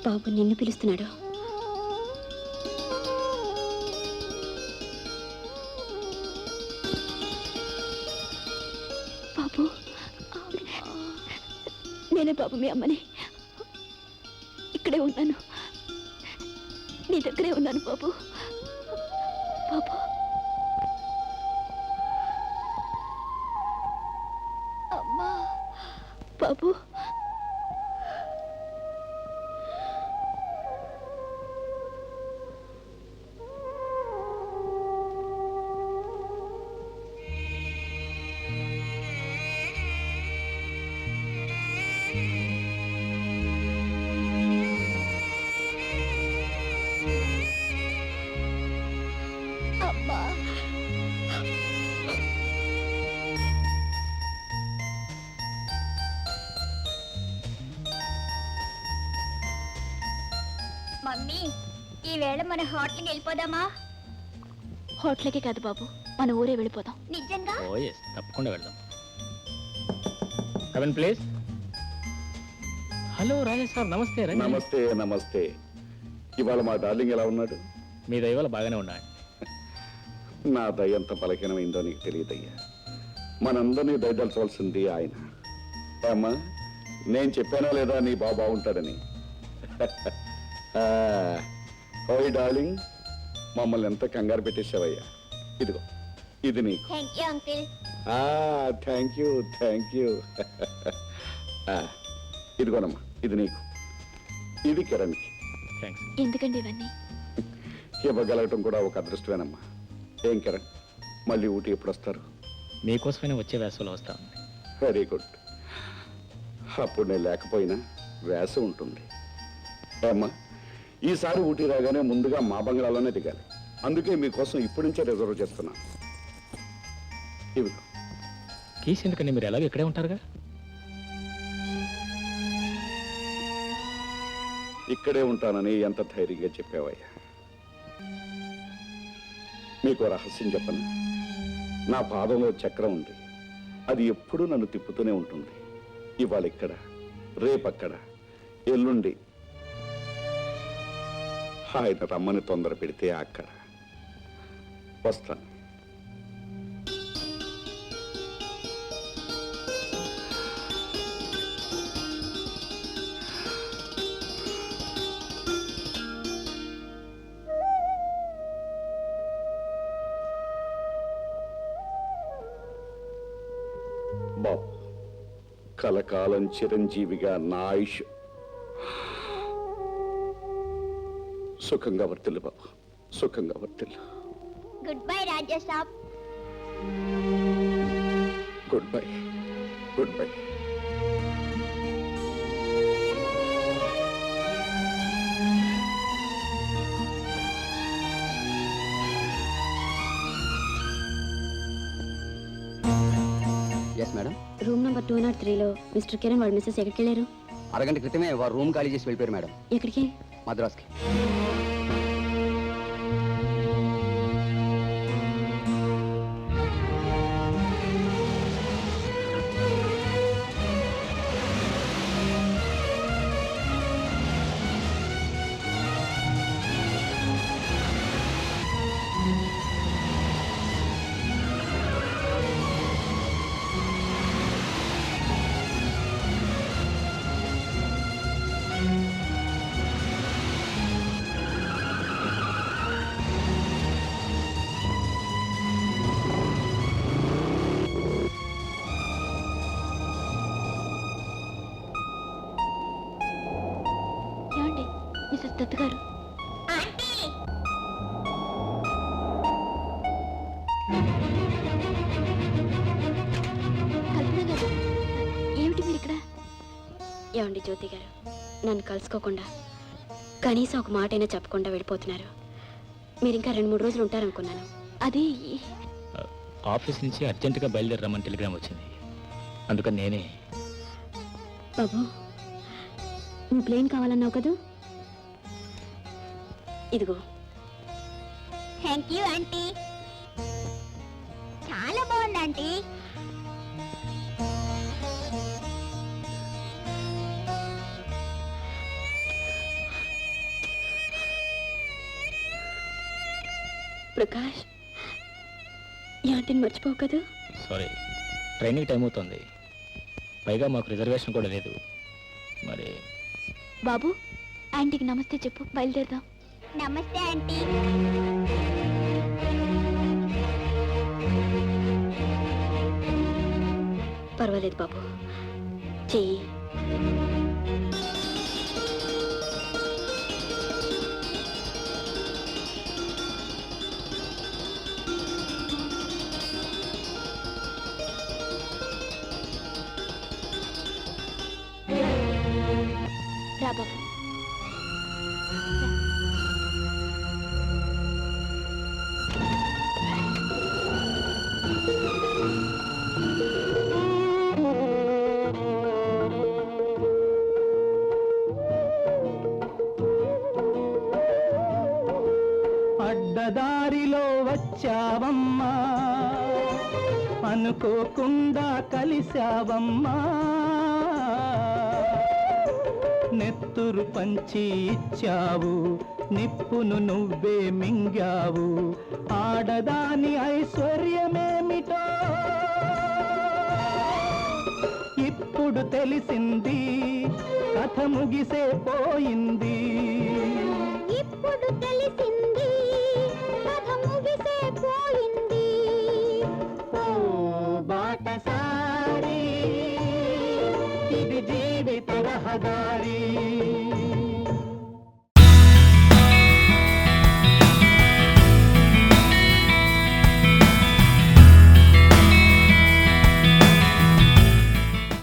బాబు నిన్ను పిలుస్తున్నాడు. బాబు, నేనే బాబు మీ అమ్మని. ఇక్కడే ఉన్నాను, నీ దగ్గరే ఉన్నాను బాబు. బాబు, అమ్మా, బాబు. అమ్మా, మమ్మీ ఈవేళ మన హోటల్కి వెళ్ళిపోదామా? హోటల్కి కాదు బాబు, మన ఊరే వెళ్ళిపోదాం. నిజంగా? ఓ ఎస్, తప్పకుండా వెళ్దాం. Come on please. Hello Rajesh sir, నమస్తే. రండి. నమస్తే నమస్తే. ఇవాళ మా డార్లింగ్ ఎలా ఉన్నాడు? మీ దయవల్ల బాగానే ఉన్నాడు. నా దయ ఎంత బలహీనమైందో నీకు తెలియదయ్యా. మనందరినీ దయదలచవలసింది ఆయన. అమ్మా, నేను చెప్పానా లేదా నీ బాబు బాగుంటాడని? ఓయ్ డార్లింగ్, మమ్మల్ని ఎంత కంగారు పెట్టేశావయ్యా. ఇదిగో, ఇది నీకు. Thank you uncle. Thank you. ఇదిగోనమ్మా, ఇది నీకు. ఇది కిరణ్కి. థ్యాంక్స్. ఎందుకండి ఇవన్నీ? ఇవ్వగలగటం కూడా ఒక అదృష్టమేనమ్మా. ఏం కిరణ్, మళ్ళీ ఊటీ ఎప్పుడు వస్తారు? మీకోసమైనా వచ్చే వేసవిలో వస్తాను. Very good. అప్పుడు నేను లేకపోయినా వేసవి ఉంటుంది. అమ్మా, ఈసారి ఊటీ రాగానే ముందుగా మా బంగ్లాలోనే దిగాలి. అందుకే మీకోసం ఇప్పటి నుంచే రిజర్వ్ చేస్తున్నాను. ఇవిగో. కీస్ ఎందుకండి, మీరు ఎలాగో ఇక్కడే ఉంటారుగా. ఇక్కడే ఉంటానని ఎంత ధైర్యంగా చెప్పావయ్యా. మీకు రహస్యం చెప్పను. నా పాదంలో చక్రం ఉంది. అది ఎప్పుడూ నన్ను తిప్పుతూనే ఉంటుంది. ఇవాళ ఇక్కడ, రేపక్కడ, ఎల్లుండి ఆయన రమ్మని తొందర పెడితే అక్కడ వస్తాను. బాబు, కలకాలం చిరంజీవిగా నా ఆయుష్ సుఖంగా వర్తిల్లు బాబు, సుఖంగా వర్తిల్లు. Good bye Raja Saab. Good bye, good bye. Yes madam. Room number 203లో మిస్టర్ కిరణ్ వాడు మిస్సెస్ ఎక్కడికి వెళ్ళారు? అరగంట క్రితమే వారు రూమ్ ఖాళీ చేసి వెళ్ళిపోయారు మేడం. ఎక్కడికి? మద్రాస్కి. దత్తగారు కల్పన గారు, ఏమిటి మీరు ఇక్కడ? ఏమండి జ్యోతి గారు, నన్ను కలుసుకోకుండా కనీసం ఒక మాటైనా చెప్పకుండా వెళ్ళిపోతున్నారు. మీరు ఇంకా 2-3 రోజులు ఉంటారనుకున్నాను. అది ఆఫీస్ నుంచి అర్జెంటుగా బయలుదేరమని టెలిగ్రామ్ వచ్చింది. అందుకని నేనే. బాబు, నువ్వు ప్లేన్ కావాలన్నావు కదా, ఇదిగో. Thank you aunty. చాలా బాగుంది ఆంటీ. ప్రకాష్, ఈ ఆంటీని మర్చిపోవు కదా. సారీ, ట్రైనింగ్ టైం అవుతుంది. పైగా మాకు రిజర్వేషన్ కూడా లేదు. మరి బాబు, ఆంటీకి నమస్తే చెప్పు, బయలుదేరదాం. నమస్తే ఆంటీ. పర్వాలేదు బాబు, చెయ్యి. రా బాబు. అడ్డదారిలో వచ్చావమ్మా, అనుకోకుండా కలిశావమ్మా, నెత్తురు పంచి ఇచ్చావు, నిప్పును నువ్వే మింగావు, ఆడదాని ఐశ్వర్యమేమిటో ఇప్పుడు తెలిసింది, కథ ముగిసే పోయింది. ఇప్పుడు తెలిసింది, కథ ముగిసే పోయింది. ఓ బాటసారి, ఇది జీవిత రహదారి.